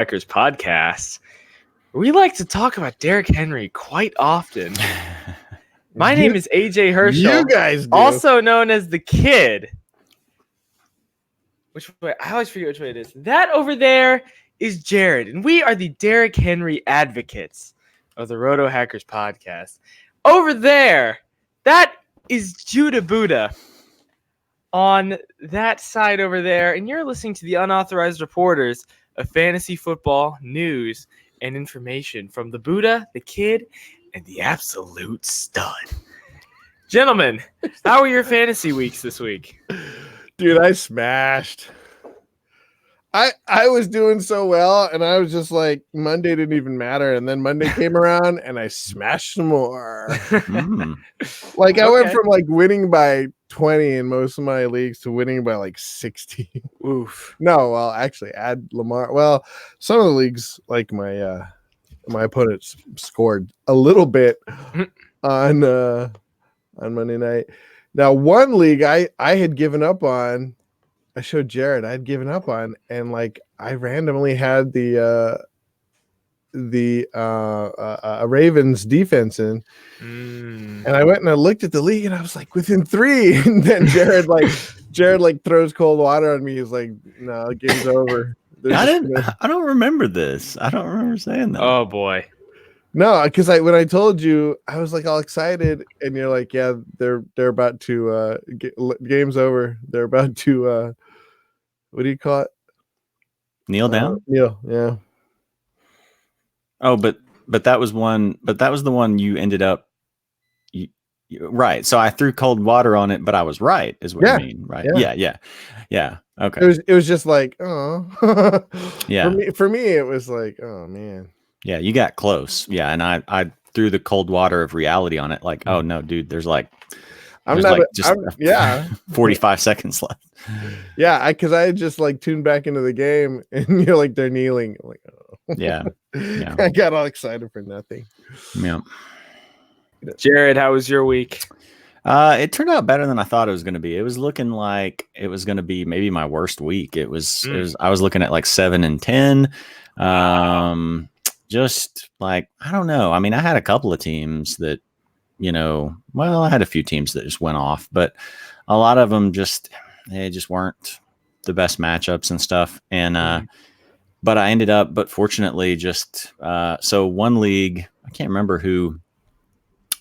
RotoHackers Podcast. We like to talk about Derrick Henry quite often. My name is A.J. Herschel. You guys do. Also known as the Kid. Which way? I always forget which way it is. That over there is Jared, and we are the Derrick Henry advocates of the RotoHackers Podcast. Over there, that is Judahbuddha on that side over there, and you're listening to the unauthorized reporters of fantasy football news and information from the Buddha, the Kid, and the absolute stud. Gentlemen, how are your fantasy weeks this week? Dude, I smashed. I was doing so well, and I was just like, Monday didn't even matter, and then Monday came around, and I smashed some more. Like, I went from, like, winning by 20 in most of my leagues to winning by, like, 60. Oof. No, well, actually, add Lamar. Well, some of the leagues, like my opponents scored a little bit on Monday night. Now, one league I had given up on, I showed Jared I had given up on, and like I randomly had the Ravens defense in, and I went and I looked at the league, and I was like within 3, and then Jared throws cold water on me. He's like, "No, game's over." I don't remember this. I don't remember saying that. Oh boy. No, because when I told you, I was like all excited, and you're like, "Yeah, they're about to game's over. They're about to what do you call it? Kneel down? Kneel, yeah." Oh, but that was one. But that was the one you ended up. Right. So I threw cold water on it, but I was right. Is what you mean, right? Yeah. Okay. It was just like, oh, yeah. For me, it was like, oh man. Yeah, you got close. Yeah, and I threw the cold water of reality on it. Like, oh no, dude, there's 45 seconds left. Yeah, because I just like tuned back into the game, and you're like, they're kneeling. I'm like, oh. Yeah. I got all excited for nothing. Yeah. Jared, how was your week? It turned out better than I thought it was going to be. It was looking like it was going to be maybe my worst week. It was. I was looking at like 7 and 10. Just like, I don't know. I mean, I had a couple of teams that, I had a few teams that just went off, but a lot of them they just weren't the best matchups and stuff. And, but fortunately so one league, I can't remember who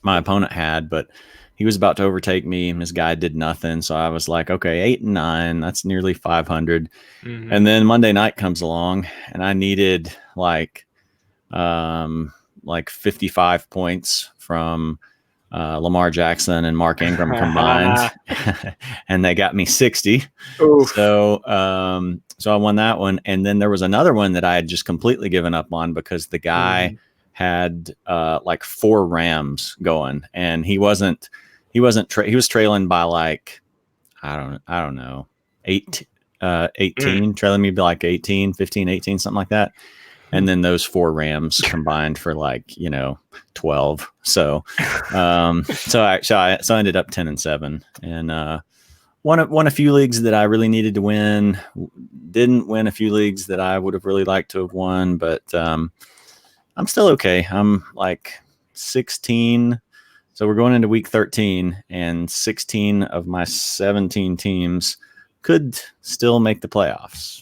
my opponent had, but he was about to overtake me, and this guy did nothing. So I was like, okay, 8 and 9, that's nearly 500. And then Monday night comes along, and I needed like 55 points from Lamar Jackson and Mark Ingram combined, and they got me 60. Oof. So I won that one. And then there was another one that I had just completely given up on because the guy had like 4 Rams going, and he was trailing by like, I don't know, 18, trailing me by like 18, 15, 18, something like that. And then those 4 Rams combined for like, 12. So I ended up 10 and 7, and won a few leagues that I really needed to win. Didn't win a few leagues that I would have really liked to have won, but I'm still okay. I'm like 16. So we're going into week 13, and 16 of my 17 teams could still make the playoffs.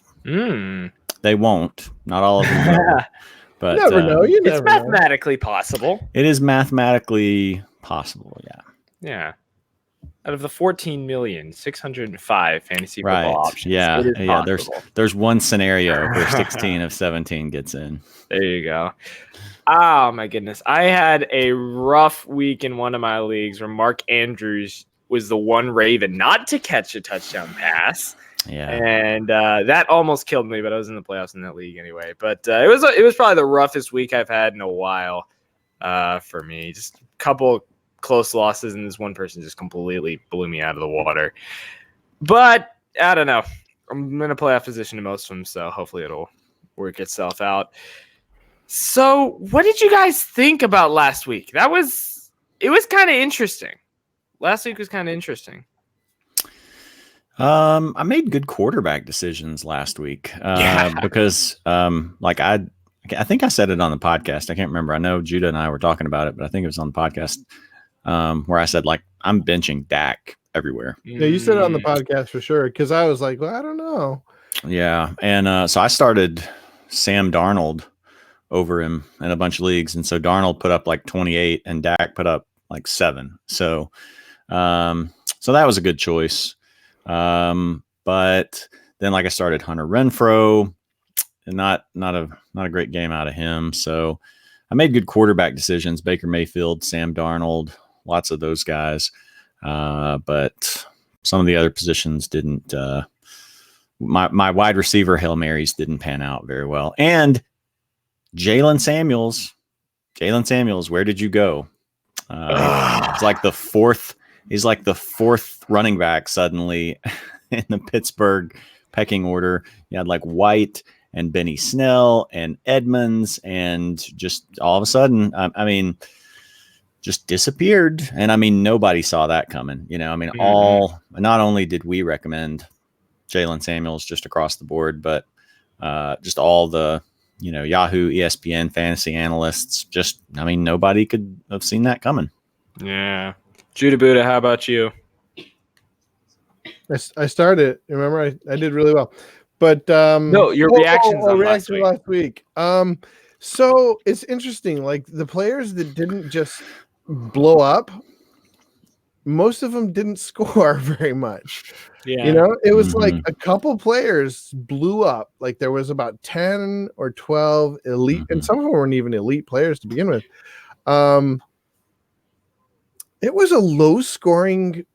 They won't. Not all of them will. But you never know. It's mathematically possible. It is mathematically possible. Yeah. Yeah. Out of the 14,605 fantasy football options, yeah. There's one scenario where 16 of 17 gets in. There you go. Oh my goodness! I had a rough week in one of my leagues where Mark Andrews was the one Raven not to catch a touchdown pass. Yeah, and that almost killed me, but I was in the playoffs in that league anyway. But it was probably the roughest week I've had in a while for me. Just a couple close losses, and this one person just completely blew me out of the water. But I don't know. I'm in a playoff position in most of them, so hopefully it'll work itself out. So, what did you guys think about last week? It was kind of interesting. Last week was kind of interesting. I made good quarterback decisions last week because I think I said it on the podcast. I can't remember. I know Judah and I were talking about it, but I think it was on the podcast where I said, like, I'm benching Dak everywhere. Yeah, you said it on the podcast for sure, because I was like, well, I don't know. Yeah, and so I started Sam Darnold over him in a bunch of leagues, and so Darnold put up like 28 and Dak put up like 7. So so that was a good choice. But then, like, I started Hunter Renfrow, and not a great game out of him. So I made good quarterback decisions: Baker Mayfield, Sam Darnold, lots of those guys. But some of the other positions didn't. My wide receiver Hail Marys didn't pan out very well. And Jalen Samuels, where did you go? It's like the fourth. He's like the 4th running back suddenly in the Pittsburgh pecking order. You had like White and Benny Snell and Edmonds, and just all of a sudden, I mean, just disappeared. And I mean, nobody saw that coming. I mean, not only did we recommend Jalen Samuels just across the board, but just all the, Yahoo, ESPN fantasy analysts, nobody could have seen that coming. Yeah. Judahbuddha, how about you? I started. Remember, I did really well, but no, your reactions on last week. So it's interesting. Like, the players that didn't just blow up, most of them didn't score very much. Yeah, it was like a couple players blew up. Like, there was about 10 or 12 elite, and some of them weren't even elite players to begin with. It was a low scoring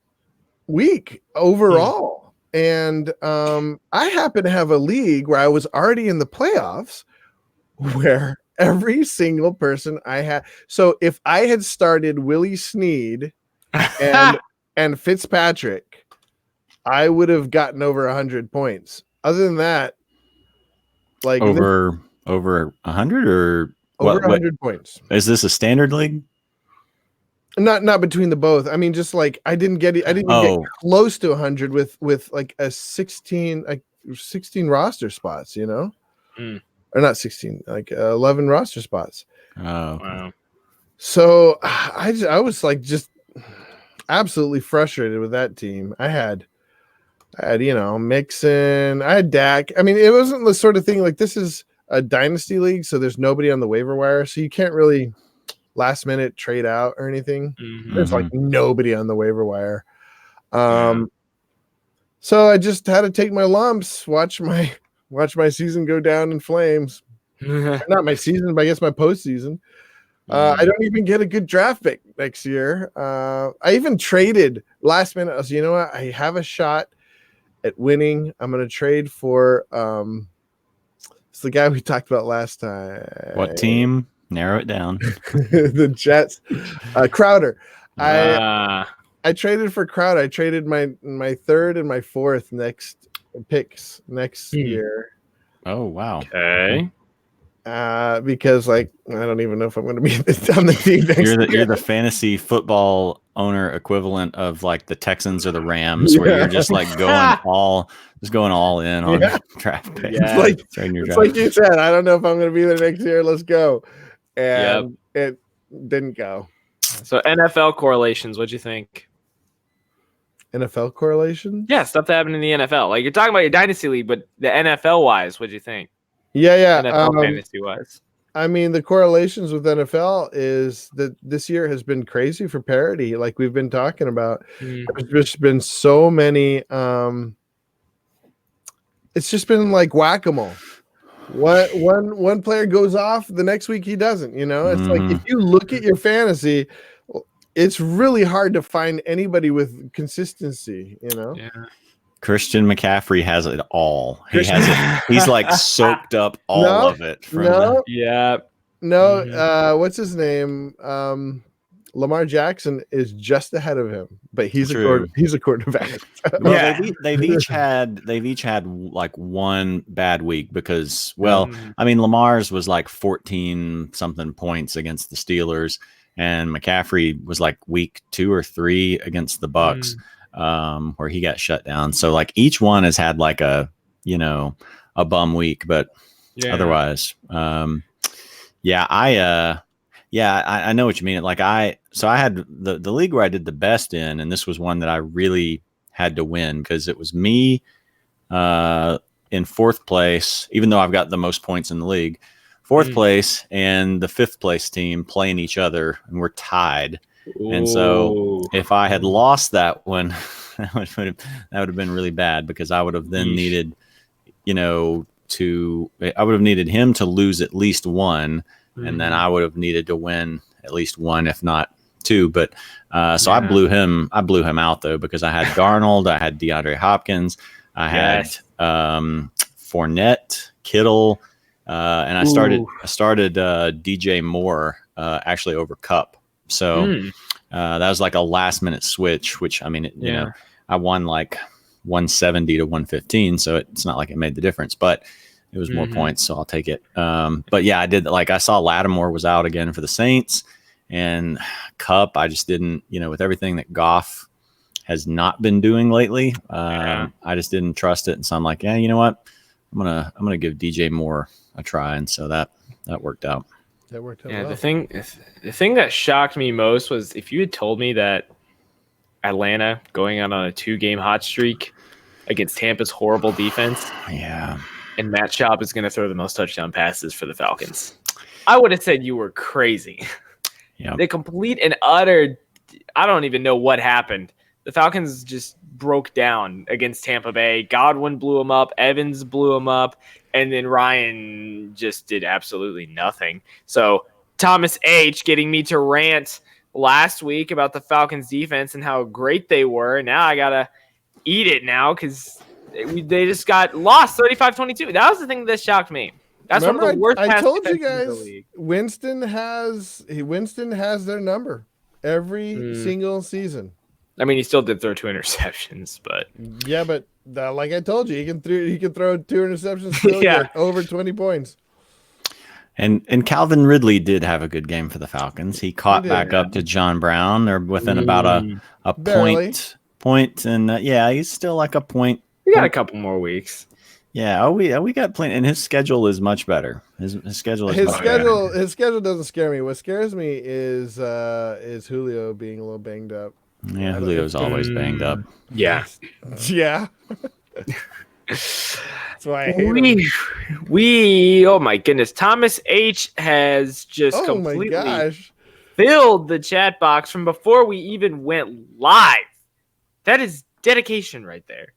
week overall. And I happen to have a league where I was already in the playoffs, where every single person I had. So if I had started Willie Snead and Fitzpatrick, I would have gotten over 100 points. Other than that, like over 100 or over 100 points. Is this a standard league? Not between the both. I mean, just like I didn't get close to 100 with like a 16 roster spots, or not 16, like 11 roster spots. Oh, wow. So I was like just absolutely frustrated with that team. I had Mixon, I had Dak. I mean, it wasn't the sort of thing, like, this is a dynasty league, so there's nobody on the waiver wire, so you can't really last minute trade out or anything. There's like nobody on the waiver wire. So I just had to take my lumps, watch my season go down in flames. Not my season, but I guess my postseason. I don't even get a good draft pick next year. I even traded last minute. I was, you know what? I have a shot at winning. I'm going to trade for it's the guy we talked about last time. What team? Narrow it down. The Jets. Crowder. I traded for Crowder. I traded my 3rd and my 4th next picks next year. Oh, wow. Okay. Because, like, I don't even know if I'm going to be on the team next year. You're the fantasy football owner equivalent of like the Texans or the Rams, where you're just like going all in on draft picks. Yeah. It's like you said, I don't know if I'm going to be there next year. Let's go. And it didn't go. So NFL correlations, what'd you think? NFL correlation? Yeah, stuff that happened in the NFL. Like, you're talking about your dynasty league, but the NFL wise, what'd you think? Yeah. NFL fantasy wise. I mean, the correlations with NFL is that this year has been crazy for parity, like we've been talking about. There's just been so many. It's just been like whack-a-mole. One player goes off, the next week he doesn't. It's like, if you look at your fantasy, it's really hard to find anybody with consistency. Yeah. Christian McCaffrey has it all. He has it. He's like soaked up all of it. What's his name? Lamar Jackson is just ahead of him, but he's a quarterback. Well, they've each had like one bad week because, I mean, Lamar's was like 14 something points against the Steelers, and McCaffrey was like week 2 or 3 against the Bucks. where he got shut down. So like each one has had like a bum week, but otherwise, I know what you mean. Like I had the league where I did the best in, and this was one that I really had to win because it was me in fourth place, even though I've got the most points in the league. Fourth place and the fifth place team playing each other, and we're tied. Ooh. And so if I had lost that one, that would have been really bad because I would have then needed, I would have needed him to lose at least one, and then I would have needed to win at least one, if not two. But I blew him out though because I had Darnold, I had DeAndre Hopkins, I had Fournette, Kittle. And I started DJ Moore actually over Cup. So that was like a last minute switch, which I mean, I won like 170 to 115. So it's not like it made the difference, but it was more points. So I'll take it. But yeah, I did I saw Lattimore was out again for the Saints and Cup. I just didn't, with everything that Goff has not been doing lately. I just didn't trust it. And so I'm like, yeah, you know what? I'm going to give DJ Moore a try, and so that worked out. That worked out. Yeah, well. the thing that shocked me most was if you had told me that Atlanta going out on a 2-game hot streak against Tampa's horrible defense, and Matt Schaub is going to throw the most touchdown passes for the Falcons, I would have said you were crazy. Yeah, the complete and utter. I don't even know what happened. The Falcons just broke down against Tampa Bay. Godwin blew him up. Evans blew him up. And then Ryan just did absolutely nothing. So Thomas H. getting me to rant last week about the Falcons defense and how great they were. Now I got to eat it now because they just got lost 35-22. That was the thing that shocked me. That's one of the worst. I told you guys, Winston has their number every single season. I mean, he still did throw 2 interceptions, but yeah, but like I told you, he can throw 2 interceptions, still get over 20 points. And Calvin Ridley did have a good game for the Falcons. He caught back up to John Brown. They're within about a point, and he's still like a point. We got a couple more weeks. Yeah, we got plenty, and his schedule is much better. His schedule is better. His schedule doesn't scare me. What scares me is Julio being a little banged up. Yeah, Julio's always banged up. Yeah. Yeah. That's why I hate him. Oh my goodness. Thomas H has just completely filled the chat box from before we even went live. That is dedication right there.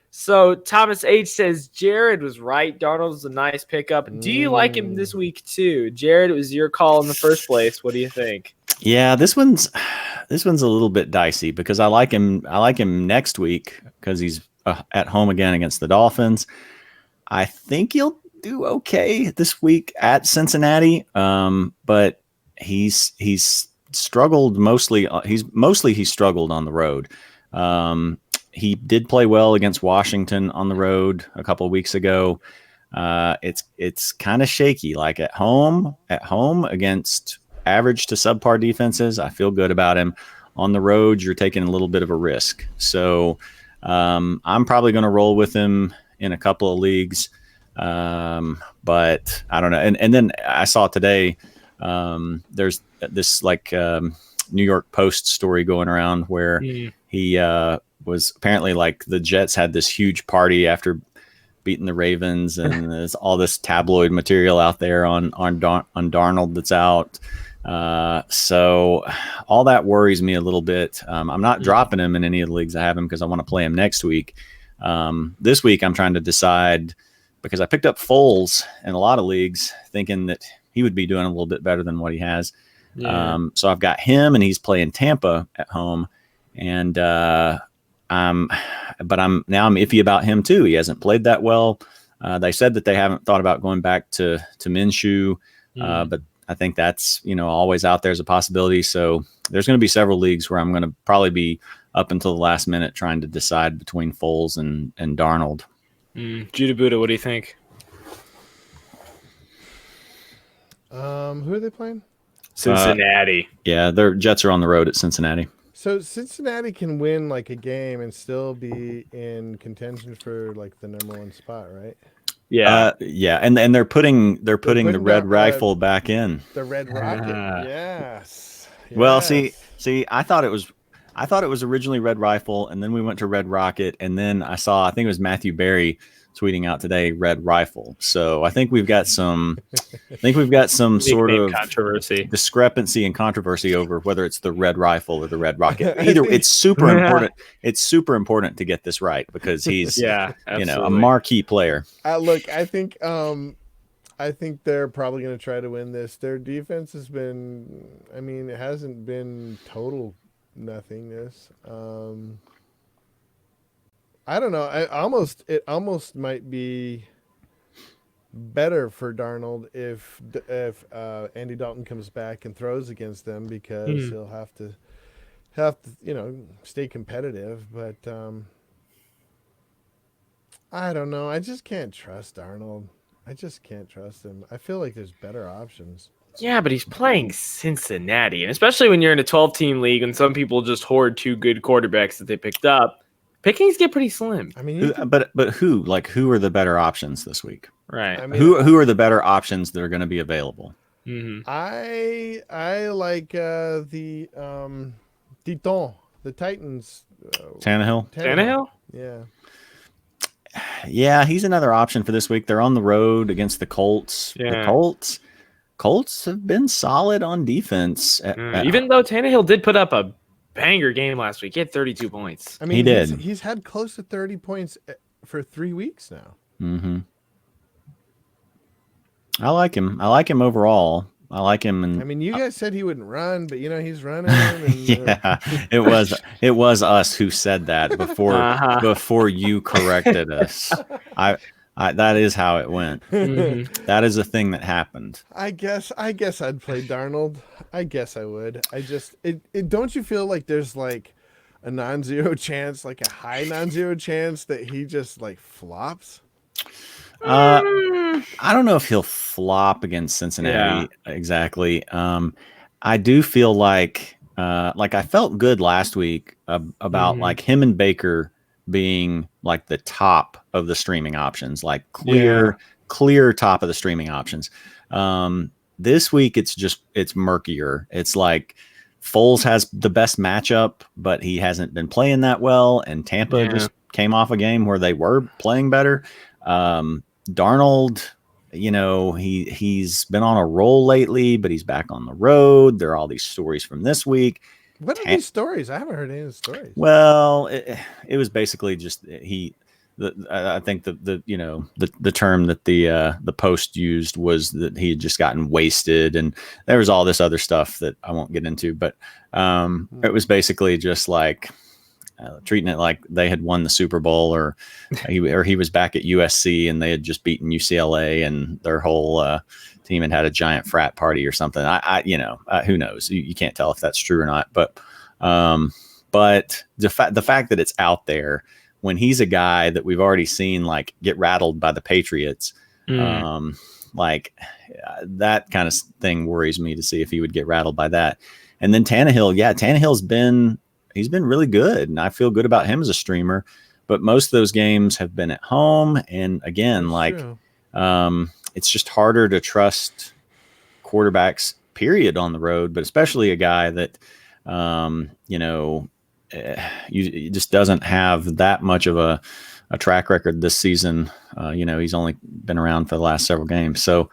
So Thomas H says Jared was right. Darnold was a nice pickup. Do you like him this week too? Jared, it was your call in the first place. What do you think? Yeah, this one's a little bit dicey because I like him next week because he's at home again against the Dolphins. I think he'll do okay this week at Cincinnati, but he's struggled mostly. He's struggled on the road. He did play well against Washington on the road a couple of weeks ago. It's kind of shaky. Like at home against average to subpar defenses, I feel good about him. On the road, you're taking a little bit of a risk. So I'm probably going to roll with him in a couple of leagues. But I don't know. And then I saw today there's this New York Post story going around where he was apparently like the Jets had this huge party after beating the Ravens, and there's all this tabloid material out there on Darnold that's out. So all that worries me a little bit. I'm not dropping him in any of the leagues I have him because I want to play him next week. This week I'm trying to decide because I picked up Foles in a lot of leagues thinking that he would be doing a little bit better than what he has. Yeah. So I've got him and he's playing Tampa at home, and I'm iffy about him too. He hasn't played that well. They said that they haven't thought about going back to Minshew, but I think that's, always out there as a possibility. So there's going to be several leagues where I'm going to probably be up until the last minute trying to decide between Foles and Darnold. Judahbuddha, what do you think? Who are they playing? Cincinnati. Yeah, their Jets are on the road at Cincinnati. So Cincinnati can win like a game and still be in contention for like the number 1 spot, right? Yeah. Yeah, and they're putting the putting red that, rifle back in. The Red Rocket. Yes. Well, Yes. see, I thought it was originally Red Rifle, and then we went to Red Rocket, and then I think it was Matthew Berry tweeting out today Red Rifle. So I think we've got some sort of controversy, discrepancy and controversy over whether it's the Red Rifle or the Red Rocket. Either it's super important. It's super important to get this right because he's a marquee player. Look, I think they're probably going to try to win this. Their defense has been, it hasn't been total nothingness. I don't know. It almost might be better for Darnold if Andy Dalton comes back and throws against them because he'll have to stay competitive. But I don't know. I just can't trust Darnold. I just can't trust him. I feel like there's better options. Yeah, but he's playing Cincinnati, and especially when you're in a 12-team league and some people just hoard 2 good quarterbacks that they picked up, pickings get pretty slim. But who are the better options this week? Right. Who are the better options that are going to be available? Mm-hmm. I like the Titans. Tannehill? Yeah. Yeah, he's another option for this week. They're on the road against the Colts. Yeah. The Colts have been solid on defense. Even though Tannehill did put up a banger game last week, he had 32 points. He did. He's had close to 30 points for 3 weeks now. Mm-hmm. I like him. I like him overall. I like him. And you guys said he wouldn't run, but he's running. And, yeah, it was us who said that before you corrected us. That is how it went. Mm-hmm. That is a thing that happened. I guess I'd play Darnold. I guess I would. Don't you feel like there's like a non-zero chance, like a high non-zero chance that he just like flops? I don't know if he'll flop against Cincinnati exactly. I do feel like I felt good last week about like him and Baker being like the top of the streaming options, like clear top of the streaming options. This week it's murkier. It's like Foles has the best matchup, but he hasn't been playing that well, and Tampa just came off a game where they were playing better. Darnold, he's been on a roll lately, but he's back on the road. There are all these stories from this week. What are these stories? I haven't heard any of the stories. Well, it was basically just I think the term that the Post used was that he had just gotten wasted, and there was all this other stuff that I won't get into, but it was basically just like treating it like they had won the Super Bowl, or he was back at USC and they had just beaten UCLA, and their whole team had a giant frat party or something. Who knows? You can't tell if that's true or not. But the fact that it's out there when he's a guy that we've already seen like get rattled by the Patriots, like that kind of thing worries me to see if he would get rattled by that. And then Tannehill's been really good, and I feel good about him as a streamer. But most of those games have been at home, and again, it's just harder to trust quarterbacks, period, on the road. But especially a guy that, you just doesn't have that much of a track record this season. He's only been around for the last several games, so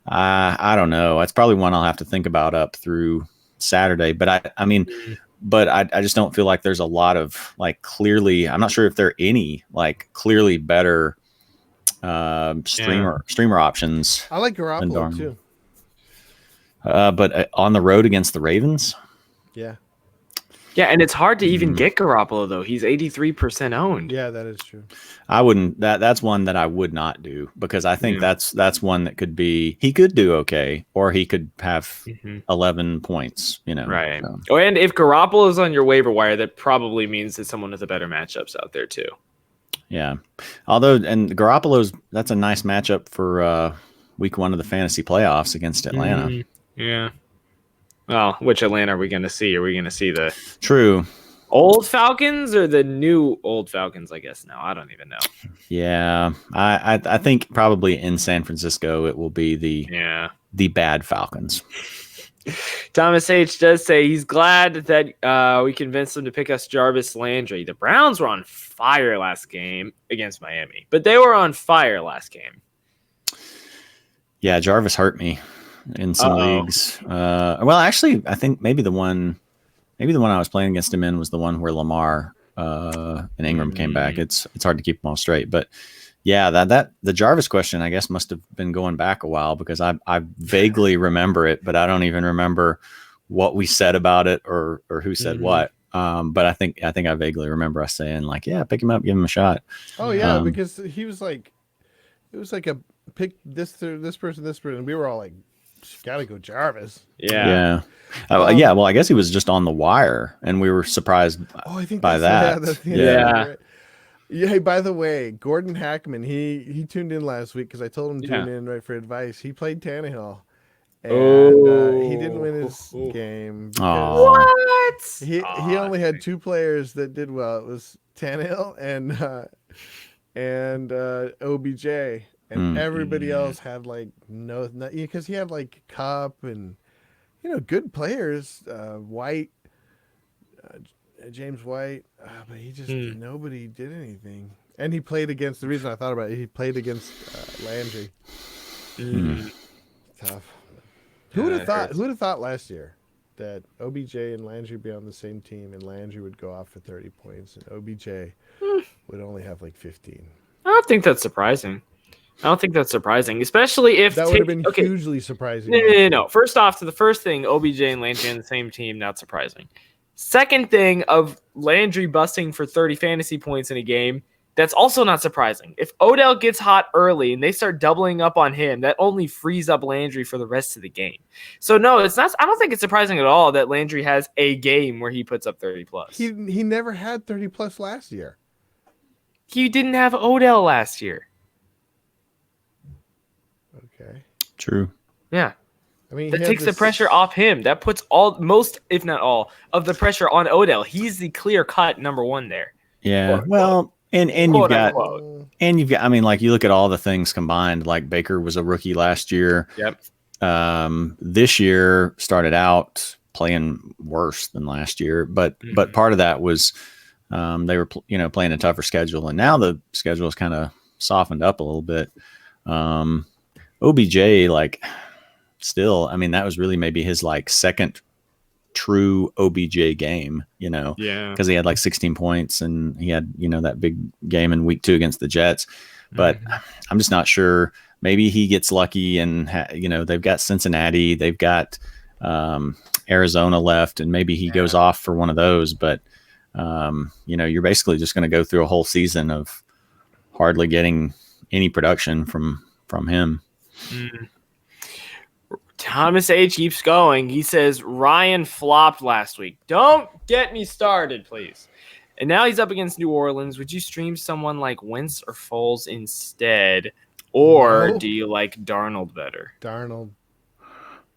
I don't know. It's probably one I'll have to think about up through Saturday. But I just don't feel like there's a lot of like clearly. I'm not sure if there are any like clearly better streamer options. I like Garoppolo too. But on the road against the Ravens, yeah, and it's hard to even get Garoppolo though. He's 83% owned. Yeah, that is true. I wouldn't. That's one that I would not do, because I think that's one that could be. He could do okay, or he could have 11 points. Right. So. Oh, and if Garoppolo is on your waiver wire, that probably means that someone with a better matchups out there too. Yeah, and that's a nice matchup for week 1 of the fantasy playoffs against Atlanta. Yeah. Well, which Atlanta are we going to see? Are we going to see the True. old Falcons or the new old Falcons? I guess now I don't even know. Yeah, I think probably in San Francisco it will be the bad Falcons. Thomas H does say he's glad that we convinced him to pick us Jarvis Landry. The Browns were on fire last game against Miami, but they were on fire last game. Yeah, Jarvis hurt me in some leagues. Well, actually, I think maybe the one I was playing against him in was the one where Lamar and Ingram came back. It's hard to keep them all straight, but yeah, that the Jarvis question I guess must have been going back a while because I vaguely remember it, but I don't even remember what we said about it or who said what. But I think I vaguely remember us saying like, yeah, pick him up, give him a shot. Oh yeah, because he was like, it was like a pick this person. And we were all like, gotta go Jarvis. Yeah. Yeah. Well, I guess he was just on the wire, and we were surprised by that. Yeah. Hey, by the way, Gordon Hackman, he tuned in last week because I told him to tune in right for advice. He played Tannehill, and he didn't win his game. What? He only had two players that did well. It was Tannehill and OBJ, and everybody else had like no, because he had like Cup and good players, White. James White, but he just nobody did anything. And he played against the reason I thought about it. He played against Landry. Tough. Who would have thought? Who would have thought last year that OBJ and Landry be on the same team, and Landry would go off for 30 points, and OBJ would only have like 15. I don't think that's surprising. Especially if that would have been hugely surprising. No. First off, to the first thing, OBJ and Landry on the same team, not surprising. Second thing of Landry busting for 30 fantasy points in a game, that's also not surprising. If Odell gets hot early and they start doubling up on him, that only frees up Landry for the rest of the game. So no, it's not. I don't think it's surprising at all that Landry has a game where he puts up 30 plus. He never had 30 plus last year. He didn't have Odell last year. Okay. True. Yeah. I mean, that takes the pressure off him. That puts most, if not all, of the pressure on Odell. He's the clear-cut number one there. Yeah. Well, and you've got, I mean, like you look at all the things combined. Like Baker was a rookie last year. Yep. This year started out playing worse than last year, but part of that was they were playing a tougher schedule, and now the schedule is kind of softened up a little bit. OBJ, like. Still, I mean, that was really maybe his like second true OBJ game, because he had like 16 points and he had, that big game in week 2 against the Jets. But I'm just not sure. Maybe he gets lucky and, they've got Cincinnati, they've got Arizona left, and maybe he goes off for one of those. But, you're basically just going to go through a whole season of hardly getting any production from him. Thomas H keeps going. He says Ryan flopped last week. Don't get me started, please. And now he's up against New Orleans. Would you stream someone like Wentz or Foles instead? Or do you like Darnold better? Darnold.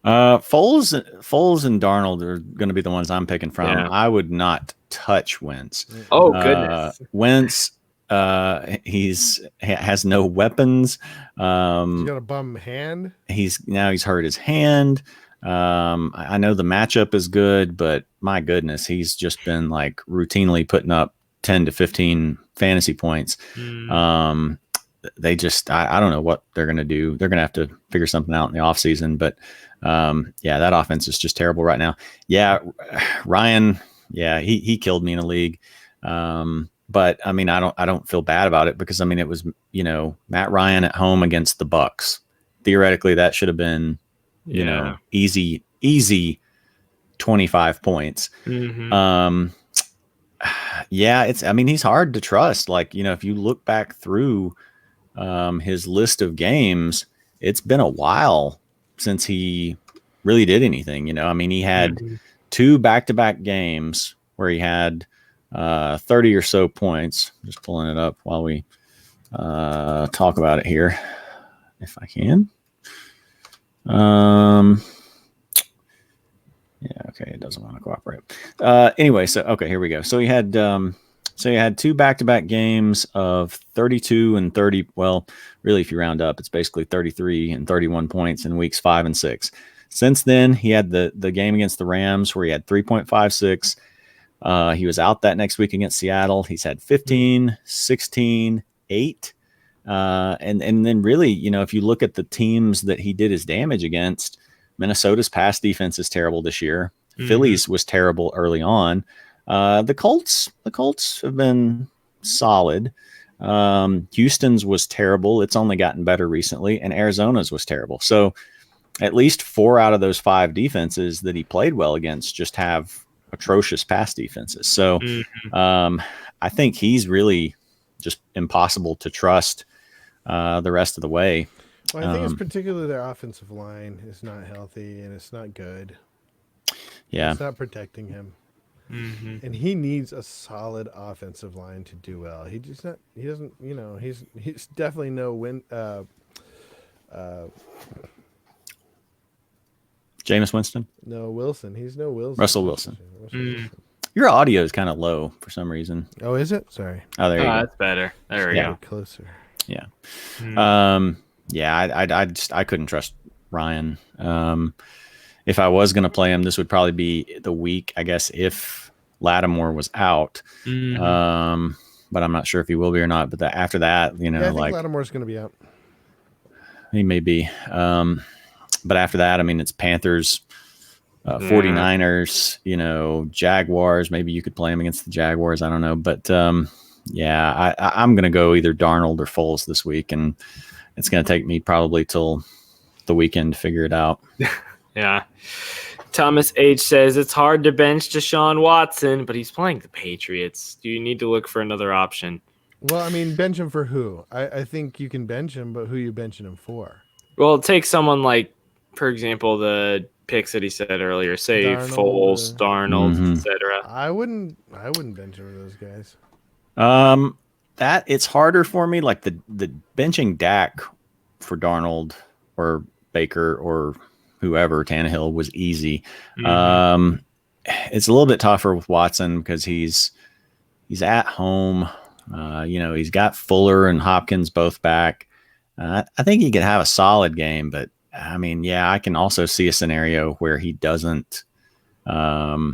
Foles and Darnold are going to be the ones I'm picking from. Yeah. I would not touch Wentz. Oh, goodness. Wentz, has no weapons. He's got a bum hand. He's hurt his hand. I know the matchup is good, but my goodness, he's just been like routinely putting up 10 to 15 fantasy points. They just, I don't know what they're going to do. They're going to have to figure something out in the offseason, but that offense is just terrible right now. Yeah. Ryan, he killed me in a league. But I mean, I don't feel bad about it because I mean, it was, Matt Ryan at home against the Bucks. Theoretically, that should have been, easy 25 points. He's hard to trust. Like, if you look back through his list of games, it's been a while since he really did anything. He had 2 back-to-back games where he had 30 or so points. Just pulling it up while we talk about it here, if I can. cooperate. Anyway, so okay, here we go. So you had 2 back-to-back games of 32 and 30. Well, really, if you round up, it's basically 33 and 31 points in weeks 5 and 6. Since then, he had the game against the Rams where he had 3.56. He was out that next week against Seattle. He's had 15, 16, 8. And then really, if you look at the teams that he did his damage against, Minnesota's pass defense is terrible this year. Mm-hmm. Philly's was terrible early on. The Colts have been solid. Houston's was terrible. It's only gotten better recently, and Arizona's was terrible. So at least 4 out of those 5 defenses that he played well against just have atrocious pass defenses. So I think he's really just impossible to trust the rest of the way. Well, I think it's particularly their offensive line is not healthy and it's not good. Yeah. It's not protecting him. Mm-hmm. And he needs a solid offensive line to do well. He doesn't, he's definitely no win. Jameis Winston? No, Wilson. He's no Wilson. Russell Wilson. Your audio is kind of low for some reason. Oh, is it? Sorry. Oh, there you go. That's better. There we go. Closer. Yeah. I couldn't trust Ryan. If I was going to play him, this would probably be the week, I guess, if Lattimore was out. Mm-hmm. But I'm not sure if he will be or not. But after that, I think Lattimore's going to be out. He may be. But after that, it's Panthers, 49ers, Jaguars. Maybe you could play him against the Jaguars. I don't know. But I'm going to go either Darnold or Foles this week. And it's going to take me probably till the weekend to figure it out. Yeah. Thomas H says it's hard to bench Deshaun Watson, but he's playing the Patriots. Do you need to look for another option? Well, bench him for who? I think you can bench him, but who are you benching him for? Well, take someone like, for example, the picks that he said earlier, say Foles, Darnold, etc. I wouldn't bench him for those guys. That it's harder for me. Like the benching Dak for Darnold or Baker or whoever, Tannehill, was easy. Mm-hmm. It's a little bit tougher with Watson because he's at home. He's got Fuller and Hopkins both back. I think he could have a solid game, but I can also see a scenario where he doesn't, where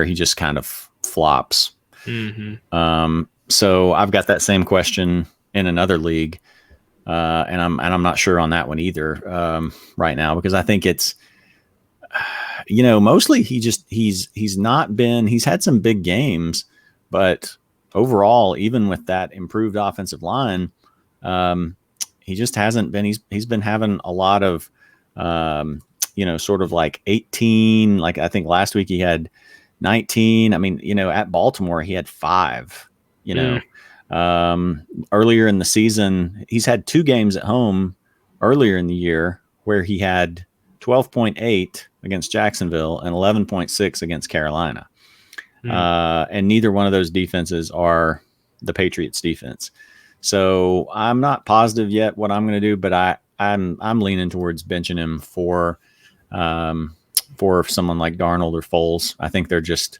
he just kind of flops. Mm-hmm. So I've got that same question in another league. And I'm not sure on that one either right now, because I think it's, mostly he's had some big games, but overall, even with that improved offensive line, he just hasn't been. He's been having a lot of, sort of like 18. Like I think last week he had 19. At Baltimore he had 5. Earlier in the season, he's had 2 games at home earlier in the year where he had 12.8 against Jacksonville and 11.6 against Carolina. And neither one of those defenses are the Patriots defense. So I'm not positive yet what I'm going to do, but I'm leaning towards benching him for someone like Darnold or Foles. I think they're just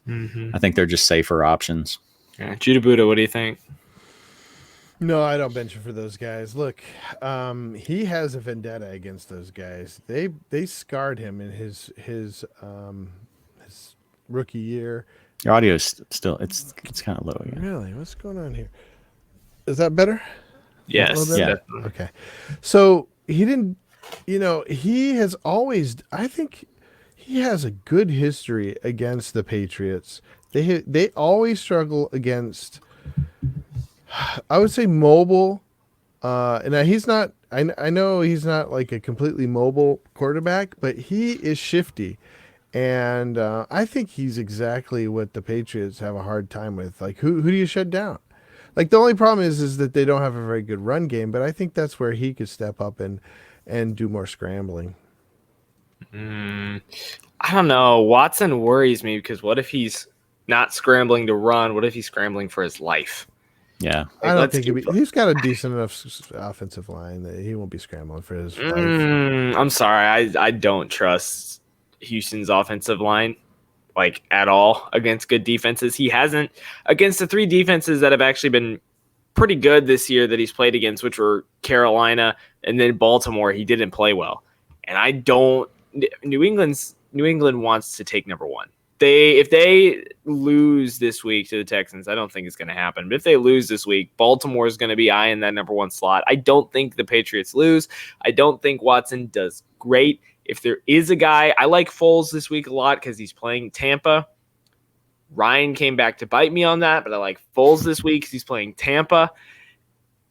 safer options. Yeah. Judahbuddha, what do you think? No, I don't bench him for those guys. Look, he has a vendetta against those guys. They scarred him in his rookie year. Your audio is still it's kind of low again. Really? What's going on here? Is that better? Yes. Yeah. Okay. So he didn't. He has always. I think he has a good history against the Patriots. They always struggle against. I would say mobile, and he's not. I know he's not like a completely mobile quarterback, but he is shifty, and I think he's exactly what the Patriots have a hard time with. Like, who do you shut down? Like, the only problem is that they don't have a very good run game, but I think that's where he could step up and do more scrambling. I don't know. Watson worries me because what if he's not scrambling to run? What if he's scrambling for his life? Yeah, I don't think he's got a decent enough offensive line that he won't be scrambling for his life. I'm sorry, I don't trust Houston's offensive line. like at all against good defenses. He hasn't against the 3 defenses that have actually been pretty good this year that he's played against, which were Carolina and then Baltimore. He didn't play well. And New England wants to take number 1. If they lose this week to the Texans, I don't think it's going to happen. But if they lose this week, Baltimore is going to be eyeing that number 1 slot. I don't think the Patriots lose. I don't think Watson does great. If there is a guy, I like Foles this week a lot because he's playing Tampa. Ryan came back to bite me on that, but I like Foles this week because he's playing Tampa.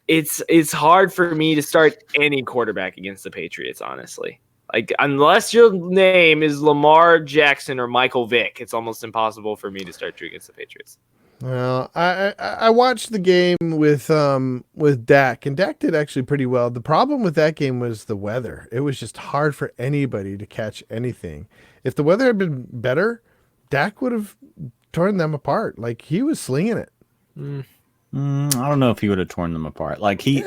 It's hard for me to start any quarterback against the Patriots, honestly. Like, unless your name is Lamar Jackson or Michael Vick, it's almost impossible for me to start you against the Patriots. Well, I watched the game with Dak, and Dak did actually pretty well. The problem with that game was the weather. It was just hard for anybody to catch anything. If the weather had been better, Dak would have torn them apart. Like, he was slinging it. I don't know if he would have torn them apart. Like he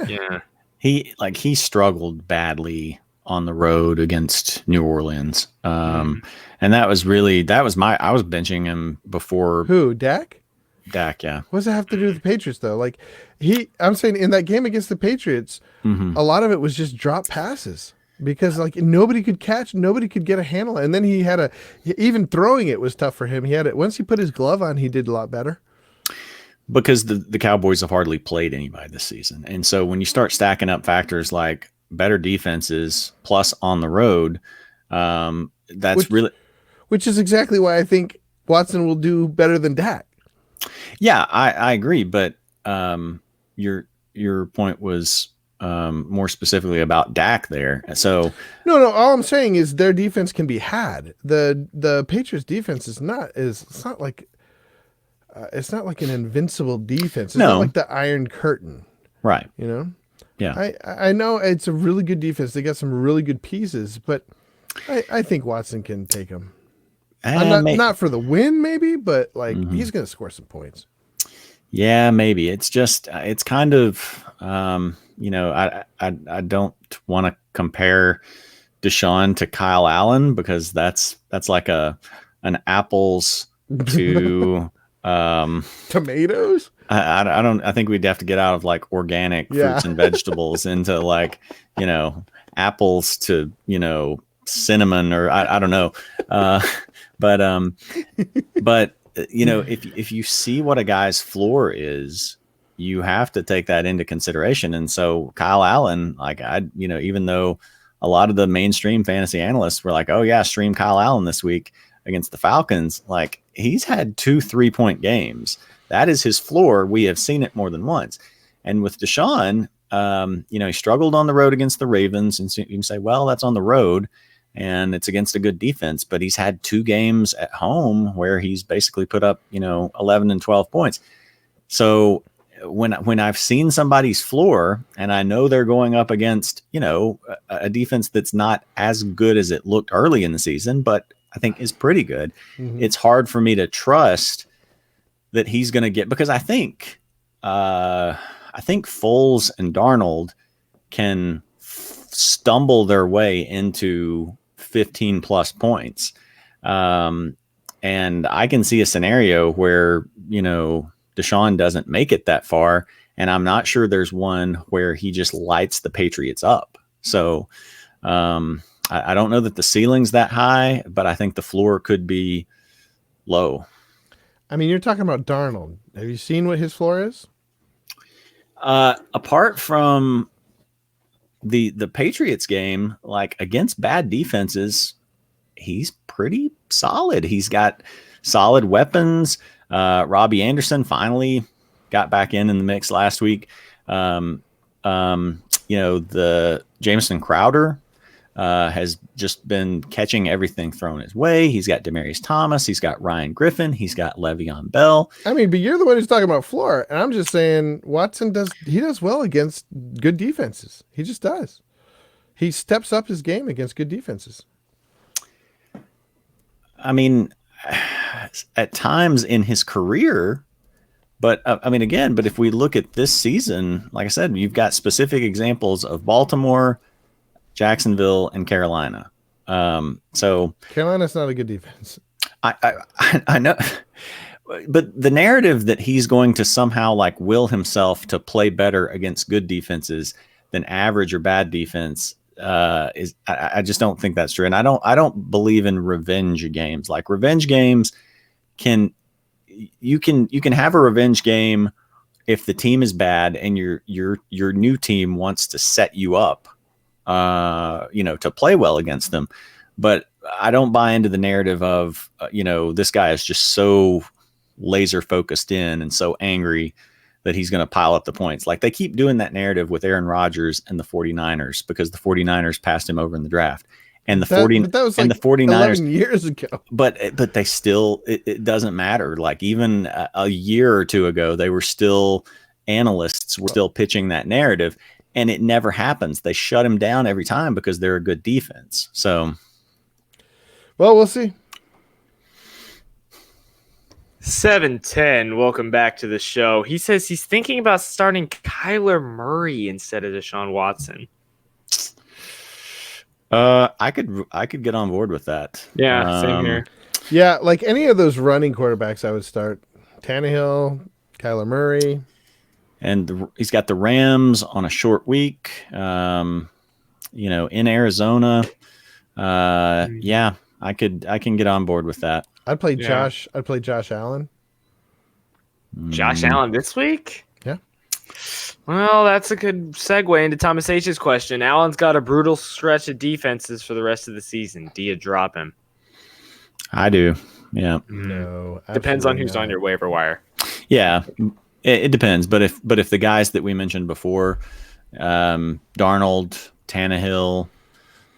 struggled badly on the road against New Orleans. And I was benching him before. Who, Dak? Dak, yeah. What does it have to do with the Patriots, though? Like, I'm saying in that game against the Patriots, a lot of it was just drop passes because like nobody could catch, nobody could get a handle. And then even throwing it was tough for him. Once he put his glove on, he did a lot better. Because the Cowboys have hardly played anybody this season. And so when you start stacking up factors like better defenses plus on the road, which is exactly why I think Watson will do better than Dak. Yeah, I agree. But your point was more specifically about Dak there. So no. All I'm saying is their defense can be had. The Patriots defense it's not like an invincible defense. It's not like the Iron Curtain, right? You know. Yeah, I know it's a really good defense. They got some really good pieces, but I think Watson can take them. Not for the win, maybe, but like he's going to score some points. Yeah, maybe. It's just it's kind of I don't want to compare Deshaun to Kyle Allen because that's like an apples to tomatoes. I think we'd have to get out of like organic fruits and vegetables into like apples to cinnamon or I don't know. But if you see what a guy's floor is, you have to take that into consideration. And so Kyle Allen, like even though a lot of the mainstream fantasy analysts were like, oh yeah, stream Kyle Allen this week against the Falcons, like he's had 2 3-point games. That is his floor. We have seen it more than once. And with Deshaun, he struggled on the road against the Ravens, and so you can say, well, that's on the road and it's against a good defense, but he's had 2 games at home where he's basically put up, 11 and 12 points. So when I've seen somebody's floor and I know they're going up against, a defense that's not as good as it looked early in the season, but I think is pretty good. It's hard for me to trust that he's going to get, because I think Foles and Darnold can stumble their way into 15 plus points. And I can see a scenario where, Deshaun doesn't make it that far. And I'm not sure there's one where he just lights the Patriots up. So I don't know that the ceiling's that high, but I think the floor could be low. I mean, you're talking about Darnold. Have you seen what his floor is? Apart from the Patriots game, like against bad defenses, he's pretty solid. He's got solid weapons. Robbie Anderson finally got back in the mix last week. The Jamison Crowder has just been catching everything thrown his way. He's got Demaryius Thomas. He's got Ryan Griffin. He's got Le'Veon Bell. I mean, but you're the one who's talking about floor. And I'm just saying Watson does well against good defenses. He just does. He steps up his game against good defenses. I mean, at times in his career, but but if we look at this season, like I said, you've got specific examples of Baltimore, Jacksonville, and Carolina. So Carolina's not a good defense. I know, but the narrative that he's going to somehow like will himself to play better against good defenses than average or bad defense is I just don't think that's true. And I don't believe in revenge games. Like revenge games you can have a revenge game if the team is bad and your new team wants to set you up, to play well against them. But I don't buy into the narrative of, this guy is just so laser focused in and so angry that he's going to pile up the points. Like they keep doing that narrative with Aaron Rodgers and the 49ers because the 49ers passed him over in the draft. And the 49ers 11 years ago. But they still, it doesn't matter. Like even a year or two ago, they were still, analysts were still pitching that narrative, and it never happens. They shut him down every time because they're a good defense. So, well, we'll see. 710, welcome back to the show. He says he's thinking about starting Kyler Murray instead of Deshaun Watson. I could get on board with that. Yeah, same here. Yeah, like any of those running quarterbacks, I would start Tannehill, Kyler Murray, and he's got the Rams on a short week. In Arizona. Yeah, I can get on board with that. I'd play Josh. I'd play Josh Allen. Josh Allen this week? Yeah. Well, that's a good segue into Thomas H's question. Allen's got a brutal stretch of defenses for the rest of the season. Do you drop him? I do. Yeah. No. Depends on who's on your waiver wire. Yeah, it depends. But if the guys that we mentioned before, Darnold, Tannehill,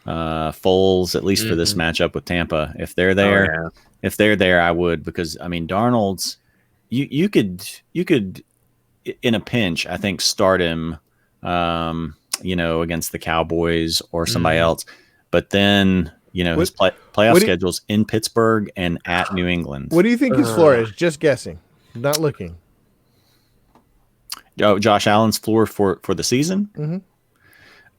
Foles, at least for this matchup with Tampa, if they're there, I would, because I mean Darnold's you could in a pinch, I think, start him against the Cowboys or somebody else. But then, his playoff schedule's in Pittsburgh and at New England. What do you think his floor is? Just guessing, not looking. Oh, Josh Allen's floor for the season? Mm-hmm.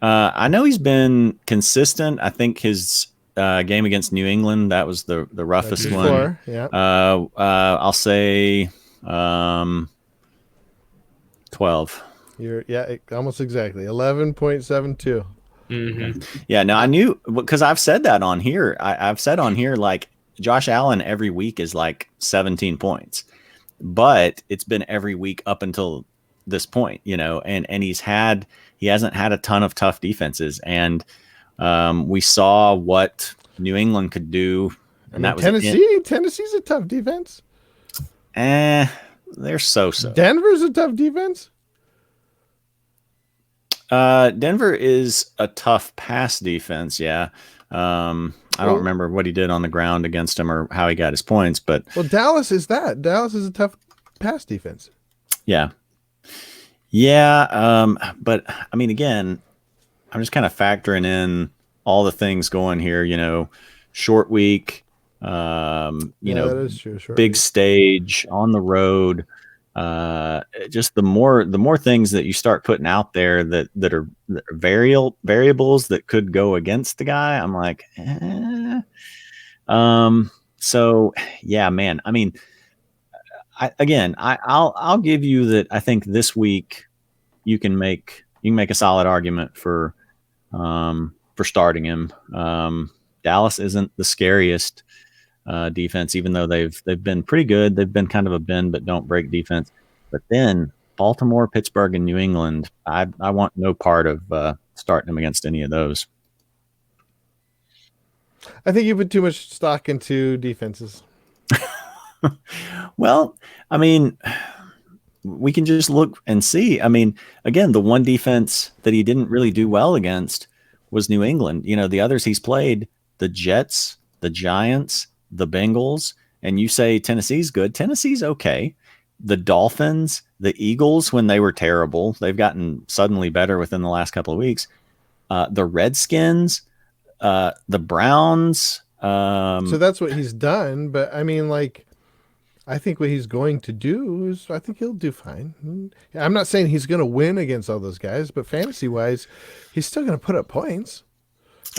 I know he's been consistent. I think his game against New England, that was the roughest one. Floor, yeah. I'll say 12. Almost exactly 11.72. Mm-hmm. Yeah, no, I knew, because I've said that on here. I've said on here, like, Josh Allen every week is like 17 points, but it's been every week up until this point, and he hasn't had a ton of tough defenses, and we saw what New England could do, and that was Tennessee's a tough defense. They're so. Denver's a tough defense. Denver is a tough pass defense. Yeah. I don't remember what he did on the ground against him or how he got his points, but Dallas is that. Dallas is a tough pass defense. Yeah. Yeah. But I mean, again, I'm just kind of factoring in all the things going here, short week, that is true. Big stage on the road. Just the more things that you start putting out there that are variables that could go against the guy, I'm like, so yeah, man. I mean, I'll give you that. I think this week you can make a solid argument for starting him. Dallas isn't the scariest defense, even though they've been pretty good. They've been kind of a bend but don't break defense. But then Baltimore, Pittsburgh, and New England, I want no part of starting them against any of those. I think you put too much stock into defenses. Well, I mean, we can just look and see. I mean, again, the one defense that he didn't really do well against was New England. The others he's played, the Jets, the Giants, the Bengals, and you say Tennessee's good. Tennessee's okay. The Dolphins, the Eagles, when they were terrible, they've gotten suddenly better within the last couple of weeks. The Redskins, the Browns. So that's what he's done. But I mean, like, I think what he's going to do is, I think he'll do fine. I'm not saying he's going to win against all those guys, but fantasy wise, he's still going to put up points.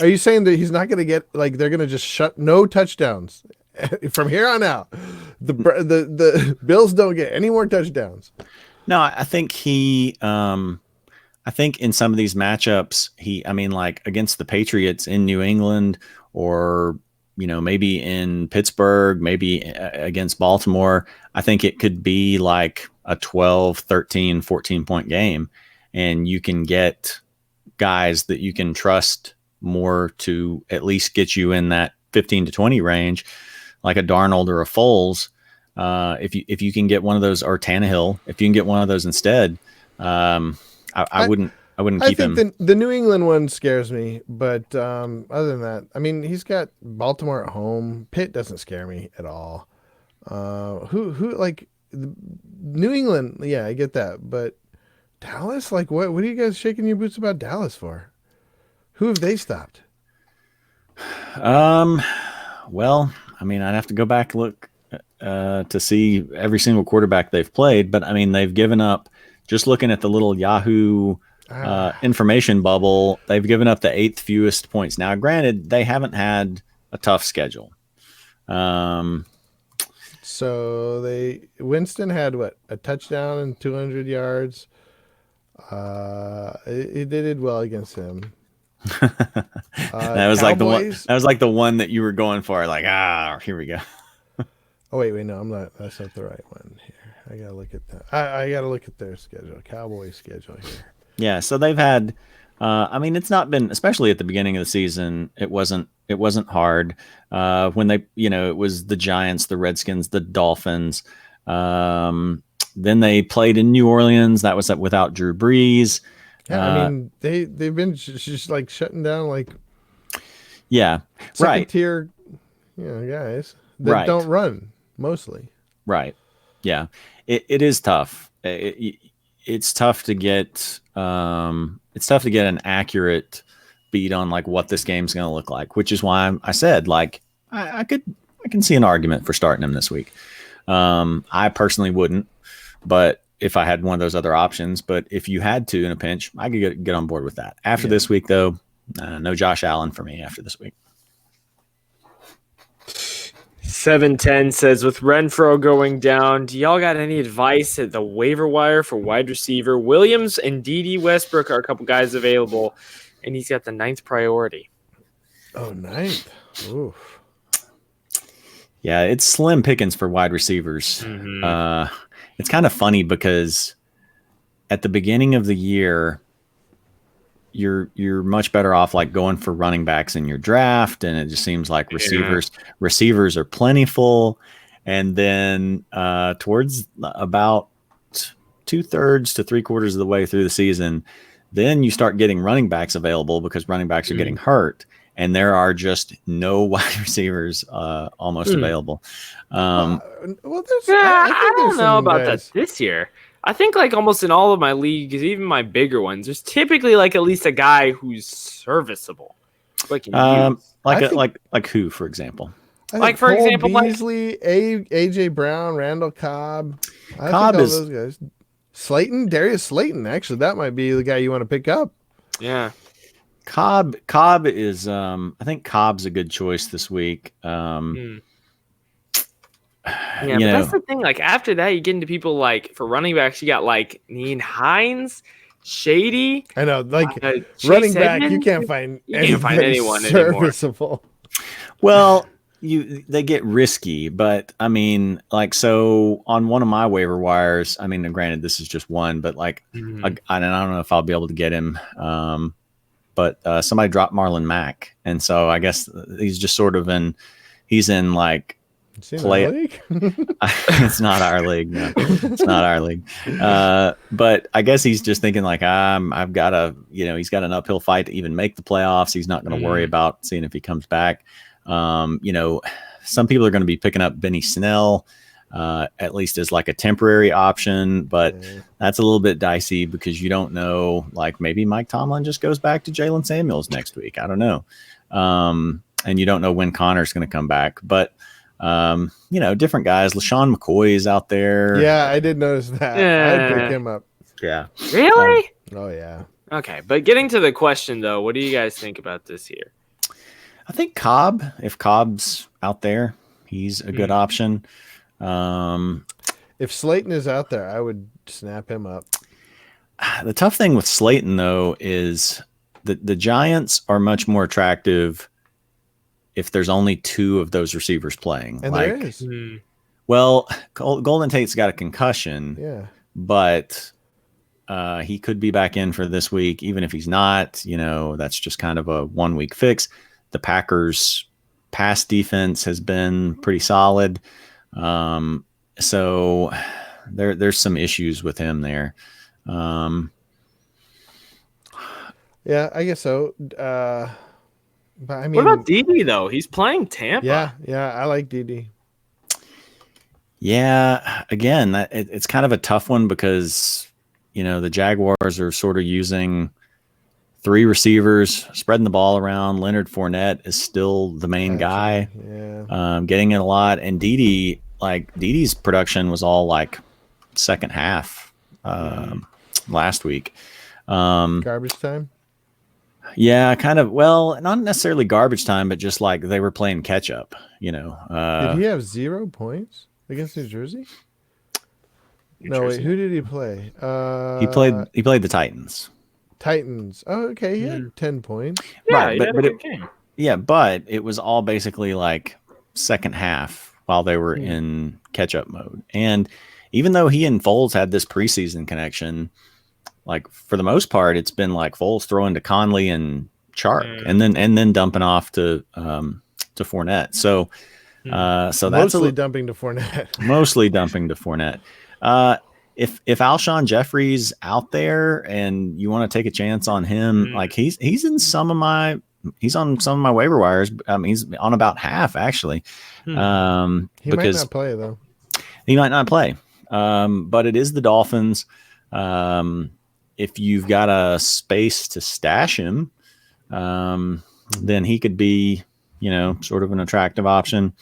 Are you saying that he's not going to get, like, they're going to just shut no touchdowns From here on out, the Bills don't get any more touchdowns. No, I think I think in some of these matchups, like against the Patriots in New England, or maybe in Pittsburgh, maybe against Baltimore, I think it could be like a 12, 13, 14-point game, and you can get guys that you can trust more to at least get you in that 15 to 20 range, like a Darnold or a Foles. If you can get one of those, or Tannehill, if you can get one of those instead, I wouldn't keep him. I think the New England one scares me, but other than that, I mean, he's got Baltimore at home. Pitt doesn't scare me at all. Who like New England? Yeah, I get that, but Dallas, like, what are you guys shaking your boots about Dallas for? Who have they stopped? Well, I mean, I'd have to go back and look to see every single quarterback they've played, but I mean, they've given up. Just looking at the little Yahoo information bubble, they've given up the 8th fewest points. Now, granted, they haven't had a tough schedule. So Winston had what, a touchdown and 200 yards. They did well against him. That was like the one. That was like the one that you were going for. Like, here we go. Oh wait, no, I'm not. That's not the right one here. I gotta look at that. I gotta look at their schedule, Cowboys schedule here. Yeah, so they've had. I mean, it's not been, especially at the beginning of the season. It wasn't hard. When they, it was the Giants, the Redskins, the Dolphins. Then they played in New Orleans. That was without Drew Brees. Yeah, I mean, they've been just like shutting down, like, yeah, second tier, guys that don't run mostly. Right. Yeah, it is tough. It's tough to get. It's tough to get an accurate beat on like what this game's going to look like, which is why I said, like, I can see an argument for starting him this week. I personally wouldn't, but if I had one of those other options, but if you had to in a pinch, I could get on board with that. After this week, though, no Josh Allen for me after this week. 710 says, with Renfro going down, do y'all got any advice at the waiver wire for wide receiver? Williams and D.D. Westbrook are a couple guys available, and he's got the 9th priority. Oh, 9th. Oof. Yeah, it's slim pickings for wide receivers. Mm-hmm. It's kind of funny because at the beginning of the year, you're much better off like going for running backs in your draft, and it just seems like receivers are plentiful. And then towards about 2/3 to 3/4 of the way through the season, then you start getting running backs available because running backs are getting hurt, and there are just no wide receivers almost available. I don't know about that this year. I think like almost in all of my leagues, even my bigger ones, there's typically like at least a guy who's serviceable. Like who, for example? Like for example, Beasley, A.J. Brown, Randall Cobb. Cobb is those guys. Slayton, Darius Slayton. Actually, that might be the guy you want to pick up. Yeah. Cobb is I think Cobb's a good choice this week. Yeah, but that's the thing. Like after that, you get into people like for running backs, you got like Neen Hines, Shady. I know, like running back, Edmonds, you can't find anyone serviceable. Anymore. Well, they get risky, but I mean, like, so on one of my waiver wires, I mean, granted, this is just one, but like, I don't know if I'll be able to get him. But somebody dropped Marlon Mack, and so I guess he's just sort of he's in like. League? It's not our league. No, it's not our league. But I guess he's just thinking like, I've got to, he's got an uphill fight to even make the playoffs. He's not going to worry about seeing if he comes back. Some people are going to be picking up Benny Snell, at least as like a temporary option, but that's a little bit dicey because you don't know, like maybe Mike Tomlin just goes back to Jalen Samuels next week. I don't know. And you don't know when Connor's going to come back, but different guys. LaShawn McCoy is out there. Yeah, I did notice that. I'd pick him up. Yeah. Really? Oh, yeah. Okay, but getting to the question, though, what do you guys think about this here? I think Cobb, if Cobb's out there, He's a good option. If Slayton is out there, I would snap him up. The tough thing with Slayton, though, is the Giants are much more attractive if there's only 2 of those receivers playing. And there is. Well, Golden Tate's got a concussion. Yeah. But he could be back in for this week. Even if he's not, that's just kind of a 1-week fix. The Packers' pass defense has been pretty solid. So there's some issues with him there. Yeah, I guess so. But I mean, what about DD though? He's playing Tampa. Yeah, I like DD. Yeah, again, it's kind of a tough one because the Jaguars are sort of using 3 receivers, spreading the ball around. Leonard Fournette is still the main guy, getting it a lot. And Didi's production was all like second half last week. Garbage time. Yeah, kind of. Well, not necessarily garbage time, but just like they were playing catch up. Did he have 0 points against New Jersey? No, wait. Who did he play? He played the Titans. Titans. Oh, okay. He had 10 points. Yeah, right, but it was all basically like second half while they were in catch up mode. And even though he and Foles had this preseason connection, like for the most part, it's been like Foles throwing to Conley and Chark, and then dumping off to Fournette. So that's mostly dumping to Fournette. Mostly dumping to Fournette. If Alshon Jeffrey's out there and you want to take a chance on him, like he's on some of my waiver wires. He's on about half actually. He might not play though. He might not play. But it is the Dolphins. If you've got a space to stash him, then he could be, sort of an attractive option.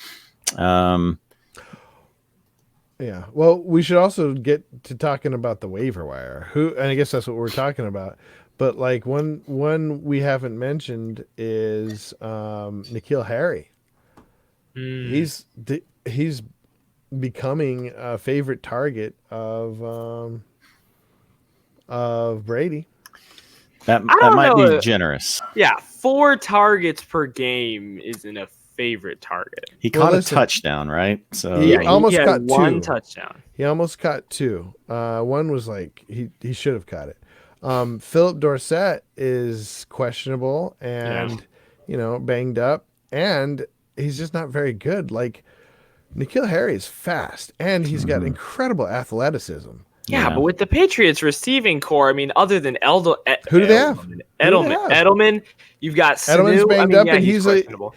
Yeah. Well, we should also get to talking about the waiver wire. And I guess that's what we're talking about. But like one we haven't mentioned is N'Keal Harry. He's becoming a favorite target of Brady. That might be generous. Yeah, 4 targets per game isn't a favorite target. He caught a touchdown, right? So he almost caught 1 2. touchdown. He almost caught 2. One was like he should have caught it. Philip Dorsett is questionable and banged up, and he's just not very good. Like N'Keal Harry is fast, and he's got incredible athleticism. Yeah, but with the Patriots receiving core, other than who do they have? Edelman, you've got Edelman's Sanu. banged up, and he's questionable.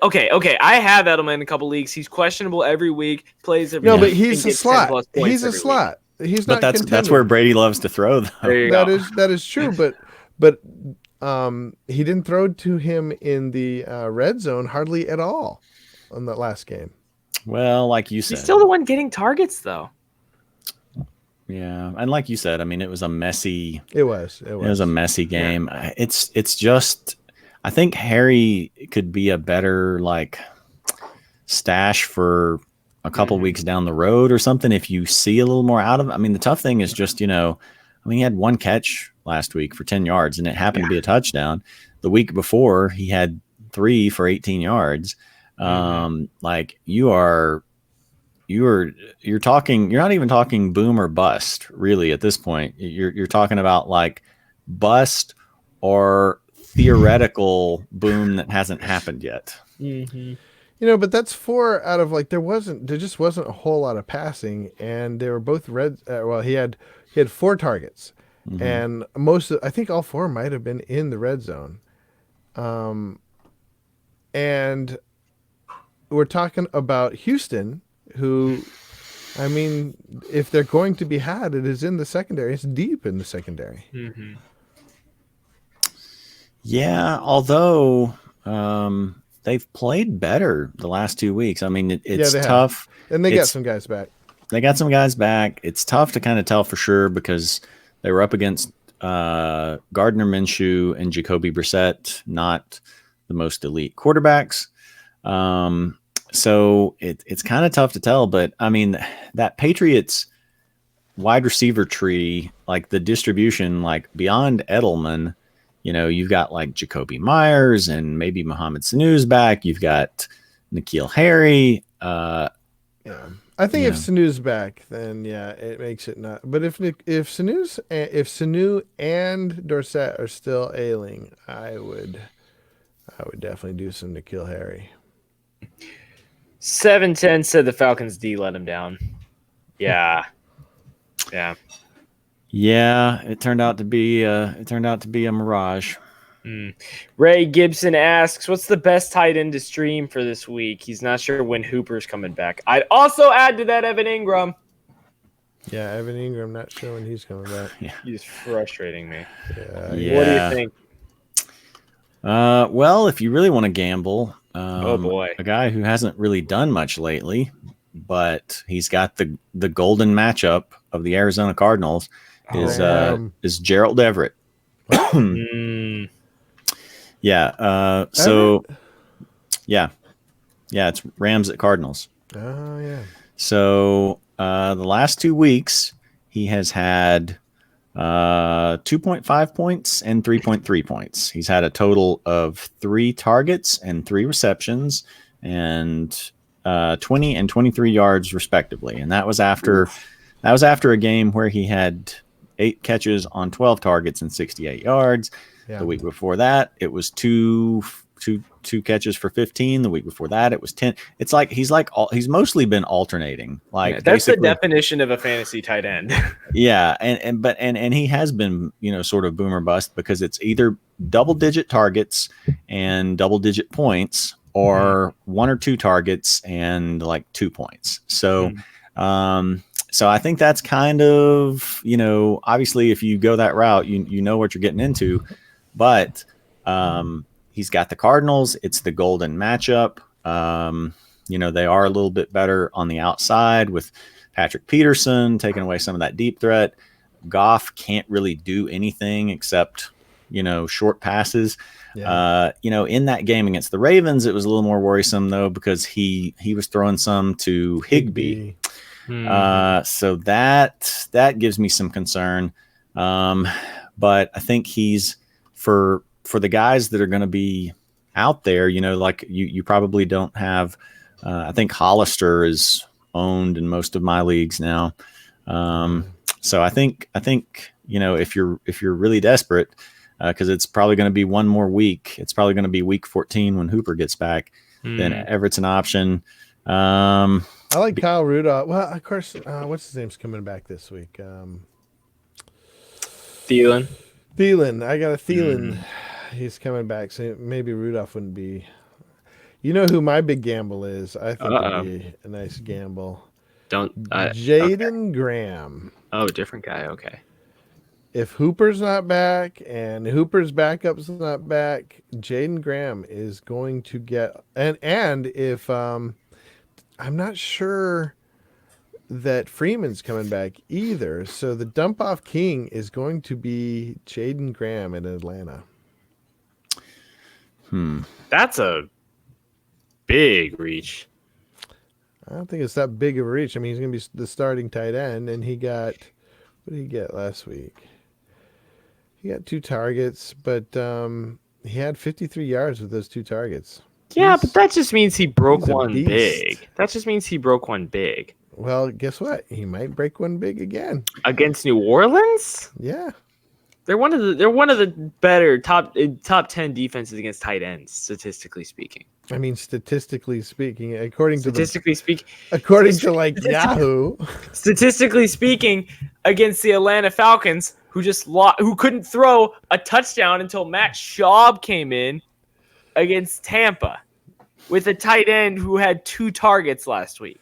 Okay. I have Edelman in a couple leagues. He's questionable every week. Plays every. No, but he's a slot. He's a slot. He's not. But that's where Brady loves to throw, though. That is true. But he didn't throw to him in the red zone hardly at all on that last game. Well, like you said, he's still the one getting targets, though. Yeah, and like you said, it was a messy. It was a messy game. Yeah. It's just, I think Harry could be a better stash for a couple weeks down the road or something if you see a little more out of him. The tough thing is just he had 1 catch last week for 10 yards, and it happened to be a touchdown. The week before, he had 3 for 18 yards. You're not even talking boom or bust really at this point. You're talking about bust or theoretical boom that hasn't happened yet. But that's 4 out of there just wasn't a whole lot of passing, and they were both red. He had 4 targets, and I think all 4 might have been in the red zone. And we're talking about Houston, who, if they're going to be had, it is in the secondary. It's deep in the secondary. Yeah, although they've played better the last 2 weeks. It's tough. And they got some guys back. It's tough to kind of tell for sure because they were up against Gardner Minshew and Jacoby Brissett, not the most elite quarterbacks. So it's kind of tough to tell, but I mean, that Patriots wide receiver tree, like the distribution, like beyond Edelman, you've got like Jacoby Myers and maybe Mohamed Sanu's back. You've got N'Keal Harry. Yeah, I think if Sanu's back, then it makes it not. But if Sanu and Dorsett are still ailing, I would definitely do some N'Keal Harry. 710 said the Falcons D let him down. Yeah. Yeah. Yeah, it turned out to be a mirage. Ray Gibson asks, what's the best tight end to stream for this week? He's not sure when Hooper's coming back. I'd also add to that Evan Ingram. Yeah, Evan Ingram, not sure when he's coming back. Yeah. He's frustrating me. Yeah. What do you think? Well, if you really want to gamble, oh boy, a guy who hasn't really done much lately, but he's got the golden matchup of the Arizona Cardinals is Gerald Everett. Yeah. So yeah, it's Rams at Cardinals. Oh yeah. So the last 2 weeks he has had 2.5 points and 3.3 points. He's had a total of 3 targets and 3 receptions and 20 and 23 yards respectively. And that was after a game where he had 8 catches on 12 targets and 68 yards. Yeah. The week before that, it was two catches for 15. The week before that, it was 10. It's like he's mostly been alternating. Like that's the definition of a fantasy tight end. Yeah, and he has been, sort of boomer bust because it's either double digit targets and double digit points or 1 or 2 targets and like 2 points. So so I think that's kind of, obviously if you go that route, you know what you're getting into, but he's got the Cardinals. It's the golden matchup. They are a little bit better on the outside with Patrick Peterson taking away some of that deep threat. Goff can't really do anything except, short passes. Yeah. In that game against the Ravens, it was a little more worrisome though, because he was throwing some to Higbee. So that gives me some concern. But I think he's for the guys that are going to be out there, like you probably don't have, I think Hollister is owned in most of my leagues now. So I think, if you're really desperate, cause it's probably going to be one more week. It's probably going to be week 14 when Hooper gets back, then Everett's an option. I like Kyle Rudolph. Well, of course, what's his name's coming back this week? Thielen. I got a Thielen. He's coming back, so maybe Rudolph wouldn't be. You know who my big gamble is? I think it'd be a nice gamble. Jaden Graham. Oh, different guy. Okay. If Hooper's not back and Hooper's backup's not back, Jaden Graham is going to get and if I'm not sure that Freeman's coming back either. So the dump off king is going to be Jaden Graham in Atlanta. That's a big reach. I don't think it's that big of a reach. I mean, he's going to be the starting tight end, and he got, what did he get last week? He got 2 targets, but he had 53 yards with those 2 targets. Yeah, but that just means he broke one big. That just means he broke one big. Well, guess what? He might break one big again against New Orleans. Yeah, they're one of the better top 10 defenses against tight ends, statistically speaking. I mean, statistically speaking, according to Yahoo, statistically speaking, against the Atlanta Falcons, who couldn't throw a touchdown until Matt Schaub came in against Tampa with a tight end who had 2 targets last week.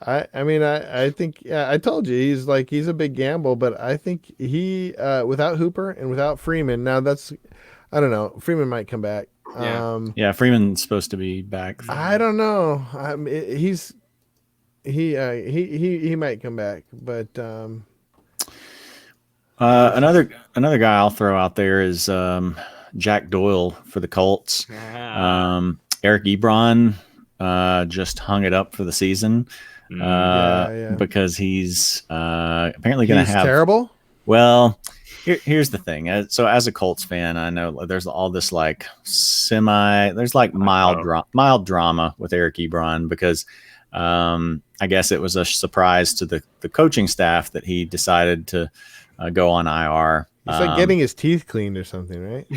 I think I told you he's a big gamble, but I think he without Hooper and without Freeman. Now I don't know. Freeman might come back. Yeah, Freeman's supposed to be back. I don't know. He might come back, but another guy I'll throw out there is Jack Doyle for the Colts. Eric Ebron just hung it up for the season because he's apparently going to have terrible. Well, here's the thing. So as a Colts fan, I know there's all this like there's like mild drama with Eric Ebron because I guess it was a surprise to the coaching staff that he decided to go on IR. It's like getting his teeth cleaned or something, right?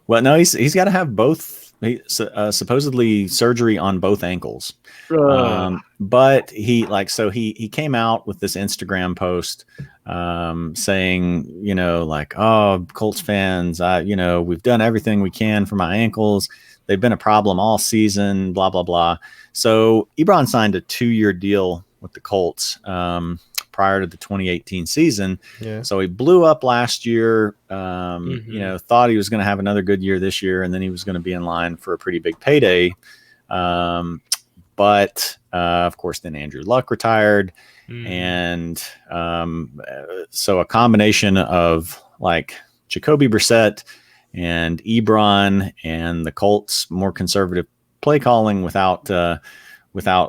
Well, no, he's got to have both. Supposedly surgery on both ankles. But he came out with this Instagram post saying, like, oh, Colts fans, we've done everything we can for my ankles. They've been a problem all season, blah, blah, blah. So Ebron signed a 2-year deal with the Colts prior to the 2018 season. Yeah. So he blew up last year, thought he was going to have another good year this year, and then he was going to be in line for a pretty big payday. But of course, then Andrew Luck retired. And so a combination of like Jacoby Brissett and Ebron and the Colts' more conservative play calling without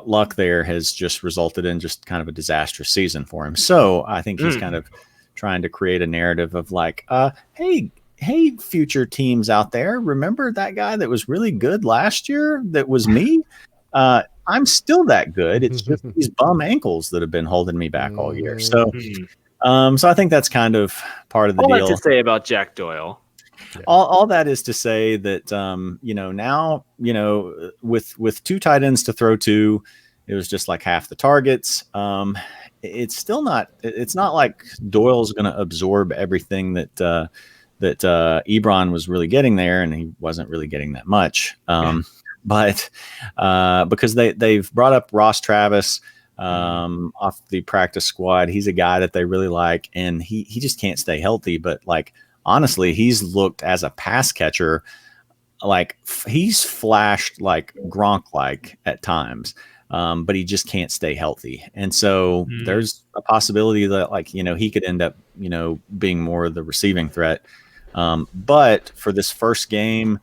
Luck there has just resulted in just kind of a disastrous season for him. So I think he's kind of trying to create a narrative of like, hey, future teams out there, remember that guy that was really good last year? That was me. I'm still that good. It's just these bum ankles that have been holding me back all year. So, so I think that's kind of part of the deal. All that to say about Jack Doyle. Yeah. All that is to say that, now, with 2 tight ends to throw to, it was just like half the targets. It's still not, it's not like Doyle's going to absorb everything that Ebron was really getting there, and he wasn't really getting that much. But because they've brought up Ross Travis off the practice squad, he's a guy that they really like, and he just can't stay healthy. But like, honestly, he's looked as a pass catcher, like he's flashed like Gronk-like at times, but he just can't stay healthy. And so there's a possibility that like, he could end up, being more of the receiving threat. But for this first game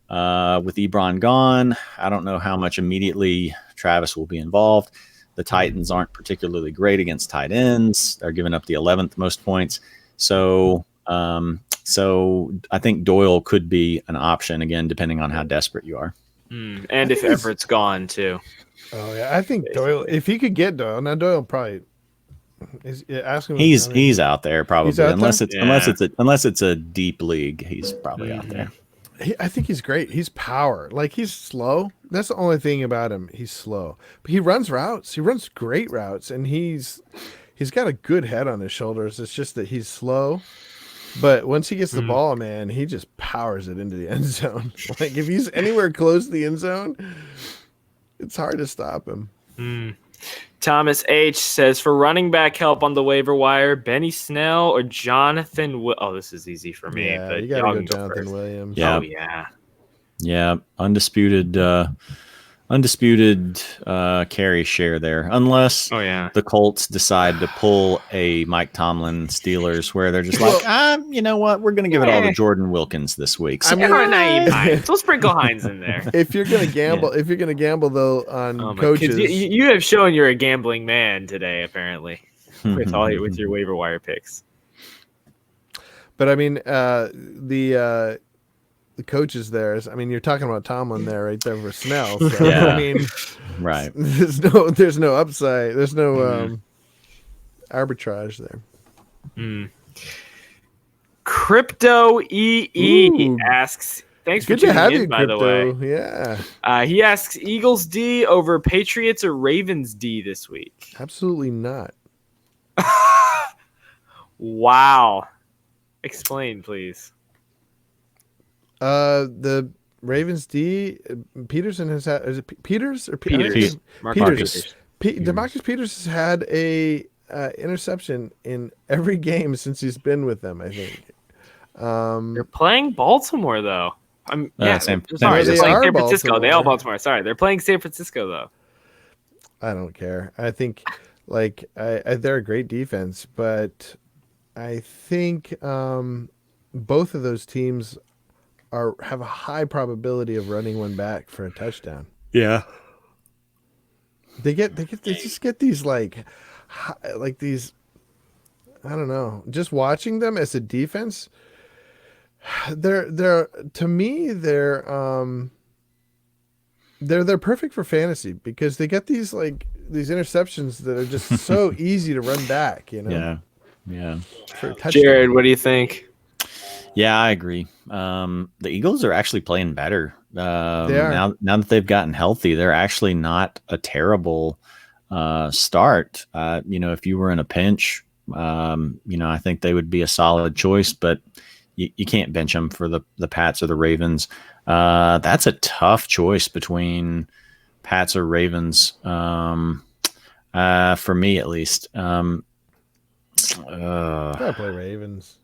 with Ebron gone, I don't know how much immediately Travis will be involved. The Titans aren't particularly great against tight ends. They're giving up the 11th most points. So I think Doyle could be an option again, depending on how desperate you are. And if Everett's gone too. Oh yeah, I think Doyle. If he could get Doyle, now Doyle probably is asking. He's out there probably, unless there? unless it's a deep league. He's probably out there. I think he's great. He's power. Like, he's slow. That's the only thing about him. He's slow, but he runs routes. He runs great routes, and he's got a good head on his shoulders. It's just that he's slow. But once he gets the ball, man, he just powers it into the end zone. Like, if he's anywhere close to the end zone, it's hard to stop him. Thomas H. says, for running back help on the waiver wire, Benny Snell or Jonathan this is easy for me. Yeah, but you gotta go Jonathan Williams. Yeah. Oh, yeah. Yeah, undisputed carry share there, unless the Colts decide to pull a Mike Tomlin Steelers where they're just like, you know what, we're going to give it all to Jordan Wilkins this week. So, Naeem Hines. We'll sprinkle Hines in there. If you're going to gamble though on coaches, you have shown you're a gambling man today, apparently, with your waiver wire picks. But I mean, the coaches there is, I mean, you're talking about Tomlin there, right there for Snell. So, I mean, right. There's no upside. There's no arbitrage there. Crypto EE asks, thanks good for to have tuning you, in, by Crypto. the way. Yeah. He asks, Eagles D over Patriots or Ravens D this week? Absolutely not. Wow. Explain, please. The Ravens D, Peterson has had, is it Peters or Peters? Peters. DeMarcus Peters has had a interception in every game since he's been with them, I think. They're playing Baltimore though. San Francisco. They all Baltimore. Sorry, they're playing San Francisco though. I don't care. I think they're a great defense, but I think both of those teams have a high probability of running one back for a touchdown. Yeah. They just get these like these. I don't know. Just watching them as a defense, they're to me they're perfect for fantasy because they get these interceptions that are just so easy to run back. Yeah. For a touchdown. Jared, what do you think? Yeah, I agree. The Eagles are actually playing better. They are. Now that they've gotten healthy, they're actually not a terrible start. If you were in a pinch, I think they would be a solid choice, but you can't bench them for the Pats or the Ravens. That's a tough choice between Pats or Ravens, for me at least. Gotta play Ravens.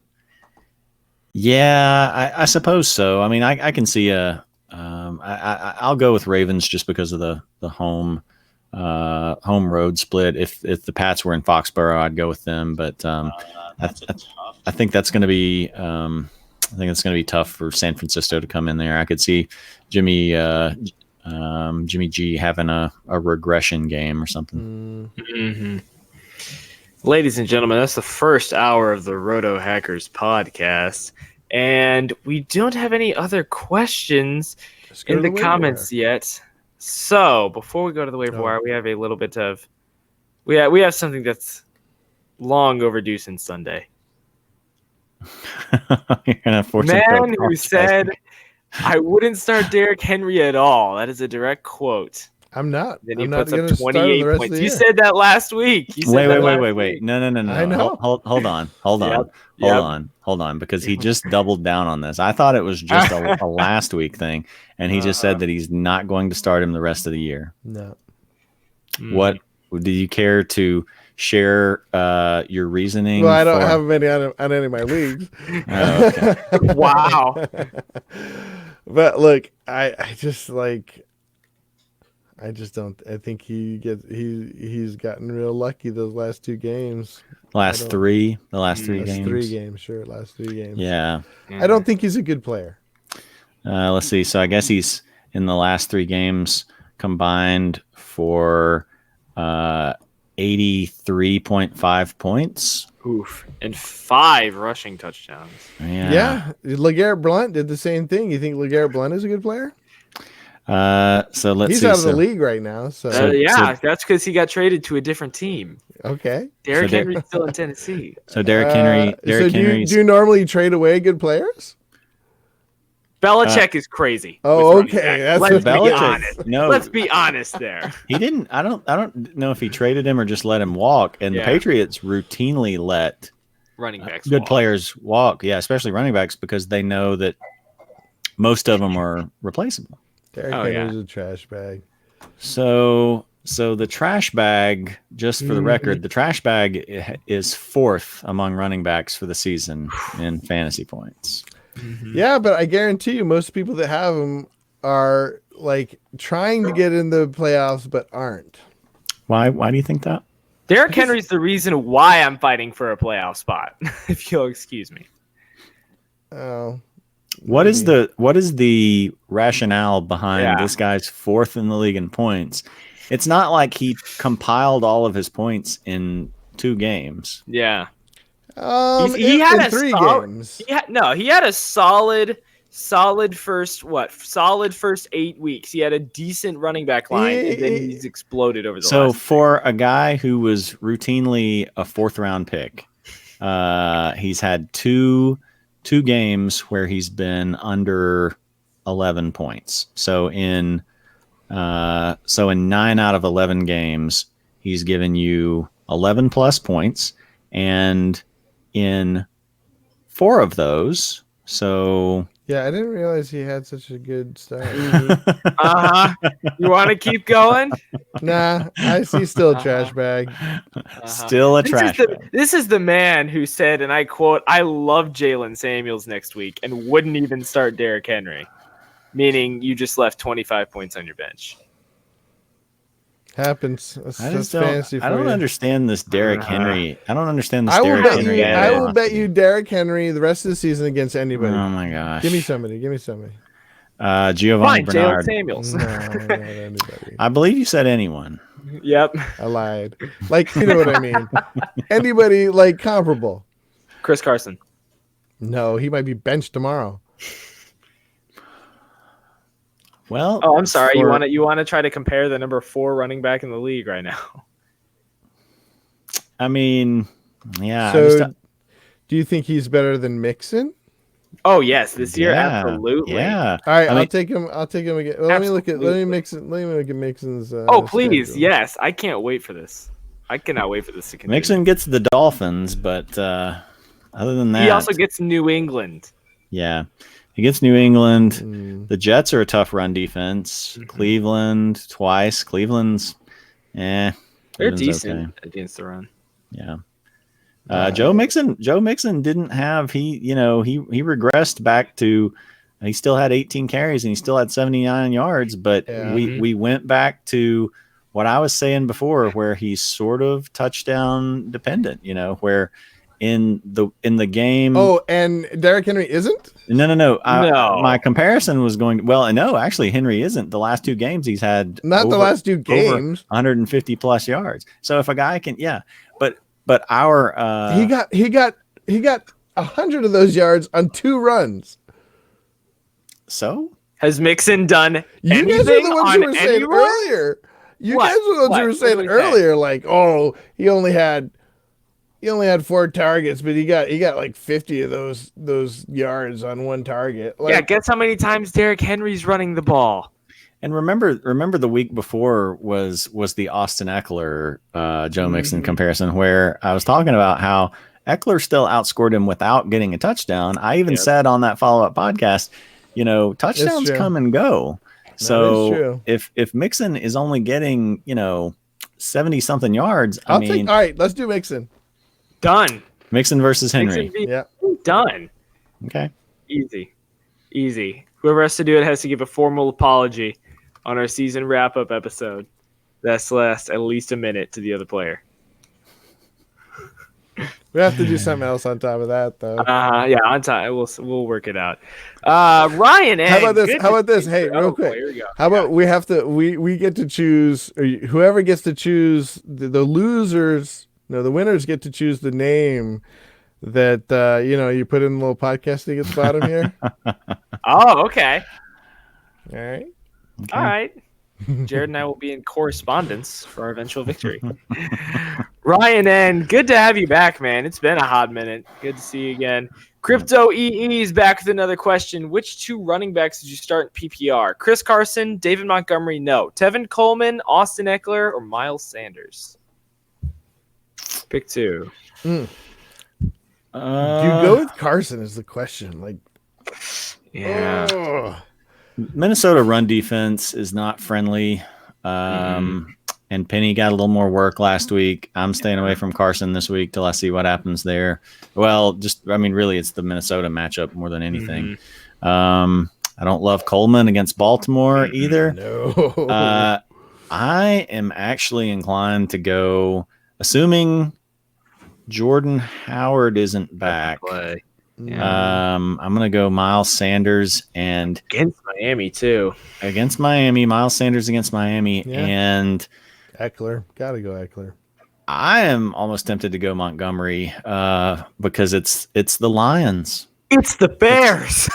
Yeah, I suppose so. I mean, I can see I'll go with Ravens just because of the home road split. If the Pats were in Foxborough, I'd go with them. But I think that's going to be tough for San Francisco to come in there. I could see Jimmy G having a regression game or something. Mm-hmm. Ladies and gentlemen, that's the first hour of the RotoHackers podcast, and we don't have any other questions in the comments yet. So before we go to the waiver wire, we have a little bit of we have something that's long overdue since Sunday. You're gonna force Man who said I wouldn't start Derrick Henry at all. That is a direct quote. I'm not. Then he I'm puts not up 28 points. You said that last week. Wait. No. I know. Hold on, because he just doubled down on this. I thought it was just a last week thing, and he just said that he's not going to start him the rest of the year. No. What do you care to share your reasoning? Well, I don't have many on any of my leagues. Oh, okay. Wow. But look, I just don't. I think he's gotten real lucky those last two games. The last three games. Last 3 games. Yeah. I don't think he's a good player. Let's see. So I guess he's in the last 3 games combined for 83.5 points. Oof. And 5 rushing touchdowns. Yeah. LeGarrette Blount did the same thing. You think LeGarrette Blount is a good player? So let's He's see. out of the league right now. So that's because he got traded to a different team. Okay. Derrick Henry's still in Tennessee. So Derrick Henry. Do you normally trade away good players? Belichick is crazy. Oh, okay. Let's be Belichick. honest. No, let's be honest there. He didn't. I don't know if he traded him or just let him walk. And the Patriots routinely let running backs good players walk. Yeah, especially running backs because they know that most of them are replaceable. Derrick Henry's a trash bag. So the trash bag, just for the record, the trash bag is 4th among running backs for the season in fantasy points. Mm-hmm. Yeah, but I guarantee you most people that have him are trying to get in the playoffs but aren't. Why do you think that? Derrick Henry's the reason why I'm fighting for a playoff spot, if you'll excuse me. Oh. What is the rationale behind this guy's 4th in the league in points? It's not like he compiled all of his points in 2 games. Yeah. He had 3 games. He had a solid first 8 weeks. He had a decent running back line, and then he's exploded over the last. So for a guy who was routinely a 4th round pick, he's had two games where he's been under 11 points. So in 9 out of 11 games, he's given you 11 plus points, and in 4 of those, so yeah, I didn't realize he had such a good start. You want to keep going? Nah, I see still a trash bag. Still a trash bag. This is the man who said, and I quote, "I love Jalen Samuels next week and wouldn't even start Derrick Henry," meaning you just left 25 points on your bench. Happens. That's fantasy. I don't understand this Derrick Henry. I don't understand this I will bet you Derrick Henry the rest of the season against anybody. Oh my gosh! Give me somebody. Giovanni Bernard. Jalen Samuels. No, not anybody. I believe you said anyone. Yep. I lied. Like, you know what I mean? Anybody like comparable? Chris Carson. No, he might be benched tomorrow. Well, Oh, I'm sorry. for- You want to try to compare the number 4 running back in the league right now? I mean, yeah. So, do you think he's better than Mixon? Oh yes, this year yeah, absolutely. Yeah. All right, I I'll mean- take him. I'll take him again. Well, let me look at Mixon's. Oh please, schedule. yes. I can't wait for this. I cannot wait for this to continue. Mixon gets the Dolphins, but other than that, He also gets New England. yeah, he gets New England. Mm. The Jets are a tough run defense. Mhm. Cleveland twice. Cleveland's, They're Cleveland's decent okay. against the run. Yeah. Joe Mixon didn't have he regressed back to he still had 18 carries and he still had 79 yards, but Yeah. we went back to what I was saying before, where he's sort of touchdown dependent, where in the game. Oh, and Derrick Henry isn't? No. No. My comparison was going no, actually Henry isn't. The last 2 games he's had Not the last 2 games. 150 plus yards. So if a guy can, but our He got 100 of those yards on 2 runs. so Has Mixon done You guys are anything the ones on were saying anyone? earlier. You What? guys were the ones What? who were What saying did we say? earlier, like, oh, he only had 4 targets, but he got like 50 of those yards on 1 target. Like, Yeah, guess how many times Derrick Henry's running the ball. And remember the week before was the Austin Eckler Joe Mixon comparison, where I was talking about how Eckler still outscored him without getting a touchdown. I even said on that follow-up podcast, touchdowns true. come and go. That is So true. if Mixon is only getting 70 something yards, all right, let's do Mixon. Done. Mixon versus Henry. Mixon Yeah. Done. Okay. Easy. Whoever has to do it has to give a formal apology on our season wrap-up episode. That's last at least a minute to the other player. We have to do something else on top of that, though. Yeah, on time. We'll work it out. Ryan, How about this? How about this? Hey, real quick. Here we go. How about we get to choose, or whoever gets to choose the losers. No, the winners get to choose the name that you put in the little podcasting at the bottom here. Oh, okay. All right. All right. Jared and I will be in correspondence for our eventual victory. Ryan N, good to have you back, man. It's been a hot minute. Good to see you again. Crypto EE is back with another question. Which 2 running backs did you start in PPR? Chris Carson, David Montgomery, no. Tevin Coleman, Austin Eckler, or Miles Sanders? Pick 2. Do you go with Carson is the question. Like, Yeah. ugh. Minnesota run defense is not friendly. And Penny got a little more work last week. I'm staying away from Carson this week till I see what happens there. Well, really, it's the Minnesota matchup more than anything. I don't love Coleman against Baltimore either. No. I am actually inclined to go, assuming Jordan Howard isn't back. I'm going to go Miles Sanders and Against Miami, too. against Miami, Miles Sanders against Miami. Yeah. And Eckler. Gotta go Eckler. I am almost tempted to go Montgomery because it's the Lions. It's the Bears.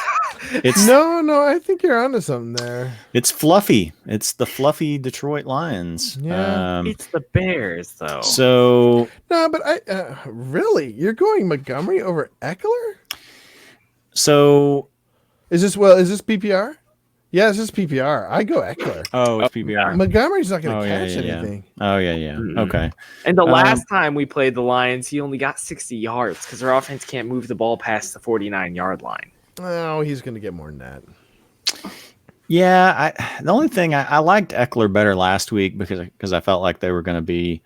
It's No, I think you're onto something there. it's fluffy. It's the fluffy Detroit Lions. Yeah. It's the Bears, though. So No, but I really, you're going Montgomery over Eckler? so Is this PPR? Yeah, it's just PPR. I go Eckler. it's PPR. Montgomery's not going to Oh, catch yeah. anything. Oh yeah. Okay. And the last time we played the Lions, he only got 60 yards because our offense can't move the ball past the 49-yard line. Oh, he's going to get more than that. Yeah, the only thing I liked Eckler better last week because I felt like they were going to be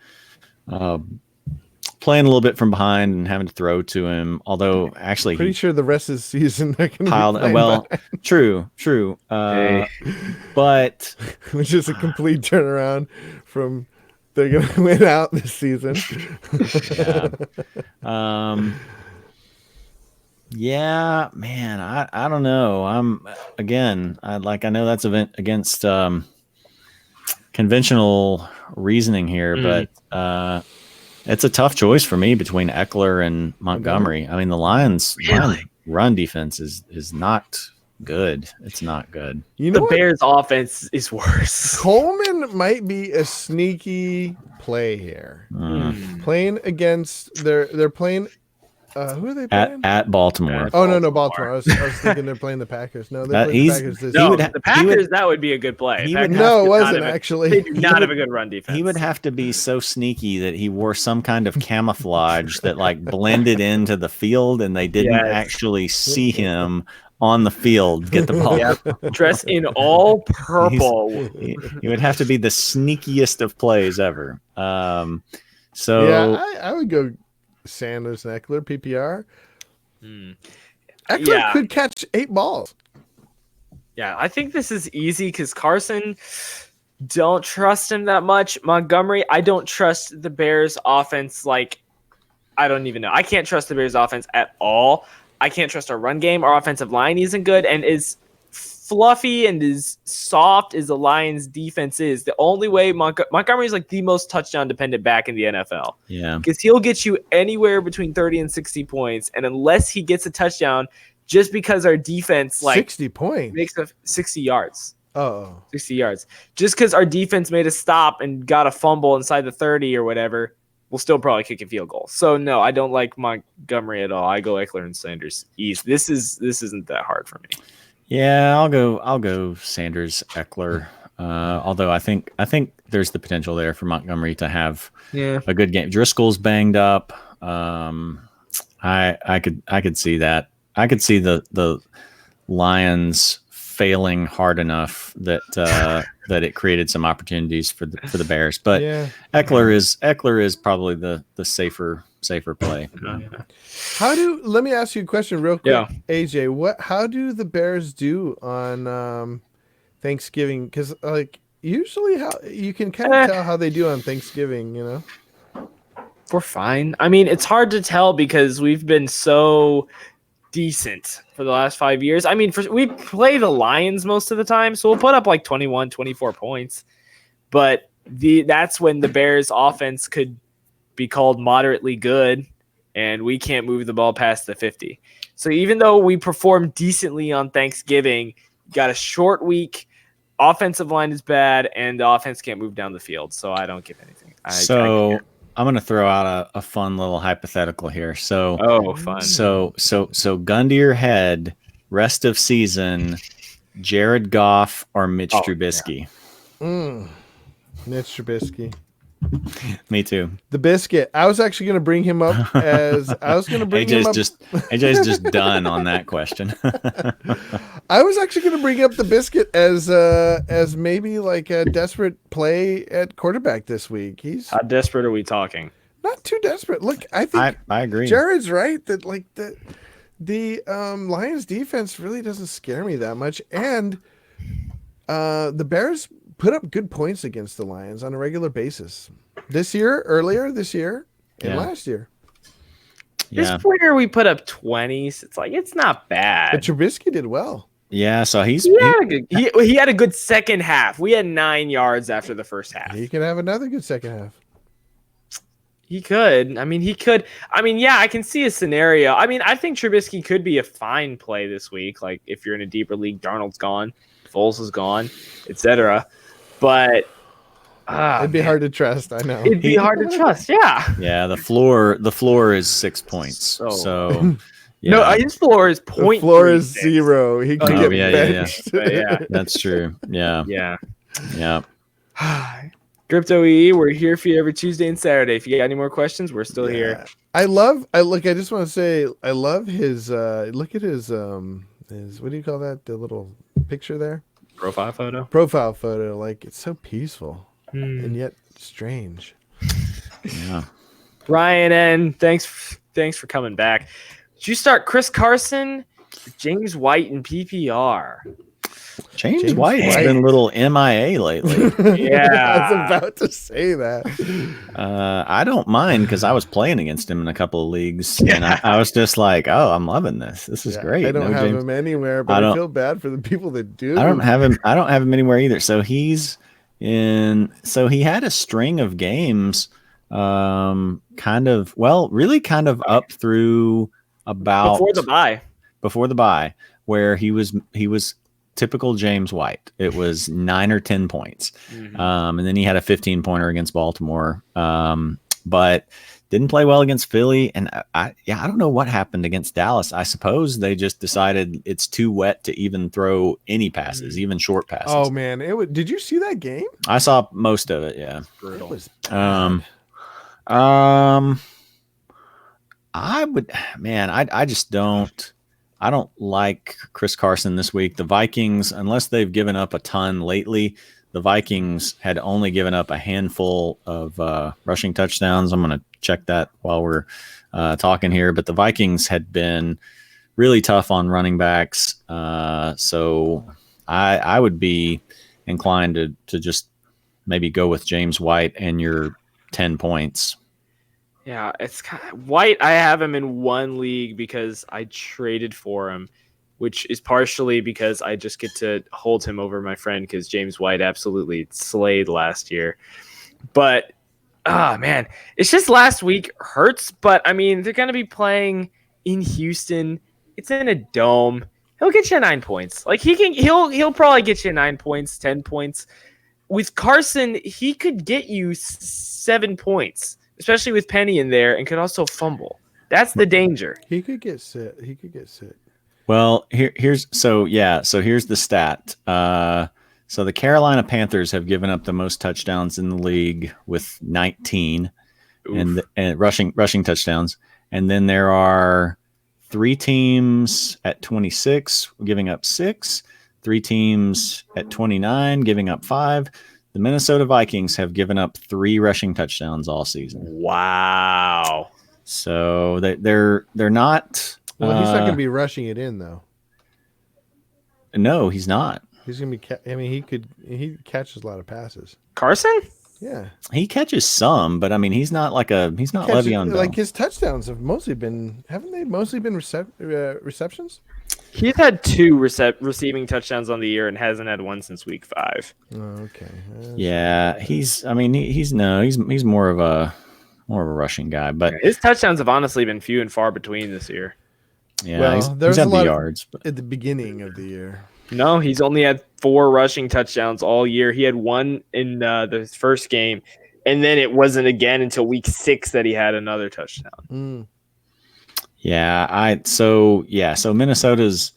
playing a little bit from behind and having to throw to him. Although actually, Pretty sure the rest of the season they're going to piled. be playing Well, behind, true. But which is a complete turnaround from they're going to win out this season. yeah, man, I don't know. I know that's against conventional reasoning here, but it's a tough choice for me between Eckler and Montgomery. I mean, the Lions run defense is not good. It's not good. You know the Bears offense is worse. Coleman might be a sneaky play here. Playing against they're playing who are they playing? At Baltimore. Oh no, Baltimore. I was thinking they're playing the Packers. No, they're playing the Packers this year. The Packers, that would be a good play. No, it wasn't actually. They do not have a good run defense. He would have to be so sneaky that he wore some kind of camouflage that like blended into the field and they didn't actually see him on the field get the ball. Yep. Dress in all purple. He would have to be the sneakiest of plays ever. So yeah, I would go Sanders and Eckler PPR. Eckler could catch 8 balls. Yeah, I think this is easy because Carson, don't trust him that much. Montgomery, I don't trust the Bears offense. Like, I don't even know. I can't trust the Bears offense at all. I can't trust our run game. Our offensive line isn't good, and as fluffy and as soft as the Lions defense is, the only way Montgomery is like the most touchdown dependent back in the NFL. Yeah. Because he'll get you anywhere between 30 and 60 points. And unless he gets a touchdown, just because our defense 60 points makes 60 yards. Oh. 60 yards. Just because our defense made a stop and got a fumble inside the 30 or whatever, we'll still probably kick a field goal. So no, I don't like Montgomery at all. I go Eckler and Sanders East. This isn't that hard for me. Yeah, I'll go Sanders, Eckler. Although I think there's the potential there for Montgomery to have a good game. Driscoll's banged up. I could see that. I could see the Lions failing hard enough that that it created some opportunities for the Bears. But Eckler is probably the safer play. Let me ask you a question real quick, AJ. How do the Bears do on Thanksgiving? Because like usually how you can kind of tell how they do on Thanksgiving, you know. We're fine. I mean, it's hard to tell because we've been so decent for the last 5 years. I mean, we play the Lions most of the time, so we'll put up like 21, 24 points. But that's when the Bears offense could be called moderately good, and we can't move the ball past the 50. So even though we perform decently on Thanksgiving, got a short week, offensive line is bad, and the offense can't move down the field. So I don't give anything. I'm going to throw out a fun little hypothetical here. Fun. So gun to your head, rest of season, Jared Goff or Mitch Trubisky? Yeah. Mitch Trubisky. Me too. The biscuit. I was actually going to bring him up as AJ's just done on that question. I was actually going to bring up the biscuit as maybe like a desperate play at quarterback this week. How desperate are we talking? Not too desperate. Look, I think I agree. Jared's right that like the Lions defense really doesn't scare me that much, and the Bears put up good points against the Lions on a regular basis earlier this year and last year. This year we put up 20s. It's like, it's not bad. But Trubisky did well. Yeah, so he had a good second half. We had 9 yards after the first half. He can have another good second half. He could. I mean, I can see a scenario. I mean, I think Trubisky could be a fine play this week. Like if you're in a deeper league, Darnold's gone, Foles is gone, etc. But it'd be hard to trust. I know it'd be hard to trust. Yeah. Yeah. The floor is 6 points. So yeah. No, his floor is point. The floor is 0. He can get benched. Yeah. That's true. Yeah. Yeah. Crypto EE, we're here for you every Tuesday and Saturday. If you got any more questions, we're still here. I just want to say I love his look at his what do you call that? The little picture there? Profile photo. Like it's so peaceful and yet strange. Yeah. Ryan N, thanks for coming back. Did you start Chris Carson, James White in PPR? James White has been a little MIA lately. Yeah. I was about to say that. I don't mind because I was playing against him in a couple of leagues, and I was just like, "Oh, I'm loving this. This is great." I don't have him anywhere, but I feel bad for the people that do. I don't have him anywhere either. So he's so he had a string of games, really kind of up through about before the bye, where he was typical James White. It was 9 or 10 points. And then he had a 15-pointer against Baltimore. But didn't play well against Philly. And I don't know what happened against Dallas. I suppose they just decided it's too wet to even throw any passes, even short passes. Oh man, did you see that game? I saw most of it. Yeah. Brutal. It was I don't like Chris Carson this week. The Vikings, unless they've given up a ton lately, the Vikings had only given up a handful of rushing touchdowns. I'm going to check that while we're talking here. But the Vikings had been really tough on running backs. So I would be inclined to just maybe go with James White and your 10 points. Yeah, it's White. I have him in one league because I traded for him, which is partially because I just get to hold him over my friend because James White absolutely slayed last year. But, man, it's just last week hurts. But, I mean, they're going to be playing in Houston. It's in a dome. He'll get you 9 points. Like, he'll probably get you 9 points, 10 points. With Carson, he could get you 7 points, especially with Penny in there, and could also fumble. That's the danger. He could get sick. Well, here's the stat. So the Carolina Panthers have given up the most touchdowns in the league with 19 and rushing touchdowns. And then there are 3 teams at 26 giving up 6, 3 teams at 29 giving up 5. The Minnesota Vikings have given up 3 rushing touchdowns all season. Wow. So they're not. Well, he's not going to be rushing it in though. No, he's not. He's going to be. He catches a lot of passes. Carson? Yeah, he catches some, but I mean, he's not Le'Veon Bell. Like his touchdowns have mostly been. Haven't they mostly been receptions? He's had 2 receiving touchdowns on the year and hasn't had one since week 5. Oh, okay. Yeah, he's more of a rushing guy, but his touchdowns have honestly been few and far between this year. Yeah, well, he's had the yards at the beginning of the year. No, he's only had 4 rushing touchdowns all year. He had 1 in the first game, and then it wasn't again until week 6 that he had another touchdown. So Minnesota's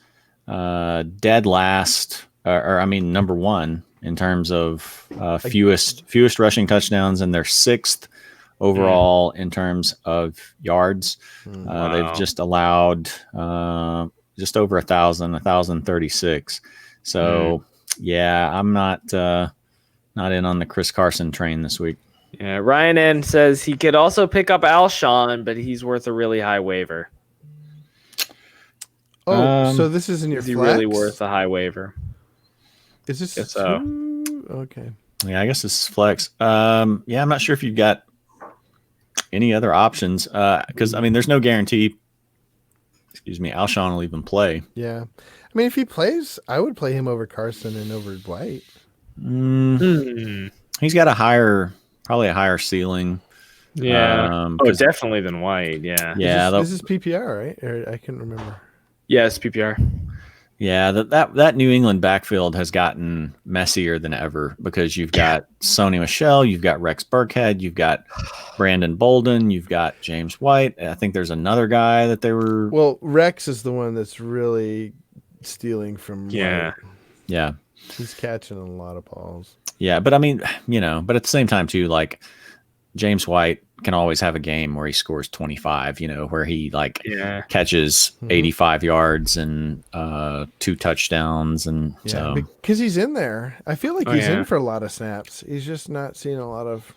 dead last, number 1 in terms of fewest rushing touchdowns, and they're 6th overall in terms of yards. Wow. They've just allowed just over 1,036. So I'm not in on the Chris Carson train this week. Yeah, Ryan N says he could also pick up Alshon, but he's worth a really high waiver. Oh, so this isn't your is he flex? Really worth a high waiver? Is this so? Okay. Yeah, I guess this is flex. I'm not sure if you've got any other options because there's no guarantee. Alshon will even play. Yeah, I mean, if he plays, I would play him over Carson and over White. He's got probably a higher ceiling. Yeah. Definitely than White. Yeah. Yeah. This is PPR, right? Or I couldn't remember. Yes, PPR. Yeah, that New England backfield has gotten messier than ever because you've got Sony Michel, you've got Rex Burkhead, you've got Brandon Bolden, you've got James White. I think there's another guy that they were. Well, Rex is the one that's really stealing from. Yeah. White. Yeah. He's catching a lot of balls. Yeah, but but at the same time too, like James White can always have a game where he scores 25, where he catches 85 yards and 2 touchdowns. And so because he's in there, I feel like he's in for a lot of snaps. He's just not seeing a lot of,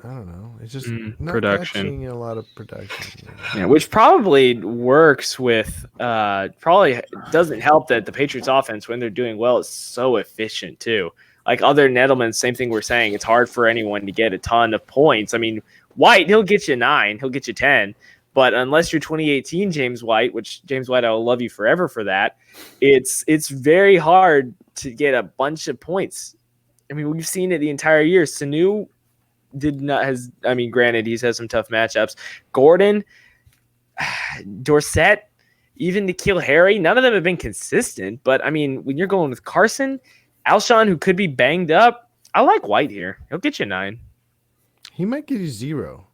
I don't know. It's just not production. A lot of production. Yeah, which probably works with, probably doesn't help that the Patriots offense, when they're doing well, is so efficient too. Like other than Edelman, same thing we're saying. It's hard for anyone to get a ton of points. I mean, White, he'll get you 9, he'll get you 10. But unless you're 2018 James White, which James White, I will love you forever for that, it's very hard to get a bunch of points. I mean, we've seen it the entire year. Sanu granted, he's had some tough matchups. Gordon, Dorsett, even N'Keal Harry, none of them have been consistent. But, I mean, when you're going with Carson, Alshon, who could be banged up, I like White here. He'll get you 9. He might get you 0.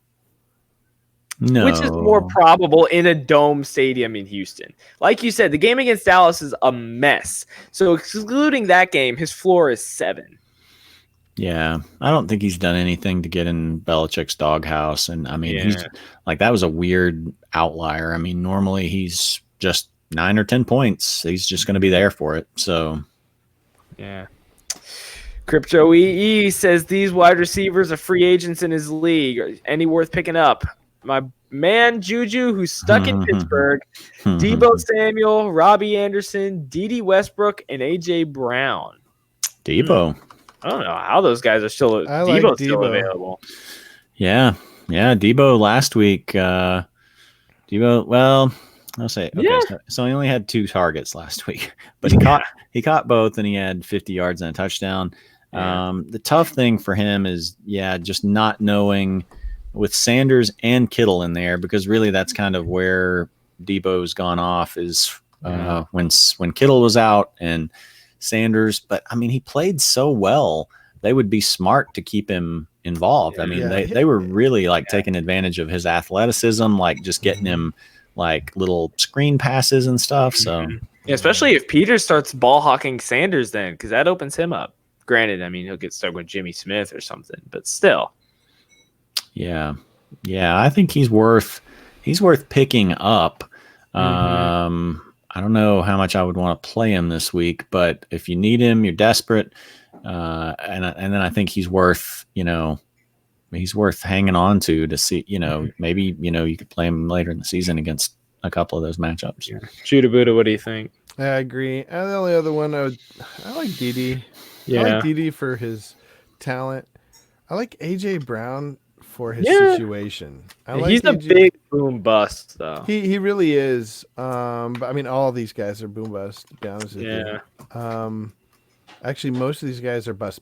No. Which is more probable in a dome stadium in Houston. Like you said, the game against Dallas is a mess. So excluding that game, his floor is 7. Yeah, I don't think he's done anything to get in Belichick's doghouse. And, I mean, he's like, that was a weird outlier. I mean, normally he's just 9 or 10 points. He's just going to be there for it. So, yeah. Crypto EE says these wide receivers are free agents in his league. Any worth picking up? My man Juju, who's stuck in Pittsburgh, Deebo Samuel, Robbie Anderson, Dede Westbrook, and A.J. Brown. Deebo. I don't know how those guys are still. Deebo's still available. Yeah. Deebo last week. Deebo. Well, I'll say okay. Yeah. So he only had 2 targets last week, but he caught both, and he had 50 yards and a touchdown. Yeah. The tough thing for him is just not knowing with Sanders and Kittle in there, because really that's kind of where Deebo's gone off is when Kittle was out and Sanders. But I mean, he played so well, they would be smart to keep him involved. I mean, they were really taking advantage of his athleticism, just getting him little screen passes and stuff. So especially if Peters starts ball hawking Sanders, then because that opens him up. Granted, I mean, he'll get stuck with Jimmy Smith or something, but still. Yeah, I think he's worth picking up. I don't know how much I would want to play him this week, but if you need him, you're desperate, and then I think he's worth hanging on to see. Maybe you could play him later in the season against a couple of those matchups. Yeah. Judahbuddha, what do you think? I agree. And the only other one I like Dede. Yeah. I like Dede for his talent. I like A.J. Brown for his situation. He's a big boom bust, though. He really is. But I mean, all of these guys are boom bust, to be honest with you. Actually, most of these guys are bust.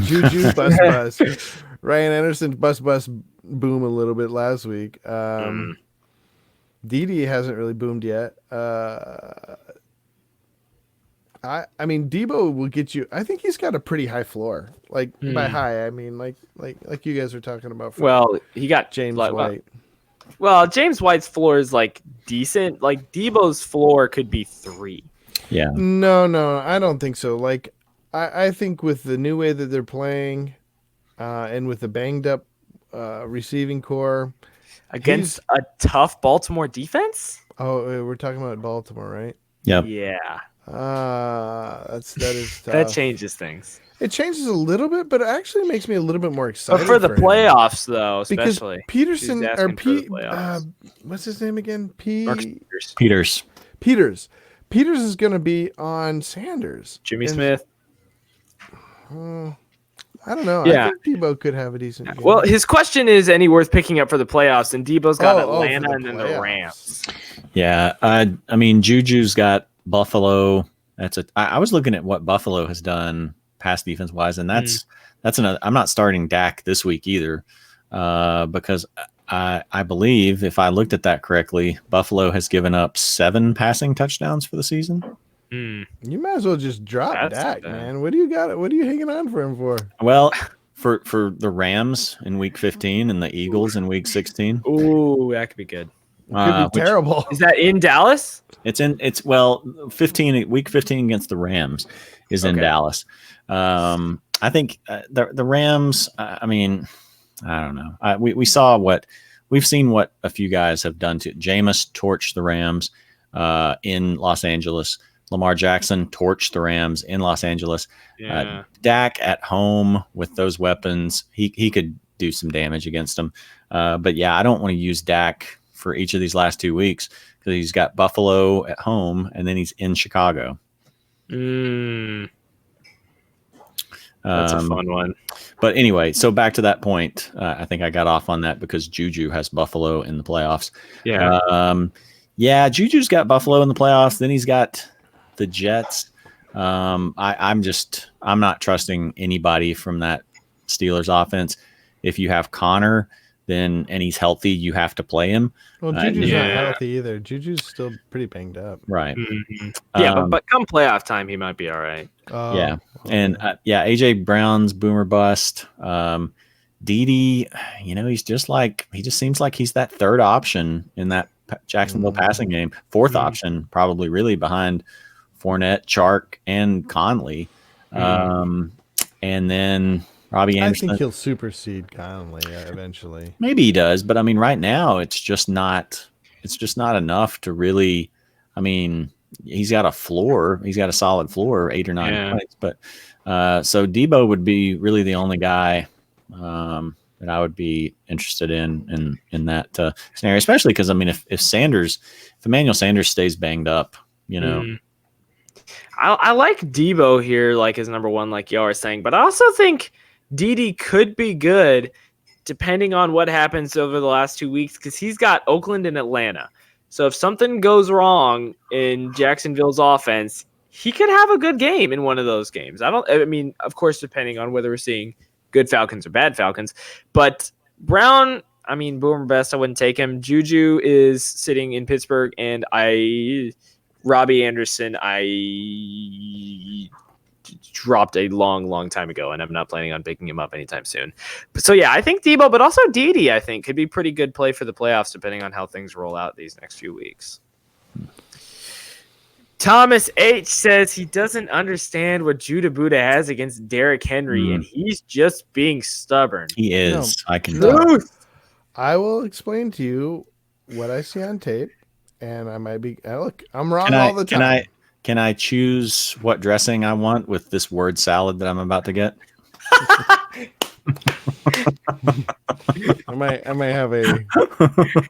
Juju bust. Ryan Anderson bust boom a little bit last week. Dede hasn't really boomed yet. I mean, Deebo will get you. I think he's got a pretty high floor. By high, I mean like you guys were talking about. He got James White. Well, James White's floor is decent. Deebo's floor could be 3. Yeah. No, I don't think so. I think with the new way that they're playing, and with the banged up receiving core against a tough Baltimore defense. Oh, we're talking about Baltimore, right? Yep. Yeah. That is tough. That changes things. It changes a little bit, but it actually makes me a little bit more excited. But for the playoffs, him. Though, especially because Peterson or what's his name again? Peters. Peters is going to be on Sanders. Jimmy Smith. I don't know. Yeah. I think Deebo could have a decent game. Well, his question is, any worth picking up for the playoffs? And Deebo's got Atlanta and then the Rams. Yeah. I mean, Juju's got Buffalo. I was looking at what Buffalo has done pass defense wise, and that's another. I'm not starting Dak this week either, because I believe if I looked at that correctly, Buffalo has given up 7 passing touchdowns for the season. You might as well just drop Dak, man. What do you got? What are you hanging on for him for? Well, for the Rams in week 15 and the Eagles in week 16. Ooh, that could be good. Could be terrible. Is that in Dallas? It's week 15 against the Rams is in Dallas. I think the Rams. I mean, I don't know. We've seen what a few guys have done to Jameis torched the Rams in Los Angeles. Lamar Jackson torched the Rams in Los Angeles. Yeah. Dak at home with those weapons, he could do some damage against them. But yeah, I don't want to use Dak for each of these last 2 weeks because he's got Buffalo at home and then he's in Chicago. That's a fun one. But anyway, so back to that point, I think I got off on that because Juju has Buffalo in the playoffs. Yeah. Juju's got Buffalo in the playoffs. Then he's got the Jets. I'm not trusting anybody from that Steelers offense. If you have Connor, and he's healthy, you have to play him. Well, Juju's Yeah. not healthy either. Juju's still pretty banged up. Right. Mhm. Yeah, but come playoff time, he might be all right. Yeah. And AJ Brown's boomer bust. Dede, he just seems like he's that third option in that Jacksonville passing game. Fourth option, probably really behind Fournette, Chark, and Conley. And then Robbie Anderson. I think he'll supersede Conley eventually. Maybe he does, but I mean, right now it's just not enough to really. I mean, he's got a floor. He's got a solid floor, 8 or 9 points. But so Debo would be really the only guy that I would be interested in that scenario, especially because I mean, if Emmanuel Sanders stays banged up, I like Debo here, like as number one, like y'all are saying, but I also think Dede could be good depending on what happens over the last 2 weeks because he's got Oakland and Atlanta. So if something goes wrong in Jacksonville's offense, he could have a good game in one of those games. I mean, of course, depending on whether we're seeing good Falcons or bad Falcons. But Brown, I mean, boomer best, I wouldn't take him. Juju is sitting in Pittsburgh, and Robbie Anderson, I dropped a long time ago, and I'm not planning on picking him up anytime soon. So yeah, I think Debo, but also Dede, I think could be pretty good play for the playoffs, depending on how things roll out these next few weeks. Thomas H says he doesn't understand what Judahbuddha has against Derrick Henry, and he's just being stubborn. He is. No, I can tell. I will explain to you what I see on tape, and I might be. Look, I'm wrong all the time. Can I choose what dressing I want with this word salad that I'm about to get? I might have a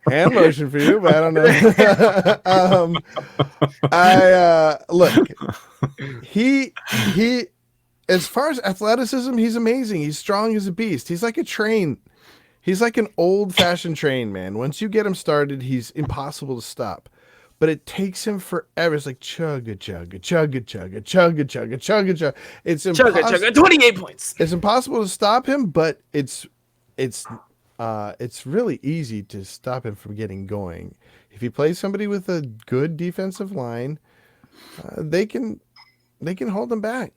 hand motion for you, but I don't know. Look, he as far as athleticism, he's amazing. He's strong as a beast. He's like a train. He's like an old-fashioned train, man. Once you get him started, he's impossible to stop. But it takes him forever. It's like chugga chugga chugga chugga chugga chugga chugga chugga. It's chugga 28 points. It's impossible to stop him, but it's really easy to stop him from getting going. If you play somebody with a good defensive line, they can hold him back.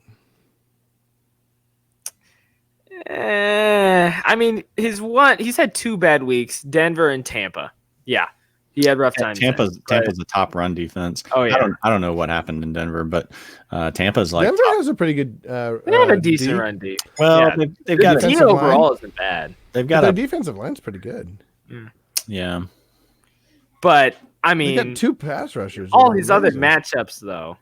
I mean, he's had 2 bad weeks, Denver and Tampa. Yeah. He had rough times. Tampa's a top run defense. Oh yeah. I don't know what happened in Denver, but Tampa's like Denver has a pretty good. They have a decent run deep. Well, yeah. they've got the team overall isn't bad. They've got their defensive line's pretty good. Yeah. But I mean, they got 2 pass rushers. All these other matchups, though.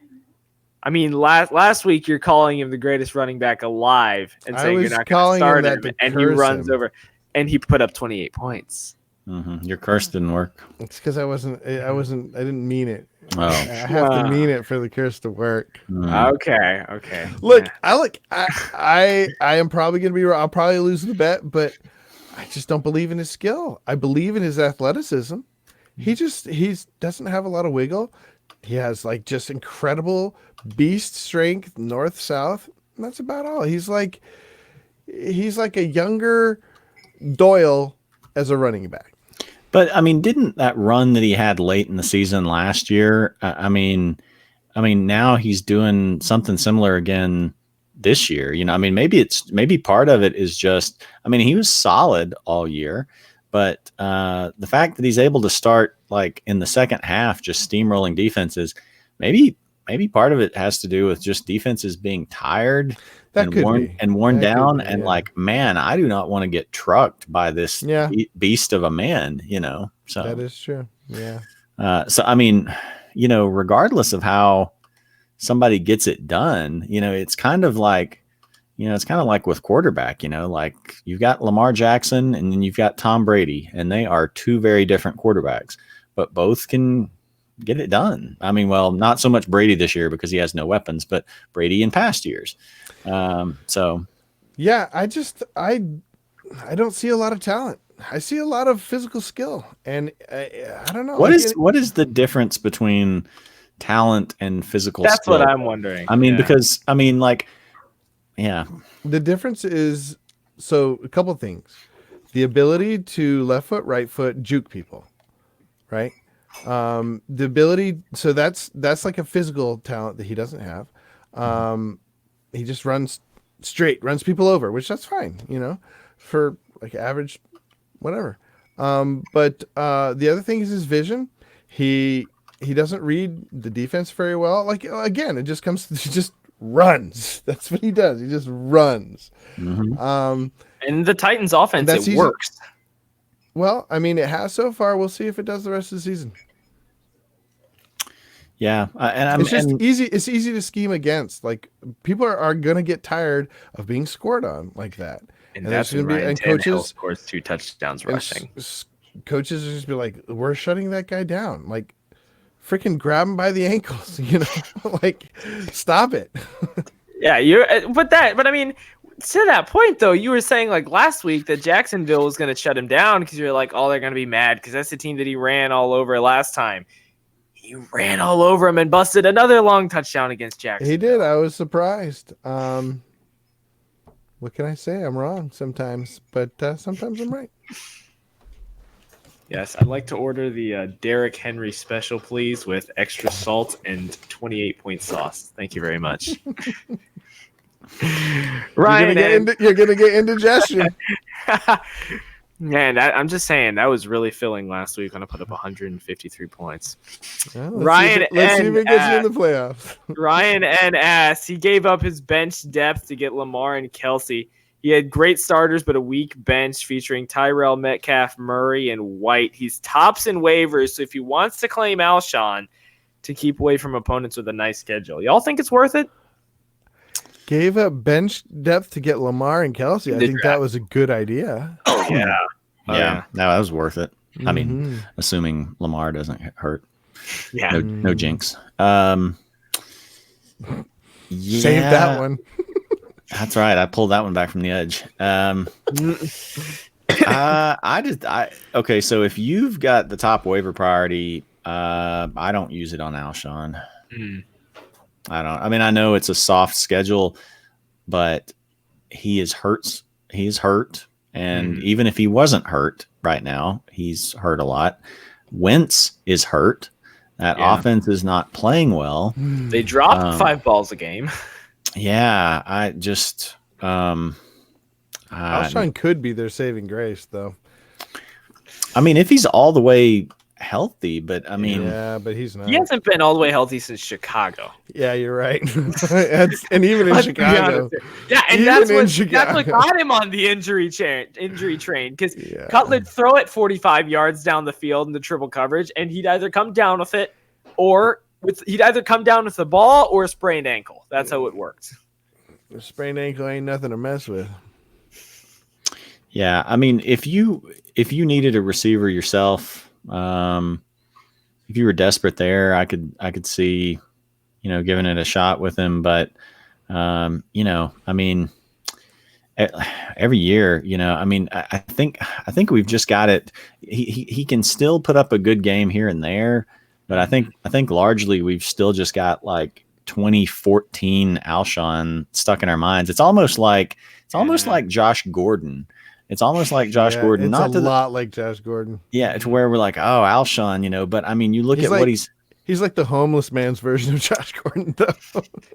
I mean, last week you're calling him the greatest running back alive, and saying you're not going to start him, and he runs over, and he put up 28 points. Mm-hmm. Your curse didn't work. It's because I didn't mean it. Oh. I have to mean it for the curse to work. Okay. Look, I am probably going to be wrong. I'll probably lose the bet, but I just don't believe in his skill. I believe in his athleticism. He doesn't have a lot of wiggle. He has like just incredible beast strength, north south. And that's about all. He's like a younger Doyle as a running back. But I mean, didn't that run that he had late in the season last year? I mean, now he's doing something similar again this year. I mean, maybe part of it is just. I mean, he was solid all year, but the fact that he's able to start like in the second half, just steamrolling defenses, maybe part of it has to do with just defenses being tired. And worn down, and like, man, I do not want to get trucked by this beast of a man, So that is true. Yeah. So I mean, regardless of how somebody gets it done, it's kind of like, with quarterback, like you've got Lamar Jackson and then you've got Tom Brady, and they are 2 very different quarterbacks, but both can get it done. I mean, well, not so much Brady this year because he has no weapons, but Brady in past years. So yeah, I don't see a lot of talent. I see a lot of physical skill, and I don't know. What is the difference between talent and physical That's skill. what I'm wondering. I mean, Yeah. because I mean, like, yeah, The difference is, so a couple things. The ability to left foot, right foot, juke people, right? The ability, so that's like a physical talent that he doesn't have. He just runs straight, runs people over, which that's fine, for like average, whatever. But the other thing is his vision. He doesn't read the defense very well. Like, again, it just comes to just runs. That's what he does. He just runs. Mhm. And the Titans offense, that's it easy. works. Well, I mean, it has so far. We'll see if it does the rest of the season. yeah, and It's just easy. It's easy to scheme against. Like, people are going to get tired of being scored on like that. And there's that's when gonna Ryan and Tannehill coaches scores 2 touchdowns and rushing. coaches are just be like, we're shutting that guy down. Like, freaking grab him by the ankles. Like, stop it. Yeah, but I mean, to that point though, you were saying like last week that Jacksonville was going to shut him down because you're like, oh, they're going to be mad because that's the team that he ran all over last time. He ran all over him and busted another long touchdown against Jacksonville. He did. I was surprised. What can I say? I'm wrong sometimes, but sometimes I'm right. Yes, I'd like to order the Derrick Henry special, please, with extra salt and 28-point sauce. Thank you very much. Ryan, You're gonna get indigestion. man, I'm just saying that was really filling last week when I put up 153 points. Well, Ryan, let's see if it gets you in the playoffs. Ryan N. asked, he gave up his bench depth to get Lamar and Kelsey. He had great starters, but a weak bench featuring Tyrell, Metcalf, Murray, and White. He's tops in waivers, so if he wants to claim Alshon to keep away from opponents with a nice schedule, y'all think it's worth it? Gave up bench depth to get Lamar and Kelsey. I think that was a good idea. Oh, yeah. yeah, no, that was worth it. I mean, Mhm. assuming Lamar doesn't hurt. Yeah. No jinx. Save that one. That's right. I pulled that one back from the edge. Okay. So if you've got the top waiver priority, I don't use it on Alshon. I mean, I know it's a soft schedule, but he is hurt. He's hurt. And even if he wasn't hurt right now, he's hurt a lot. Wentz is hurt. That offense is not playing well. They dropped 5 balls a game. Yeah, I just Alshon could be their saving grace, though. I mean, if he's all the way healthy, but I mean, yeah, but he's not. He hasn't been all the way healthy since Chicago. Yeah, you're right. And even in Chicago. Yeah, and Even that's in what Chicago. got him on the injury train because Cutler would throw it 45 yards down the field in the triple coverage, and he'd either come down with it or he'd either come down with the ball or a sprained ankle. That's how it worked. A sprained ankle ain't nothing to mess with. yeah, I mean, if you needed a receiver yourself, if you were desperate there, I could see, giving it a shot with him. But, I mean, every year, I mean, I think we've just got it. He can still put up a good game here and there, but I think largely we've still just got like 2014 Alshon stuck in our minds. It's almost like Josh Gordon. It's almost like Josh Gordon. It's not a lot like Josh Gordon. Yeah, to where we're like, oh, Alshon, but I mean, you look at what he's like the homeless man's version of Josh Gordon, though.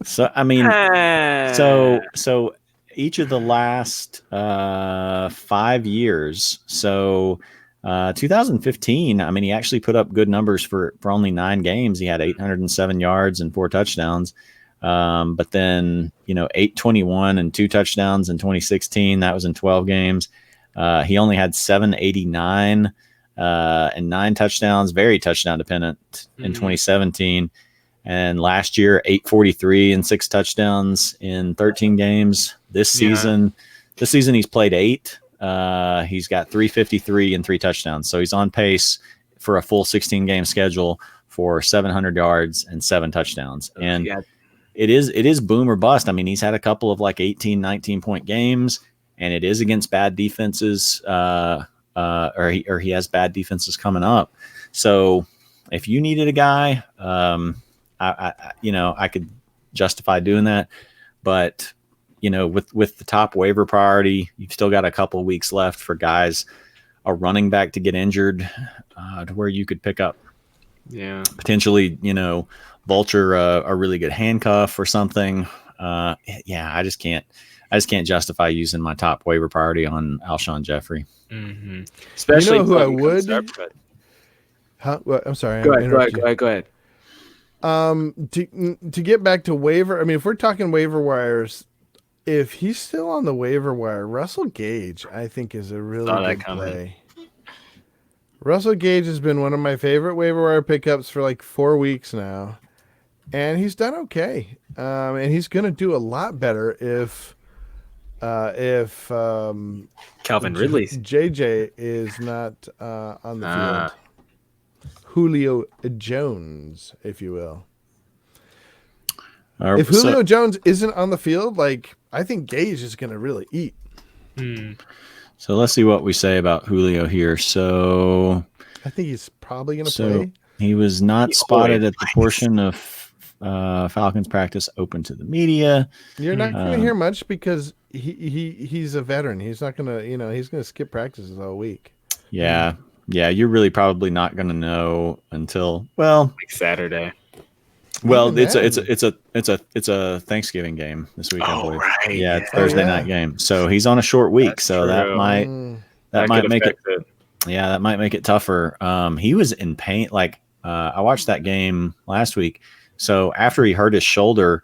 So I mean, so each of the last 5 years. So 2015, I mean, he actually put up good numbers for only 9 games. He had 807 yards and 4 touchdowns. But then, 821 and 2 touchdowns in 2016. That was in 12 games. He only had 789 and 9 touchdowns, very touchdown dependent in 2017. And last year, 843 and 6 touchdowns in 13 games. This season he's played 8. He's got 353 and 3 touchdowns. So he's on pace for a full 16 game schedule for 700 yards and 7 touchdowns. And it is boom or bust. I mean, he's had a couple of like 18, 19 point games, and it is against bad defenses, or he has bad defenses coming up. So if you needed a guy, I could justify doing that. But, with the top waiver priority, you've still got a couple of weeks left for guys, a running back to get injured, to where you could pick up, potentially, vulture a really good handcuff or something. I just can't justify using my top waiver priority on Alshon Jeffrey. Mm-hmm. Especially who I would. I'm sorry. Go ahead. To get back to waiver, I mean, if we're talking waiver wires, if he's still on the waiver wire, Russell Gage, I think, is a really good play. Russell Gage has been one of my favorite waiver wire pickups for like 4 weeks now, and he's done okay. And he's going to do a lot better if Calvin Ridley JJ is not on the field. Julio Jones, if you will. If Julio Jones isn't on the field, I think Gage is going to really eat. So let's see what we say about Julio here. So I think he's probably going to play. He was not spotted at the portion of Falcons practice open to the media. You're not going to hear much because he's a veteran. He's not going to, he's going to skip practices all week. Yeah. Yeah, you're really probably not going to know until like Saturday. Well, it's a Thanksgiving game this week. I believe. Right. Yeah, it's Thursday night game. So he's on a short week. That's so true. that might make it. Yeah, that might make it tougher. He was in pain. I watched that game last week. So after he hurt his shoulder,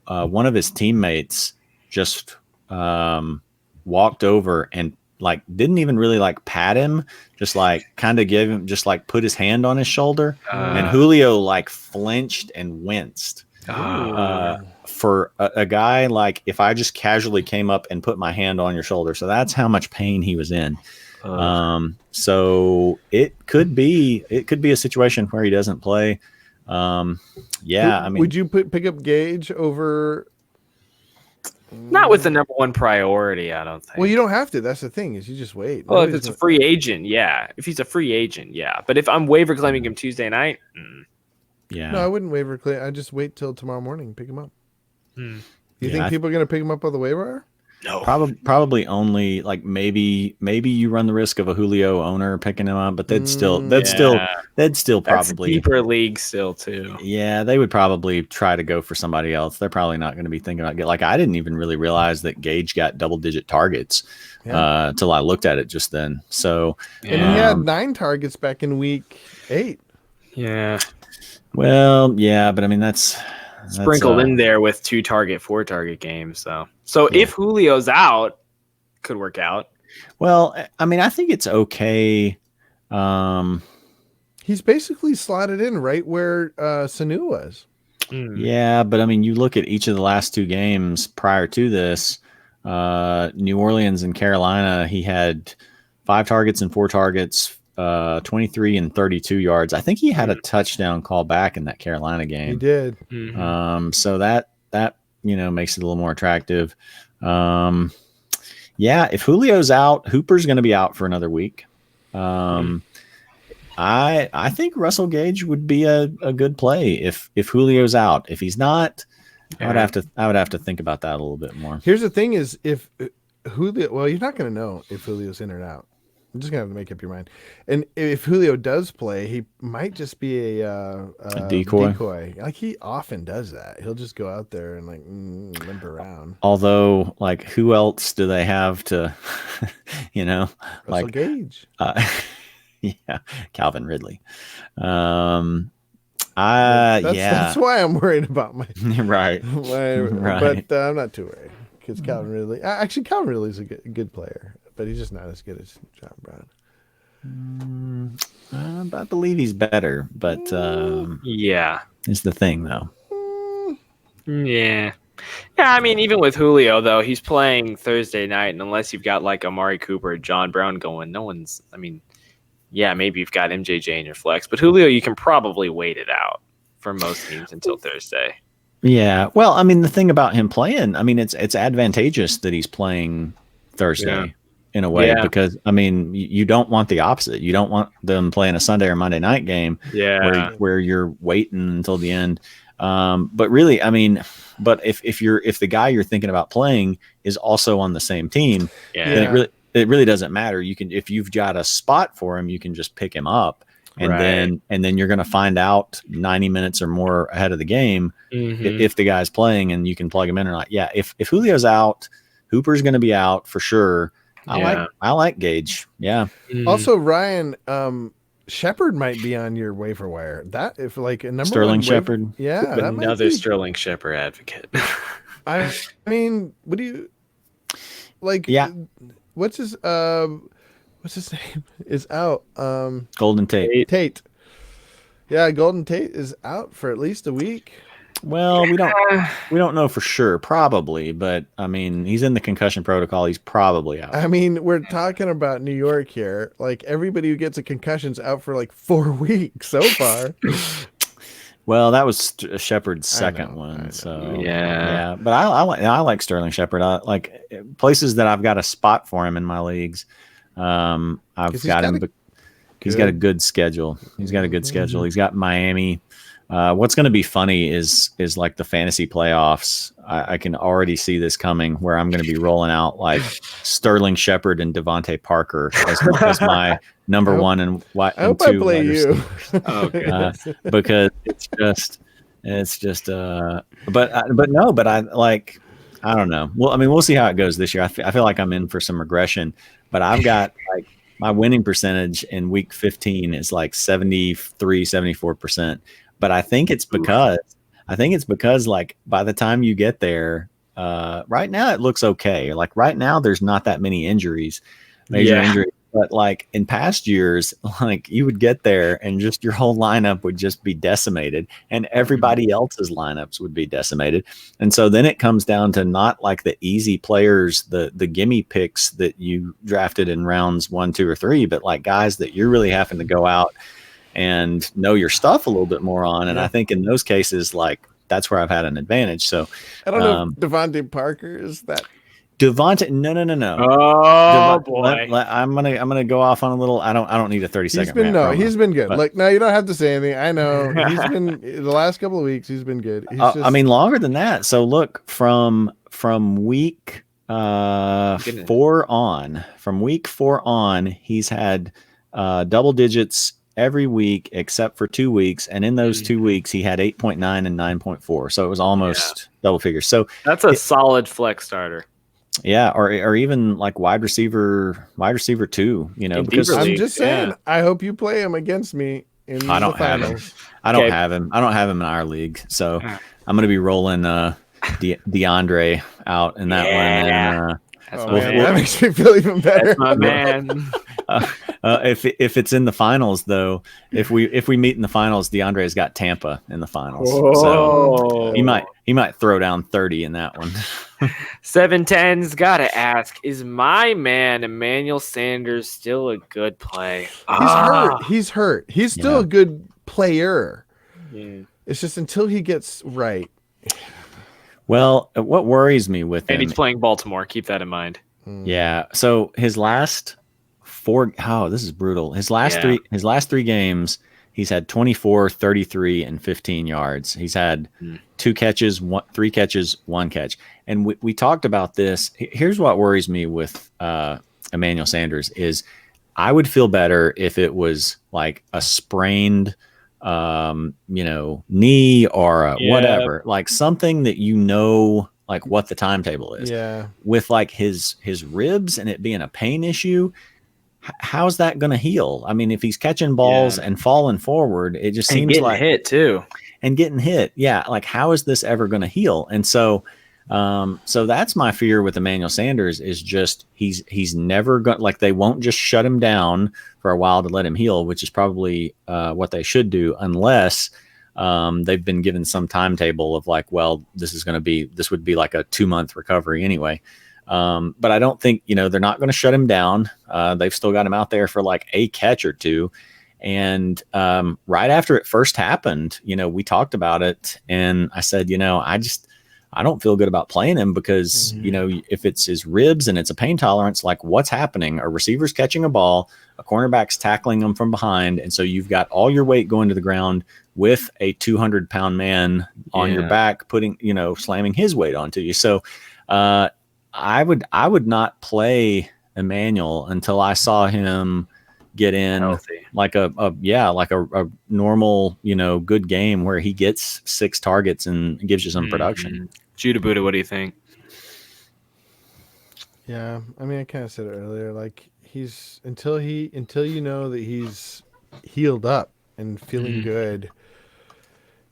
one of his teammates just walked over and didn't even really pat him, just kind of give him, just put his hand on his shoulder, and Julio flinched and winced. For a guy if I just casually came up and put my hand on your shoulder, so that's how much pain he was in. So it could be a situation where he doesn't play. Would you pick up Gage over? Not with the number one priority, I don't think. Well, you don't have to. That's the thing, is you just wait. Well, if it's a free agent, yeah. If he's a free agent, yeah. But if I'm waiver claiming him Tuesday night, yeah. No, I wouldn't waiver claim. I'd just wait till tomorrow morning and pick him up. You think people are going to pick him up on the waiver? No. Probably only maybe you run the risk of a Julio owner picking him up, but they'd still probably deeper league still too. Yeah, they would probably try to go for somebody else. They're probably not going to be thinking about I didn't even really realize that Gage got double-digit targets till I looked at it just then. So and he had 9 targets back in week 8. Yeah. Well, yeah, but I mean that's sprinkled in there with 4 target games. So if Julio's out, could work out. Well, I mean, I think it's okay. He's basically slotted in right where Sanu was. Yeah, but I mean, you look at each of the last 2 games prior to this, New Orleans and Carolina, he had 5 targets and 4 targets, 23 and 32 yards. I think he had a touchdown call back in that Carolina game. He did. So that makes it a little more attractive. If Julio's out, Hooper's going to be out for another week. I think Russell Gage would be a good play if Julio's out. If he's not, I would have to think about that a little bit more. Here's the thing: is if Julio, well, you're not going to know if Julio's in or out. I'm just gonna have to make up your mind. And if Julio does play, he might just be a decoy. He often does that. He'll just go out there and limp around. Although, who else do they have to, Russell Gage? Yeah, Calvin Ridley. That's why I'm worried about my right. But I'm not too worried because Calvin Ridley. Actually, Calvin Ridley's a good player. But he's just not as good as John Brown. I believe he's better, but it's the thing though. Yeah. I mean, even with Julio though, he's playing Thursday night, and unless you've got Amari Cooper, John Brown going, no one's. I mean, maybe you've got MJJ in your flex, but Julio, you can probably wait it out for most teams until Thursday. Yeah. Well, I mean, the thing about him playing, I mean, it's advantageous that he's playing Thursday. Yeah. In a way, because I mean, you don't want the opposite. You don't want them playing a Sunday or Monday night game, where you're waiting until the end. But really, I mean, but if the guy you're thinking about playing is also on the same team, then it really doesn't matter. You can, if you've got a spot for him, you can just pick him up, and then you're going to find out 90 minutes or more ahead of the game if the guy's playing, and you can plug him in or not. Yeah, if Julio's out, Hooper's going to be out for sure. I like Gage. Yeah. Also, Ryan, Shepard might be on your waiver wire. That if like a number Sterling Shepard. Yeah, that another Sterling Shepard advocate. I mean, what do you like? Yeah. What's his name? Is out. Golden Tate. Yeah, Golden Tate is out for at least a week. Well, we don't know for sure, probably, but I mean, he's in the concussion protocol. He's probably out. I mean, we're talking about New York here. Like everybody who gets a concussion's out for like 4 weeks so far. Well, that was Shepard's second one, so yeah. But I like Sterling Shepard. I like places that I've got a spot for him in my leagues. I've got him. He's got a good schedule. He's got Miami. What's going to be funny is like the fantasy playoffs. I can already see this coming, where I'm going to be rolling out like Sterling Shepard and Devontae Parker as my number one and I hope I two. Play you. Because it's just. But I like. I don't know. Well, I mean, we'll see how it goes this year. I feel like I'm in for some regression, but I've got like my winning percentage in week 15 is like 74%. But I think it's because like by the time you get there, right now it looks okay. Like right now there's not that many injuries, major injuries. But like in past years, like you would get there and just your whole lineup would just be decimated, and everybody else's lineups would be decimated. And so then it comes down to not like the easy players, the gimme picks that you drafted in rounds 1, 2, or 3, but like guys that you're really having to go out and know your stuff a little bit more on. And I think in those cases, like that's where I've had an advantage. So I don't know if Devontae Parker is that. Devontae, no. Oh boy, I'm gonna go off on a little. I don't need a 30-second. He's been good. Like no, you don't have to say anything. I know he's been the last couple of weeks. He's been good. I mean, longer than that. So look, from week 4 on, he's had double digits every week except for 2 weeks, and in those 2 weeks he had 8.9 and 9.4, so it was almost double figures. So that's a solid flex starter. Yeah, or even like wide receiver 2, because I'm just saying, I hope you play him against me in the finals. I don't have him in our league, so I'm going to be rolling DeAndre out in that one. And, that makes me feel even better. That's my man. If it's in the finals, though, if we meet in the finals, DeAndre's got Tampa in the finals, so he might throw down 30 in that one. 710's gotta ask: is my man Emmanuel Sanders still a good play? He's hurt. He's still a good player. Yeah. It's just until he gets right. Well, what worries me with him, and he's playing Baltimore. Keep that in mind. Yeah. So his last 4. This is brutal. His last 3 games, he's had 24, 33, and 15 yards. He's had 2 catches, 3 catches, 1 catch. And we talked about this. Here's what worries me with Emmanuel Sanders is I would feel better if it was like a sprained knee or whatever, like something that like what the timetable is. Yeah. With like his ribs and it being a pain issue, how's that going to heal? I mean, if he's catching balls and falling forward, it just seems like hit too. And getting hit. Yeah. Like how is this ever going to heal? And so that's my fear with Emmanuel Sanders is just he's never going, like they won't just shut him down for a while to let him heal, which is probably what they should do unless they've been given some timetable of like, well, this would be like a 2-month recovery anyway. But I don't think, they're not going to shut him down. They've still got him out there for like a catch or 2. And right after it first happened, we talked about it and I said, I don't feel good about playing him because, if it's his ribs and it's a pain tolerance, like what's happening? A receiver's catching a ball, a cornerback's tackling them from behind. And so you've got all your weight going to the ground with a 200-pound man on your back, slamming his weight onto you. So I would not play Emmanuel until I saw him get in healthy. like a normal, good game where he gets 6 targets and gives you some production. Judahbuddha, what do you think? Yeah, I mean, I kind of said it earlier. Like until you know that he's healed up and feeling good.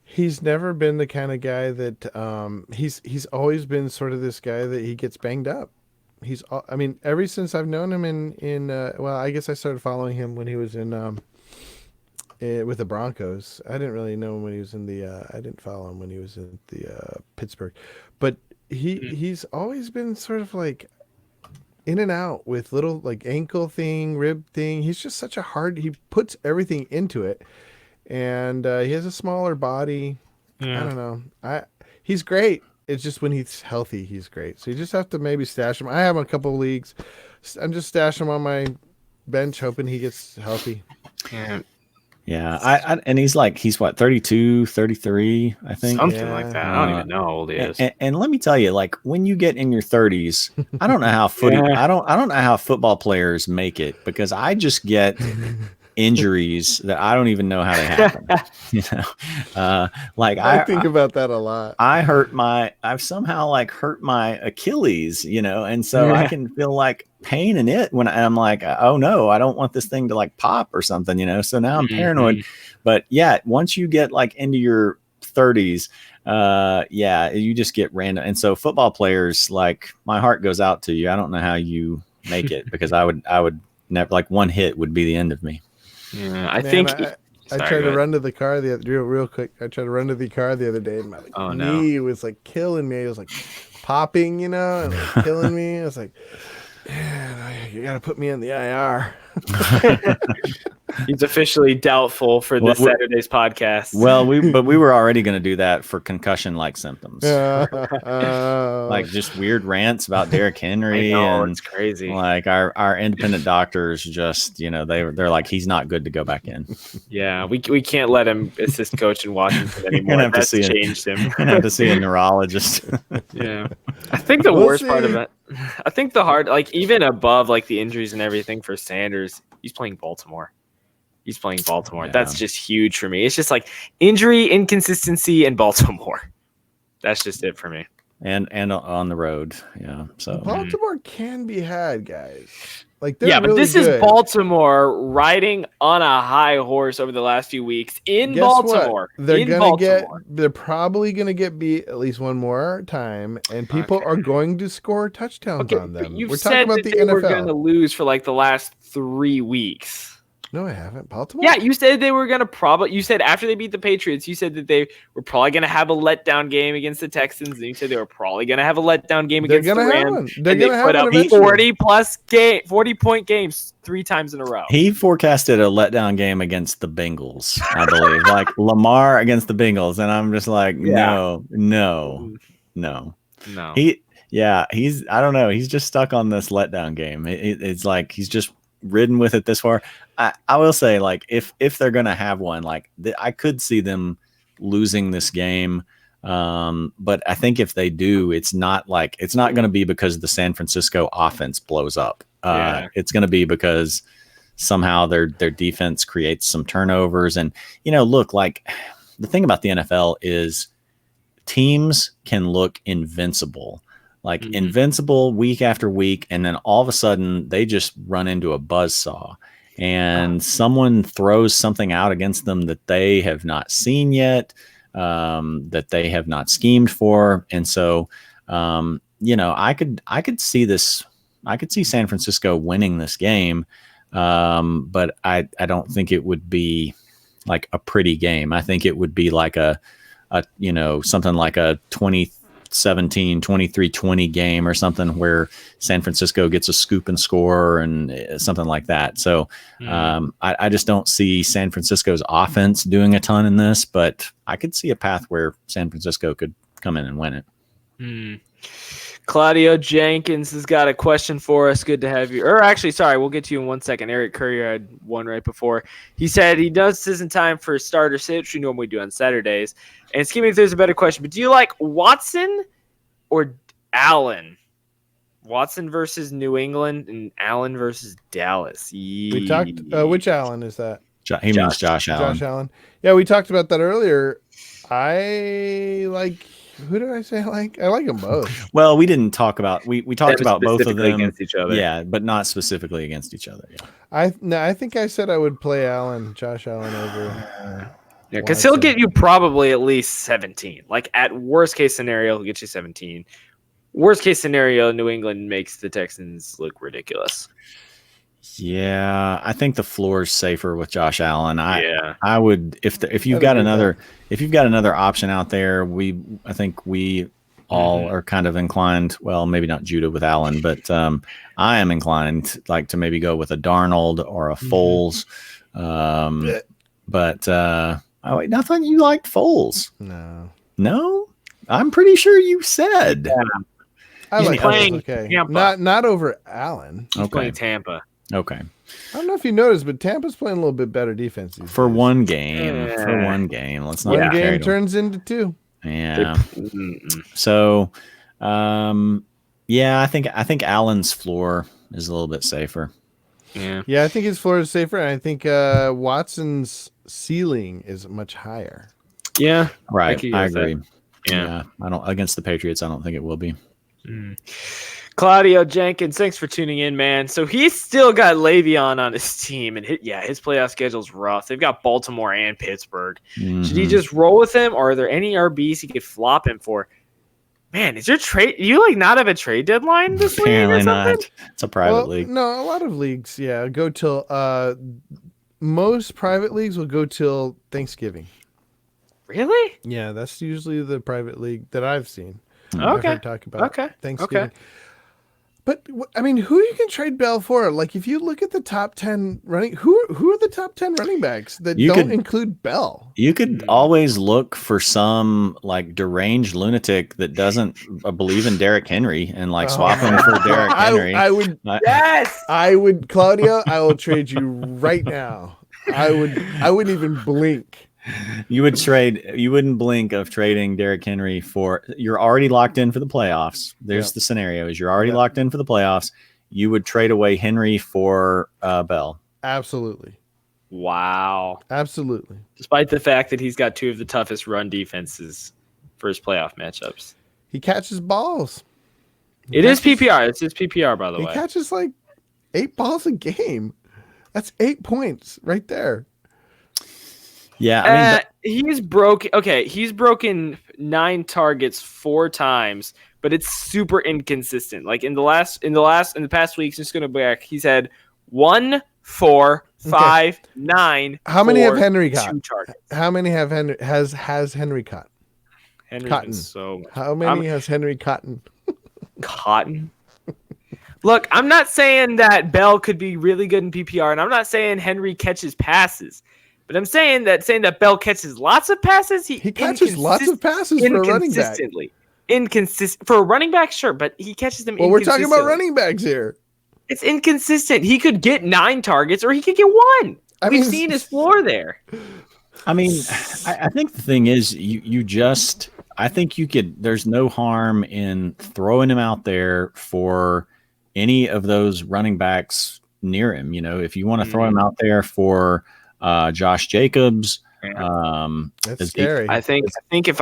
He's never been the kind of guy that he's always been sort of this guy that he gets banged up. Ever since I've known him I guess I started following him when he was in with the Broncos. I didn't really know him when he was in I didn't follow him when he was in the Pittsburgh, but he's always been sort of like in and out with little like ankle thing, rib thing. He's just such he puts everything into it. And he has a smaller body. Yeah. I don't know. He's great. It's just when he's healthy, he's great. So you just have to maybe stash him. I have a couple of leagues. I'm just stashing him on my bench, hoping he gets healthy. Yeah. And he's what, 32, 33, I think. Something like that. I don't even know how old he is. And let me tell you, like when you get in your 30s, I don't know how I don't know how football players make it, because I just get injuries that I don't even know how they happen. I think about that a lot. I've somehow hurt my Achilles, and so I can feel like pain in it when I'm like, oh no, I don't want this thing to pop or something, so now I'm paranoid. But yeah, once you get into your 30s, you just get random. And so football players, my heart goes out to you. I don't know how you make it, because I would never, one hit would be the end of me. Yeah, I tried to run to the car real quick. I tried to run to the car the other day, and my knee was killing me. It was popping, and killing me. I was like, man, you got to put me in the IR. He's officially doubtful for this Saturday's podcast. Well, we were already going to do that for concussion-like symptoms, just weird rants about Derrick Henry. And it's crazy. Our independent doctors just, they're like, he's not good to go back in. Yeah, we can't let him assist coach in Washington anymore. That's changed him. You're gonna have to see a neurologist. Yeah, I think the worst part of it. I think the hard, even above the injuries and everything for Sanders, he's playing Baltimore. Yeah. That's just huge for me. It's just injury, inconsistency, and Baltimore. That's just it for me. And on the road, yeah. So Baltimore can be had, guys. But this is Baltimore riding on a high horse over the last few weeks in Baltimore. What? They're probably gonna get beat at least one more time, and people are going to score touchdowns on them. We're talking about the NFL. We're going to lose for the last 3 weeks. No, I haven't. Baltimore? Yeah, you said they were going to you said after they beat the Patriots, you said that they were probably going to have a letdown game against the Texans. And you said they were probably going to have a letdown game against the Rams. They're going to put up 40-point games 3 times in a row. He forecasted a letdown game against the Bengals, I believe. Lamar against the Bengals. And I'm just no. He's, I don't know. He's just stuck on this letdown game. It's he's just ridden with it this far. I will say, if they're gonna have one, I could see them losing this game, but I think if they do, it's not gonna be because the San Francisco offense blows up. It's gonna be because somehow their defense creates some turnovers. And look, the thing about the NFL is teams can look invincible. Invincible week after week, and then all of a sudden they just run into a buzzsaw, and someone throws something out against them that they have not seen yet, that they have not schemed for. And so, I could see this. I could see San Francisco winning this game, but I don't think it would be a pretty game. I think it would be something like a 2017, 23-20 game or something where San Francisco gets a scoop and score and something like that. So I just don't see San Francisco's offense doing a ton in this, but I could see a path where San Francisco could come in and win it. Claudio Jenkins has got a question for us. Good to have you. Or actually, sorry, we'll get to you in 1 second. Eric Courier had one right before. He said he knows this isn't time for starter sit, which we normally do on Saturdays. And scheming if there's a better question, but do you like Watson or Allen? Watson versus New England and Allen versus Dallas. We talked. Which Allen is that? He means Josh Allen. Josh Allen. Yeah, we talked about that earlier. I like. Who did I say I like? I like them both. Well, we didn't talk about. We talked about both of them against each other. Yeah, but not specifically against each other. Yeah. I think I said I would play Josh Allen over. Yeah, because he'll get you probably at least 17. Like at worst case scenario, he'll get you 17. Worst case scenario, New England makes the Texans look ridiculous. Yeah, I think the floor is safer with Josh Allen. I would if you've I'd got agree another option out there. I think we all are kind of inclined. Well, maybe not Judah with Allen, but I am inclined like to maybe go with a Darnold or a Foles. But I thought you liked Foles. No, I'm pretty sure you said. Yeah. I He's like playing okay. Tampa. Not over Allen. He's playing Tampa. Okay. I don't know if you noticed, but Tampa's playing a little bit better defense these For days. one game. For one game. Let's not One game carry turns into two. Yeah. So, I think Allen's floor is a little bit safer. Yeah, I think his floor is safer, and I think Watson's ceiling is much higher. Yeah. Right. I agree. That. Yeah. I don't against the Patriots. I don't think it will be. Claudio Jenkins, thanks for tuning in, man. So he's still got Le'Veon on his team, and his playoff schedule's rough. They've got Baltimore and Pittsburgh. Should he just roll with him, or are there any RBs he could flop him for? Man, is your trade? You like not have a trade deadline this week? Apparently not. It's a private league. No, a lot of leagues, go till most private leagues will go till Thanksgiving. Really? Yeah, that's usually the private league that I've seen. Okay. Talk about Thanksgiving. Okay. But I mean, who you can trade Bell for? Like, if you look at the top 10 running, who are the top 10 running backs that don't include Bell? You could always look for some like deranged lunatic that doesn't believe in Derrick Henry and like swap him for Derrick Henry. I would. Yes. I would, Claudia. I will trade you right now. I wouldn't even blink. You wouldn't blink of trading Derrick Henry for. You're already locked in for the playoffs. There's the scenario is you're already locked in for the playoffs. You would trade away Henry for Bell. Absolutely. Wow. Absolutely. Despite the fact that he's got two of the toughest run defenses for his playoff matchups. He catches balls. It is PPR. It's his PPR, by the way. He catches like 8 balls a game. That's 8 points right there. Yeah, I mean, he's broken. Okay, he's broken 9 targets 4 times, but it's super inconsistent. Like in the past weeks, just going to back, he's had 1, 4, 5, 9. How many have Henry 2 caught? targets. How many have Henry has Henry caught? Henry's Cotton. been so much. How many has Henry Cotton? Cotton. Look, I'm not saying that Bell could be really good in PPR, and I'm not saying Henry catches passes. But I'm saying that Bell catches lots of passes. He catches lots of passes for a running back. Inconsistent for a running back, sure, but he catches them. Well, we're talking about running backs here. It's inconsistent. He could get 9 targets, or he could get 1. We've seen his floor there. I mean, I think the thing is, I think you could. There's no harm in throwing him out there for any of those running backs near him. You know, if you want to throw him out there for Josh Jacobs, that's scary. I think if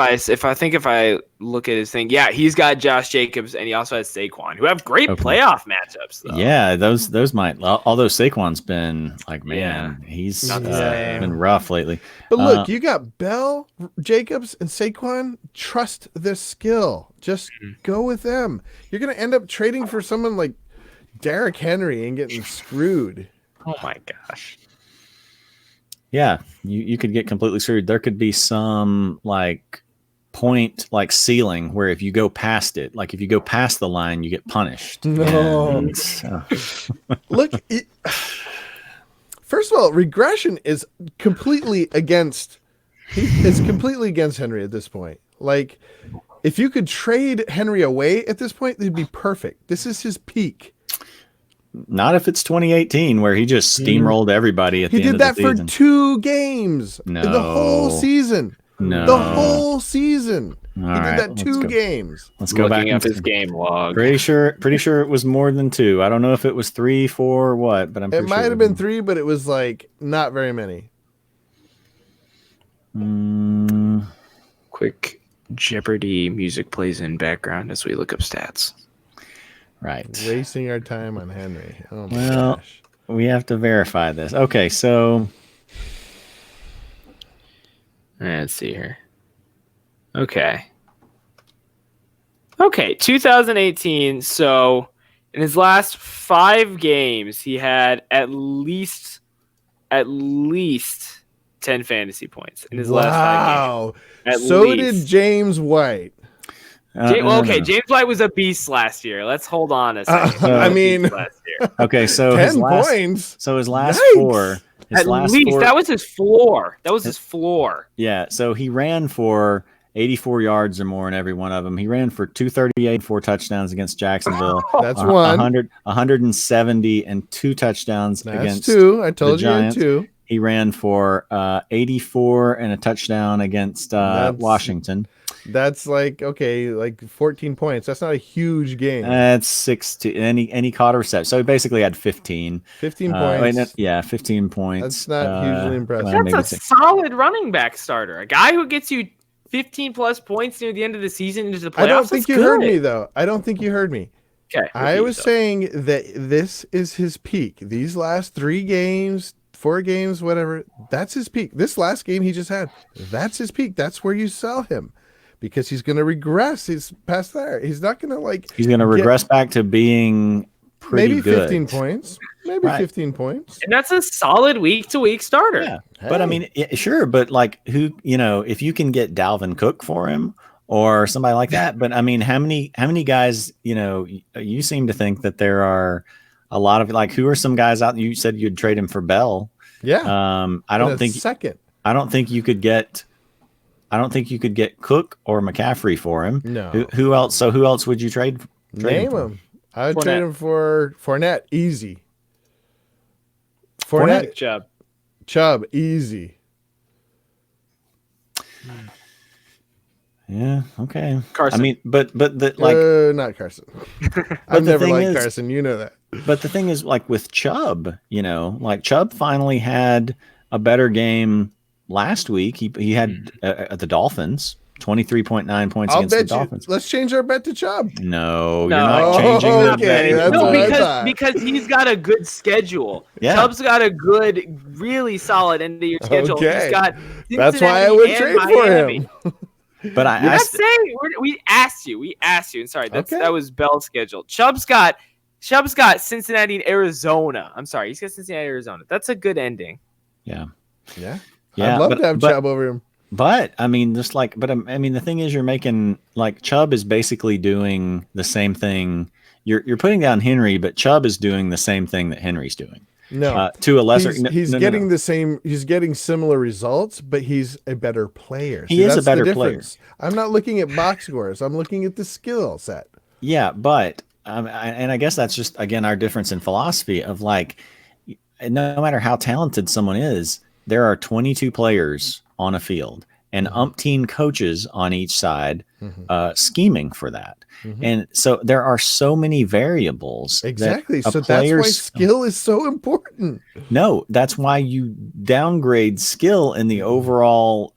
I look at his thing, he's got Josh Jacobs and he also has Saquon, who have great playoff matchups. Though. Yeah, those might. Although Saquon's been like, man, he's been rough lately. But look, you got Bell, Jacobs, and Saquon. Trust their skill. Just go with them. You're gonna end up trading for someone like Derrick Henry and getting screwed. Oh my gosh. Yeah, you could get completely screwed. There could be some like point like ceiling where if you go past it, like if you go past the line, you get punished. No. Look, first of all, regression is completely against Henry at this point. Like If you could trade Henry away at this point, it'd be perfect. This is his peak. Not if it's 2018 where he just steamrolled everybody at the end of the season. He did that for 2 games. No. In the whole season. No. The whole season. He did right, that 2 games. Let's go back up into his game log. Pretty sure it was more than 2. I don't know if it was 3, 4, or what, but I'm pretty It sure might have been 3, but it was like not very many. Quick Jeopardy music plays in background as we look up stats. Right. Wasting our time on Henry. Oh my Well, gosh. we have to verify this. Okay, so Let's see here. Okay, 2018. So in his last 5 games, he had at least 10 fantasy points in his last 5 games. So did James White. James White was a beast last year. Let's hold on a second. I mean, last year. okay, so 10 points. So his last Yikes. 4. At least that was his floor. That was his floor. Yeah, so he ran for 84 yards or more in every one of them. He ran for 238, 4 touchdowns against Jacksonville. That's one. 170 and 2 touchdowns against 2. I told the you Giants. 2. He ran for 84 and a touchdown against Washington. That's like 14 points. That's not a huge game. That's 16. And he caught a reception. So he basically had 15. 15 points. 15 points. That's not hugely impressive. That's a solid running back starter. A guy who gets you 15 plus points near the end of the season into the playoffs. I don't think you heard me, though. I don't think you heard me. Okay. I was saying that this is his peak. These last 3 games, 4 games, whatever, that's his peak. This last game he just had, that's his peak. That's where you sell him. Because he's going to regress. He's past there. He's not going to He's going to regress back to being pretty maybe good. 15 points. Maybe 15 points. And that's a solid week-to-week starter. Yeah. Hey. But I mean, sure. But who, if you can get Dalvin Cook for him or somebody like that. But I mean, how many guys, you seem to think that there are a lot of who are some guys out? You said you'd trade him for Bell. Yeah. I don't think you could get Cook or McCaffrey for him. No. Who else? So who else would you trade Name him. I would trade him for Fournette. Easy. Fournette. Chubb. Easy. Yeah. Okay. Carson. I mean, but not Carson. I've never liked Carson. You know that. But the thing is, with Chubb, Chubb finally had a better game last week. He had the Dolphins. 23.9 points against the Dolphins. Let's change our bet to Chubb. No, you're not changing the bet. No, because he's got a good schedule. Yeah. Chubb's got a good, really solid end of your schedule. Okay. He's got That's why I would trade Miami. for him. But we asked you. And sorry, that was Bell's schedule. Chubb's got Cincinnati and Arizona. I'm sorry, he's got Cincinnati, Arizona. That's a good ending. Yeah. I'd love to have Chubb over him. But I mean, the thing is, you're making Chubb is basically doing the same thing. You're putting down Henry, but Chubb is doing the same thing that Henry's doing. No, to a lesser. He's getting the same. He's getting similar results, but he's a better player. He is a better player. I'm not looking at box scores. I'm looking at the skill set. Yeah, but and I guess that's just again our difference in philosophy of no matter how talented someone is, there are 22 players on a field and umpteen coaches on each side scheming for that. And so there are so many variables. Exactly. So that's why skill is so important. No, that's why you downgrade skill in the overall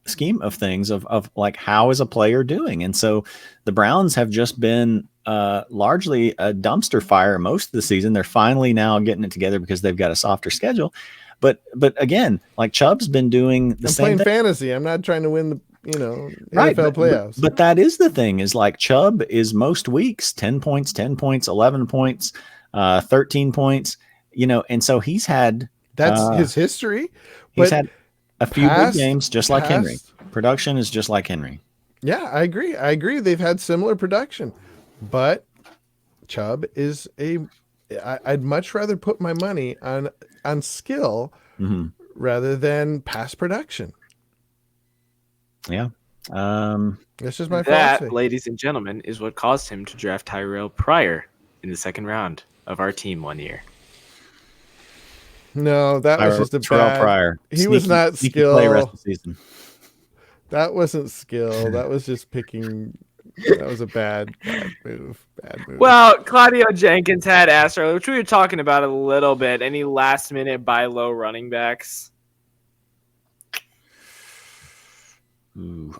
scheme of things of how is a player doing. And so the Browns have just been largely a dumpster fire most of the season. They're finally now getting it together because they've got a softer schedule. But again, Chubb's been doing the same thing. I'm playing fantasy. I'm not trying to win the NFL playoffs. But that is the thing is Chubb is most weeks 10 points, 11 points, 13 points, and so he's had that's his history. He's had a few good games just like Henry. Production is just like Henry. Yeah, I agree. They've had similar production, but Chubb is I'd much rather put my money on skill rather than past production. Yeah. That's just my That, philosophy. ladies and gentlemen, is what caused him to draft Tyrell Pryor in the second round of our team one year. No, that was just a Terrell bad. Pryor. He was not sneaky play rest skill. of the season. That wasn't skill. That was just picking. That was a bad move. Bad move. Well, Claudio Jenkins had asked earlier, which we were talking about a little bit. Any last minute buy low running backs? Ooh.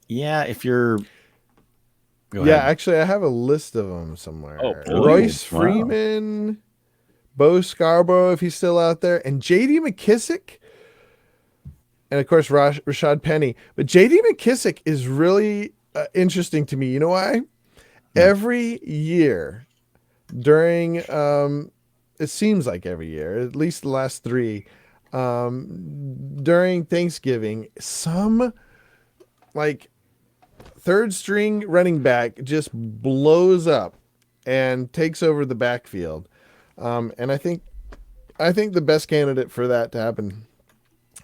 Yeah, if you're Go yeah, ahead. actually, I have a list of them somewhere. Oh, boy. Royce Wow. Freeman, Bo Scarborough, if he's still out there, and J.D. McKissick, and of course Rashad Penny. But J.D. McKissick is really interesting to me. You know why? Every year during, it seems like every year, at least the last three, during Thanksgiving, some like third string running back just blows up and takes over the backfield. And I think the best candidate for that to happen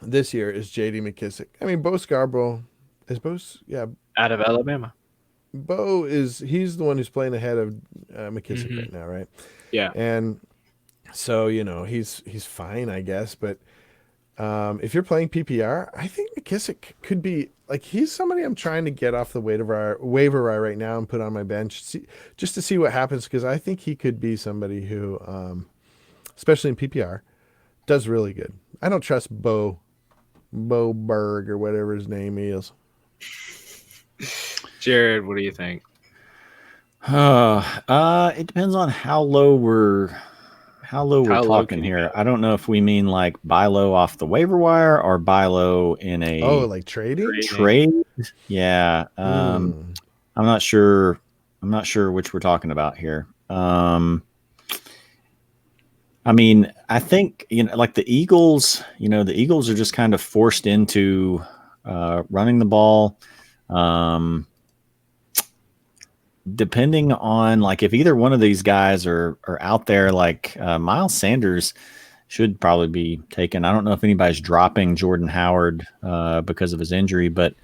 this year is J.D. McKissick. I mean, Bo Scarborough Out of Alabama. Bo he's the one who's playing ahead of McKissick right now, right? Yeah. And so, he's fine, I guess. But if you're playing PPR, I think McKissick could be like, he's somebody I'm trying to get off the waiver wire right now and put on my bench just to see what happens, because I think he could be somebody who, especially in PPR, does really good. I don't trust Bo Berg or whatever his name is. Jared, what do you think? It depends on how low we're talking can here. I don't know if we mean like buy low off the waiver wire or buy low in a Like trading? trade. Yeah. I'm not sure which we're talking about here. I mean, I think, like the Eagles, the Eagles are just kind of forced into running the ball. Depending on like if either one of these guys are out there, like Miles Sanders should probably be taken. I don't know if anybody's dropping Jordan Howard because of his injury, but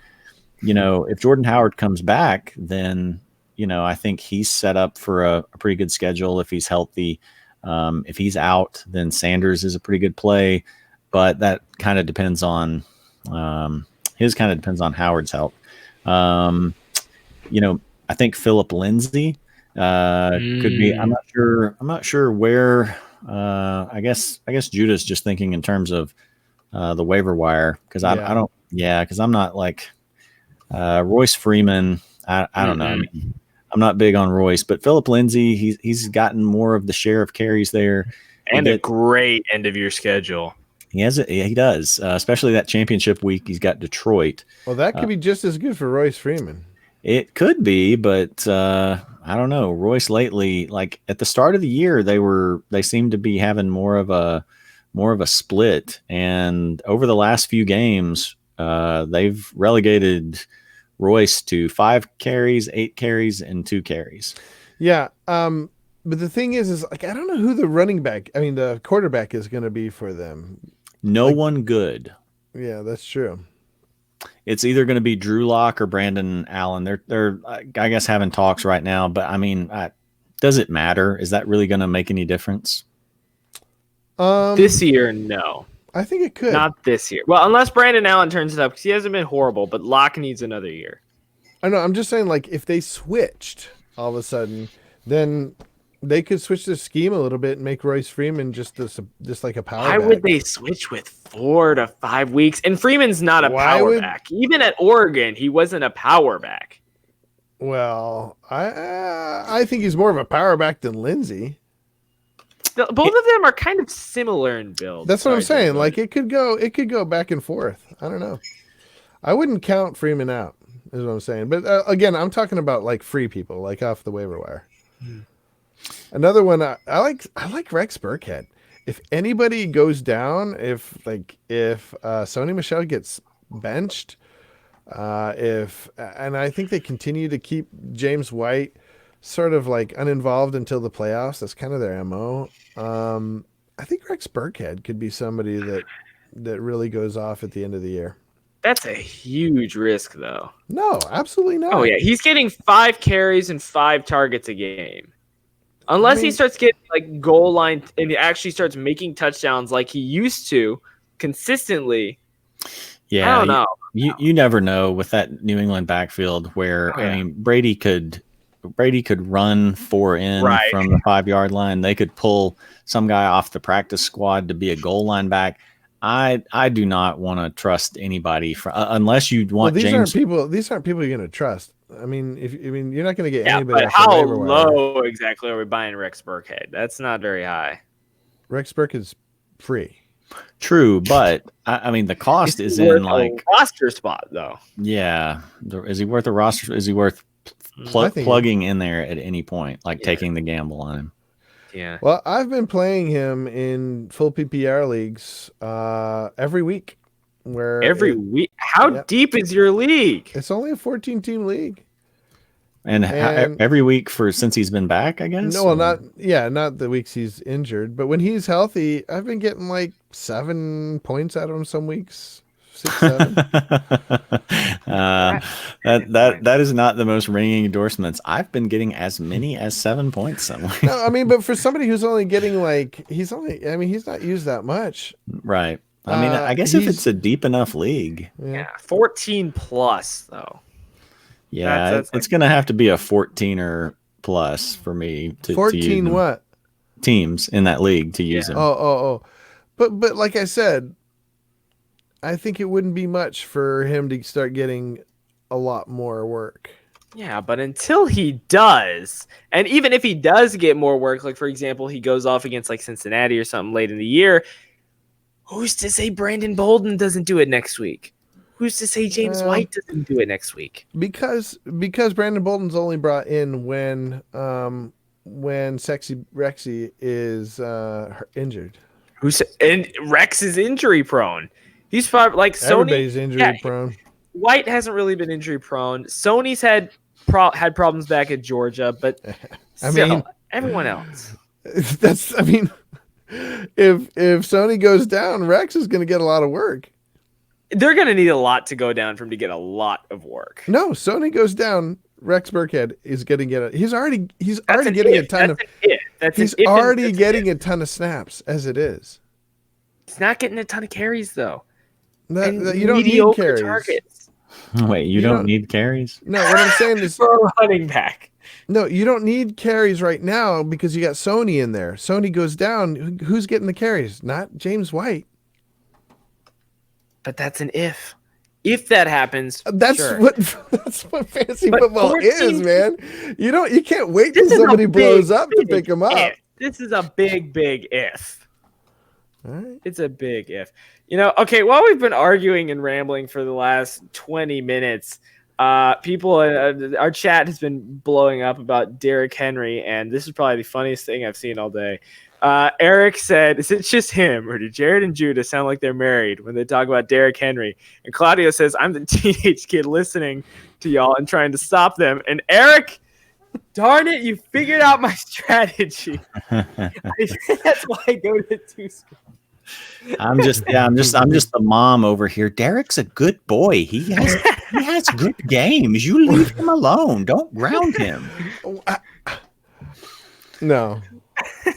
if Jordan Howard comes back, then I think he's set up for a pretty good schedule if he's healthy. If he's out, then Sanders is a pretty good play, but that kind of depends on Howard's health. I think Philip Lindsay could be. I'm not sure where. I guess Judah's just thinking in terms of the waiver wire, because I don't. Yeah, because I'm not like Royce Freeman. I don't know. I mean, I'm not big on Royce, but Philip Lindsay, he's gotten more of the share of carries there, and a great end of your schedule. He does, especially that championship week. He's got Detroit. Well, that could be just as good for Royce Freeman. It could be, but I don't know. Royce lately, like at the start of the year, they seemed to be having more of a split, and over the last few games, they've relegated Royce to 5 carries, 8 carries, and 2 carries. Yeah, but the thing is like I don't know who the quarterback is going to be for them. No one good. Yeah, that's true. It's either going to be Drew Lock or Brandon Allen. They're I guess having talks right now, but I mean, does it matter? Is that really going to make any difference? This year, no. I think it could. Not this year. Well, unless Brandon Allen turns it up, because he hasn't been horrible, but Locke needs another year. I know. I'm just saying, like, if they switched all of a sudden, then they could switch their scheme a little bit and make Royce Freeman just like a power back. Why would they switch with 4 to 5 weeks? And Freeman's not a power back. Even at Oregon, he wasn't a power back. Well, I think he's more of a power back than Lindsey. Both of them are kind of similar in build. That's what I'm saying. Like it could go back and forth. I don't know. I wouldn't count Freeman out, is what I'm saying. But again, I'm talking about like free people, like off the waiver wire. Another one I like Rex Burkhead. If anybody goes down, if Sony Michel gets benched, and I think they continue to keep James White sort of like uninvolved until the playoffs. That's kind of their MO. I think Rex Burkhead could be somebody that really goes off at the end of the year. That's a huge risk, though. No, absolutely not. Oh yeah, he's getting 5 carries and 5 targets a game. Unless he starts getting like goal line and he actually starts making touchdowns like he used to consistently. Yeah, I don't know. You never know with that New England backfield where I mean Brady could run 4 in from the 5-yard line. They could pull some guy off the practice squad to be a goal line back. I do not want to trust anybody unless you want these James. These aren't people you're going to trust. I mean, you're not going to get But anybody. how low exactly are we buying Rex Burkhead? That's not very high. Rex Burkhead is free. True, but I mean the cost is in like a roster spot though. Yeah, is he worth a roster? Is he worth plugging in there at any point, like taking the gamble on him? Yeah. Well, I've been playing him in full PPR leagues every week. Every week? How deep is your league? It's only a 14-team league. And every week since he's been back, I guess. No, not the weeks he's injured, but when he's healthy, I've been getting like 7 points out of him some weeks. 6, 7. That is not the most ringing endorsements. I've been getting as many as 7 points somewhere. No, I mean, but for somebody who's only getting he's not used that much. Right. I mean, I guess if it's a deep enough league. Yeah, 14 plus though. Yeah, that's it's going to have to be a 14er plus for me to 14 use what? Teams in that league to use him. Oh. But like I said, I think it wouldn't be much for him to start getting a lot more work. Yeah, but until he does, and even if he does get more work, like for example, he goes off against like Cincinnati or something late in the year, who's to say Brandon Bolden doesn't do it next week? Who's to say James White doesn't do it next week? Because Brandon Bolden's only brought in when Sexy Rexy is injured. And Rex is injury prone. He's probably like Sony. Everybody's injury prone. White hasn't really been injury prone. Sony's had problems back at Georgia, but everyone else. If Sony goes down, Rex is going to get a lot of work. They're going to need a lot to go down for him to get a lot of work. No, Sony goes down. Rex Burkhead is going to get he's already getting a ton of. He's already getting a ton of snaps as it is. He's not getting a ton of carries though. You don't need carries. Targets. Wait, you don't need carries? No, what I'm saying is for a running back. No, you don't need carries right now because you got Sony in there. Sony goes down. Who's getting the carries? Not James White. But that's an if. If that happens, that's what fantasy football is, man. You can't wait till somebody blows up to pick him up. This is a big if. All right. It's a big if. Okay, while we've been arguing and rambling for the last 20 minutes, people, our chat has been blowing up about Derrick Henry, and this is probably the funniest thing I've seen all day. Eric said, is it just him, or do Jared and Judah sound like they're married when they talk about Derrick Henry? And Claudio says, I'm the teenage kid listening to y'all and trying to stop them. And Eric, darn it, you figured out my strategy. That's why I go to 2 schools. I'm just the mom over here. Derrick's a good boy. He has good games. You leave him alone. Don't ground him. No,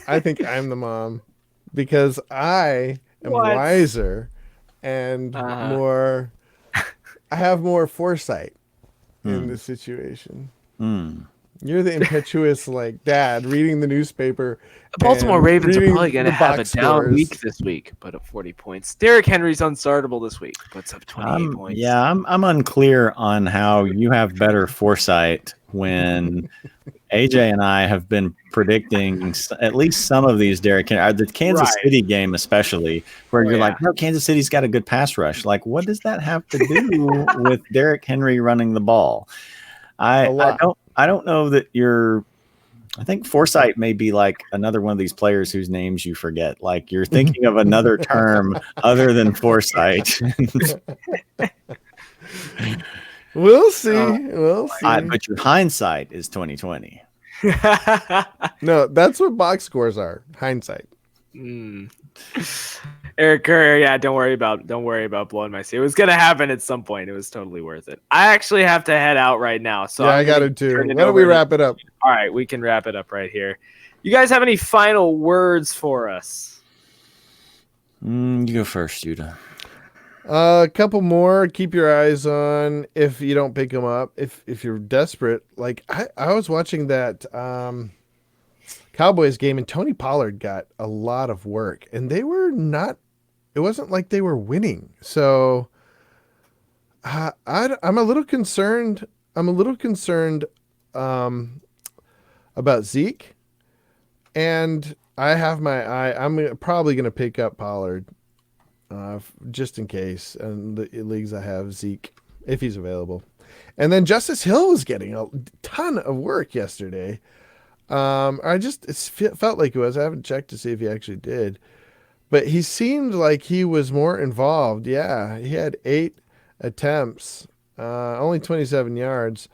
I think I'm the mom because I am wiser and more. I have more foresight in this situation. You're the impetuous dad reading the newspaper. Baltimore Ravens are probably going to have a down week this week, but at 40 points. Derrick Henry's unstartable this week, puts up 28 points. Yeah, I'm unclear on how you have better foresight when AJ and I have been predicting at least some of these Derrick Henry, the Kansas City game especially, where you're like, no, Kansas City's got a good pass rush. Like, what does that have to do with Derrick Henry running the ball? I don't know that I think foresight may be like another one of these players whose names you forget. Like you're thinking of another term other than foresight. We'll see. We'll see. But your hindsight is 2020. No, that's what box scores are. Hindsight. Eric Curry, yeah, don't worry about blowing my seat. It was gonna happen at some point. It was totally worth it. I actually have to head out right now, so I got it too. Why don't we wrap it up? All right, we can wrap it up right here. You guys have any final words for us? You go first, Judah. A couple more. Keep your eyes on if you don't pick them up. If you're desperate, like I was watching that Cowboys game, and Tony Pollard got a lot of work, and they were not. It wasn't like they were winning. So I'm a little concerned. About Zeke, and I have my eye. I'm probably going to pick up Pollard. Just in case, and the leagues I have Zeke if he's available, and then Justice Hill was getting a ton of work yesterday. It felt like it was. I haven't checked to see if he actually did, but he seemed like he was more involved. Yeah, he had 8 attempts, only 27 yards.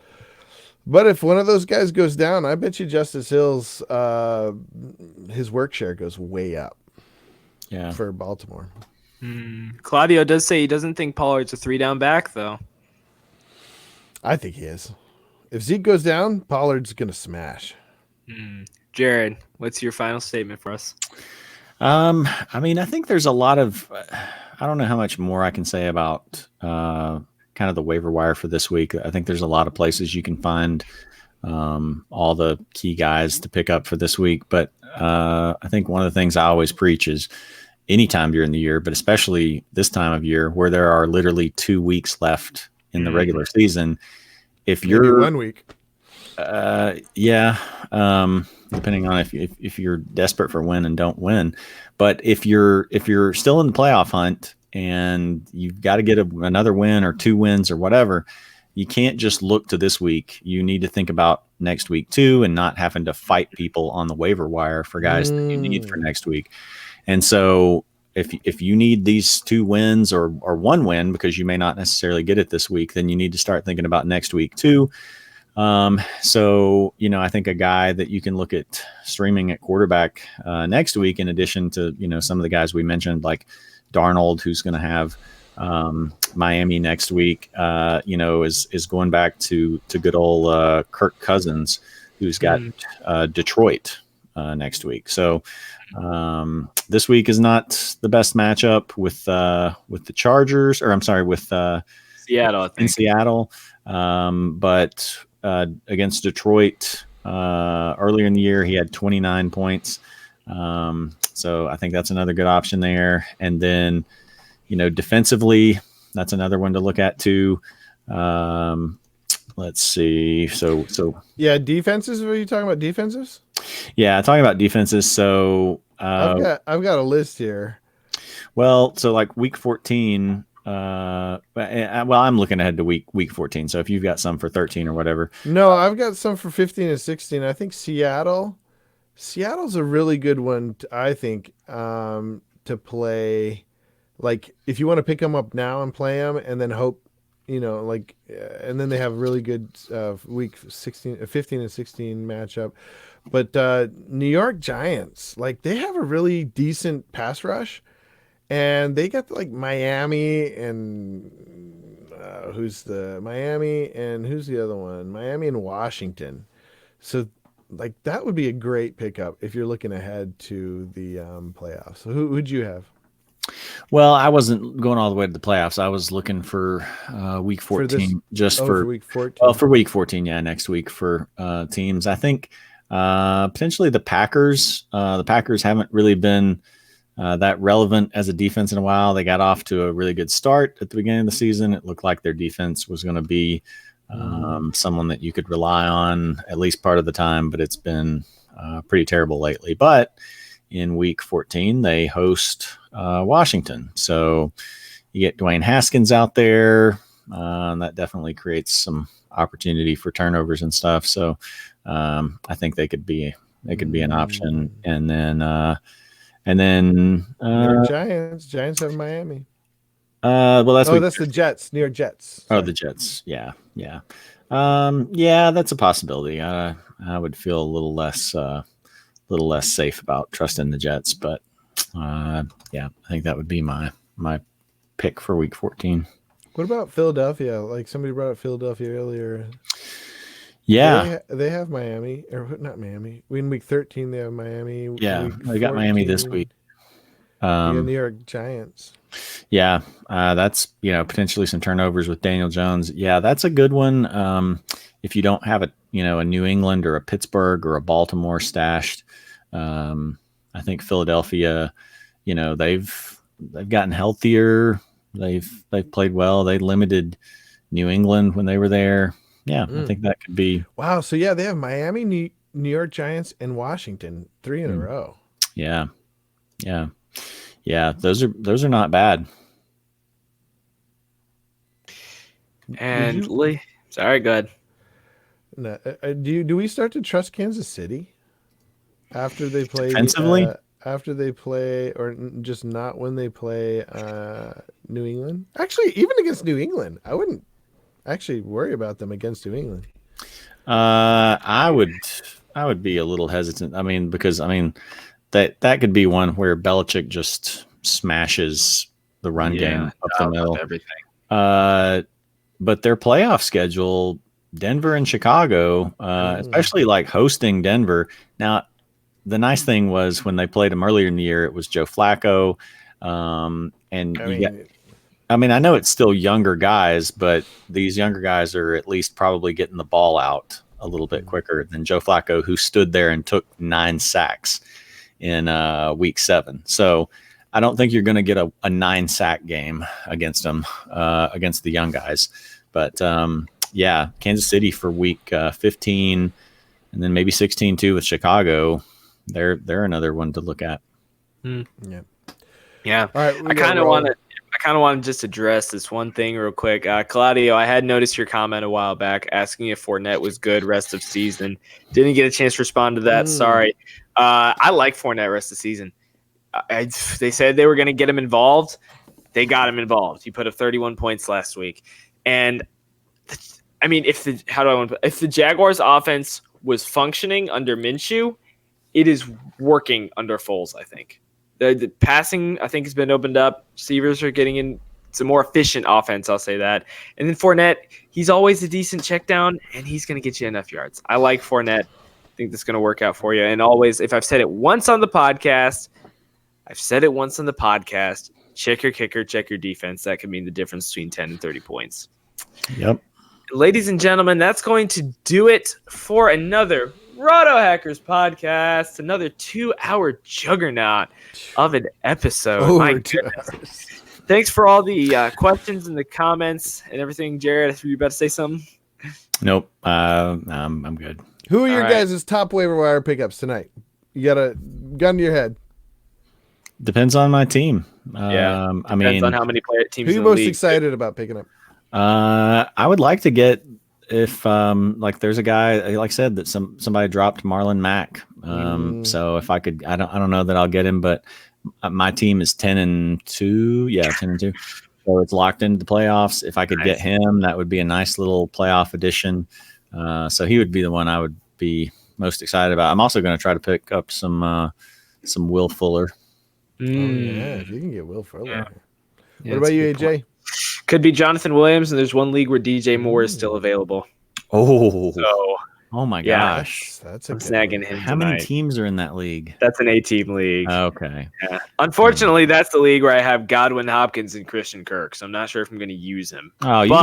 But if one of those guys goes down, I bet you Justice Hill's his work share goes way up. Yeah, for Baltimore. Claudio does say he doesn't think Pollard's a 3-down back, though. I think he is. If Zeke goes down, Pollard's going to smash. Jared, what's your final statement for us? I mean, I think there's a lot of, I don't know how much more I can say about kind of the waiver wire for this week. I think there's a lot of places you can find all the key guys to pick up for this week. But I think one of the things I always preach is anytime during the year, but especially this time of year where there are literally 2 weeks left in the regular season. If you're 1 week, depending on if you're desperate for win and don't win, but if you're still in the playoff hunt and you've got to get another win or 2 wins or whatever, you can't just look to this week. You need to think about next week too, and not having to fight people on the waiver wire for guys that you need for next week. And so if you need these 2 wins or 1 win, because you may not necessarily get it this week, then you need to start thinking about next week too. So, I think a guy that you can look at streaming at quarterback next week, in addition to, some of the guys we mentioned, like Darnold, who's going to have Miami next week, is going back to good old Kirk Cousins, who's got Detroit next week. So this week is not the best matchup with the Chargers, or I'm sorry, with Seattle. I think. In Seattle, but against Detroit earlier in the year, he had 29 points. So I think that's another good option there. And then, defensively, that's another one to look at too. Let's see. So yeah, defenses. Are you talking about defenses? Yeah, talking about defenses. So I've got a list here. Well, so like week 14. Well, I'm looking ahead to week 14. So if you've got some for 13 or whatever. No, I've got some for 15 and 16. I think Seattle's a really good one, I think, to play. Like if you want to pick them up now and play them, and then hope, and then they have really good week 15 and 16 matchup. But New York Giants, like they have a really decent pass rush. And they got like Miami and who's the other one? Miami and Washington. So like that would be a great pickup if you're looking ahead to the playoffs. So who'd you have? Well, I wasn't going all the way to the playoffs. I was looking for week 14, for week 14. Well, for week 14, yeah, next week for teams. I think potentially the Packers. The Packers haven't really been that relevant as a defense in a while. They got off to a really good start at the beginning of the season. It looked like their defense was going to be someone that you could rely on at least part of the time, but it's been pretty terrible lately. But in week 14, they host Washington. So you get Dwayne Haskins out there. That definitely creates some opportunity for turnovers and stuff. So I think they could be an option. And then Giants have Miami. Well, that's the Jets. New York Jets. Sorry. Oh, the Jets. Yeah. Yeah, that's a possibility. I would feel a little less safe about trusting the Jets, but Yeah, I think that would be my pick for week 14. What about Philadelphia? Like somebody brought up Philadelphia earlier. Yeah, they have Miami, or not Miami. In week 13, they have Miami. yeah, Week they got Miami this 14, week. they got New York Giants. Yeah, that's potentially some turnovers with Daniel Jones. Yeah, that's a good one. If you don't have a New England or a Pittsburgh or a Baltimore stashed, I think Philadelphia, they've gotten healthier. They've played well. They limited New England when they were there. Yeah, I think that could be. Wow. So yeah, they have Miami, New York Giants, and Washington 3 in a row. Yeah. Those are not bad. And Lee, sorry, go ahead. No, do we start to trust Kansas City after they play defensively? After they play, or just not when they play New England? Actually, even against New England, I wouldn't actually worry about them against New England. I would be a little hesitant. Because that could be one where Belichick just smashes the run game up the middle. Everything. But their playoff schedule, Denver and Chicago, especially like hosting Denver. Now, the nice thing was when they played them earlier in the year, it was Joe Flacco. I know it's still younger guys, but these younger guys are at least probably getting the ball out a little bit quicker than Joe Flacco, who stood there and took 9 sacks in week 7. So I don't think you're going to get a 9-sack game against them, against the young guys. But Kansas City for week 15, and then maybe 16 too with Chicago. They're another one to look at. Yeah. Yeah. All right. I kind of want to just address this one thing real quick. Claudio, I had noticed your comment a while back asking if Fournette was good rest of season. Didn't get a chance to respond to that. Sorry. I like Fournette rest of season. They said they were going to get him involved. They got him involved. He put up 31 points last week. And if the Jaguars offense was functioning under Minshew, it is working under Foles, I think. The passing, I think, has been opened up. Receivers are getting in. It's a more efficient offense, I'll say that. And then Fournette, he's always a decent check down, and he's going to get you enough yards. I like Fournette. I think that's going to work out for you. And always, if I've said it once on the podcast, check your kicker, check your defense. That could mean the difference between 10 and 30 points. Yep. Ladies and gentlemen, that's going to do it for another RotoHackers podcast, another 2-hour juggernaut of an episode. My goodness. Thanks for all the questions and the comments and everything. Jared, are you about to say something? Nope. I'm good. Who are your guys' top waiver wire pickups tonight? You got a gun to your head. Depends on my team. Depends on how many teams. Who are you most excited about picking up? I would like to get, if there's a guy, like I said, that somebody dropped Marlon Mack. So if I could, I don't know that I'll get him, but my team is 10-2. Yeah, 10-2. So it's locked into the playoffs. If I could get him, that would be a nice little playoff addition. So he would be the one I would be most excited about. I'm also going to try to pick up some Will Fuller. Oh, yeah, if you can get Will Fuller. Yeah, what about you, AJ? Could be Jonathan Williams, and there's one league where DJ Moore is still available. Oh my gosh. That's I'm snagging him. How many teams are in that league? That's an 8-team league. Okay. Yeah. Unfortunately, that's the league where I have Godwin Hopkins and Christian Kirk, so I'm not sure if I'm going to use him. Oh, you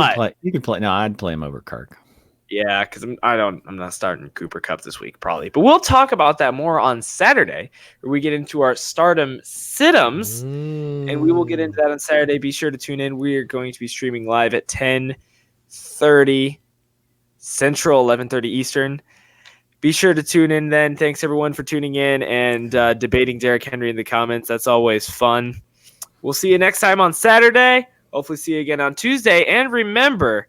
could play. No, I'd play him over Kirk. Yeah, because I'm not starting Cooper Kupp this week probably, but we'll talk about that more on Saturday, where we get into our stardom sit-ems, and we will get into that on Saturday. Be sure to tune in. We are going to be streaming live at 10:30 Central, 11:30 Eastern. Be sure to tune in then. Thanks everyone for tuning in and debating Derrick Henry in the comments. That's always fun. We'll see you next time on Saturday. Hopefully see you again on Tuesday. And remember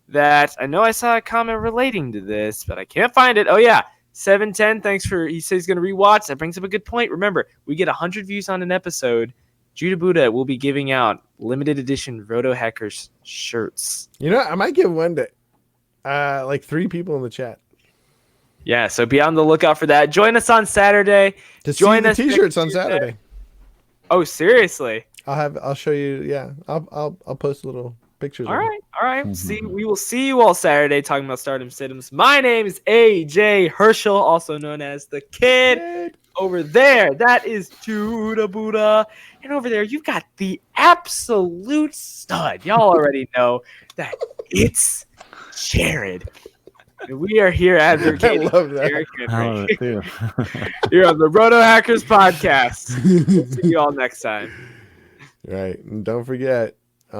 that I know I saw a comment relating to this, but I can't find it. Oh, yeah. 710, he says he's going to rewatch. That brings up a good point. Remember, we get 100 views on an episode. Judahbuddha will be giving out limited edition RotoHackers shirts. I might give one to 3 people in the chat. Yeah, so be on the lookout for that. Join us on Saturday. Join us. T-shirts on Saturday. Oh, seriously? I'll show you. Yeah, I'll post a little pictures. All of right, all right. Mhm. We will see you all Saturday talking about stardom situms. My name is A.J. Herschel, also known as the Kid. it. Over there, that is Judahbuddha. And over there, you've got the absolute stud. Y'all already know that it's Jared. And we are here advocating I love that. Derrick I love Henry. it too. Here on the RotoHackers Podcast. See you all next time. Right, and don't forget,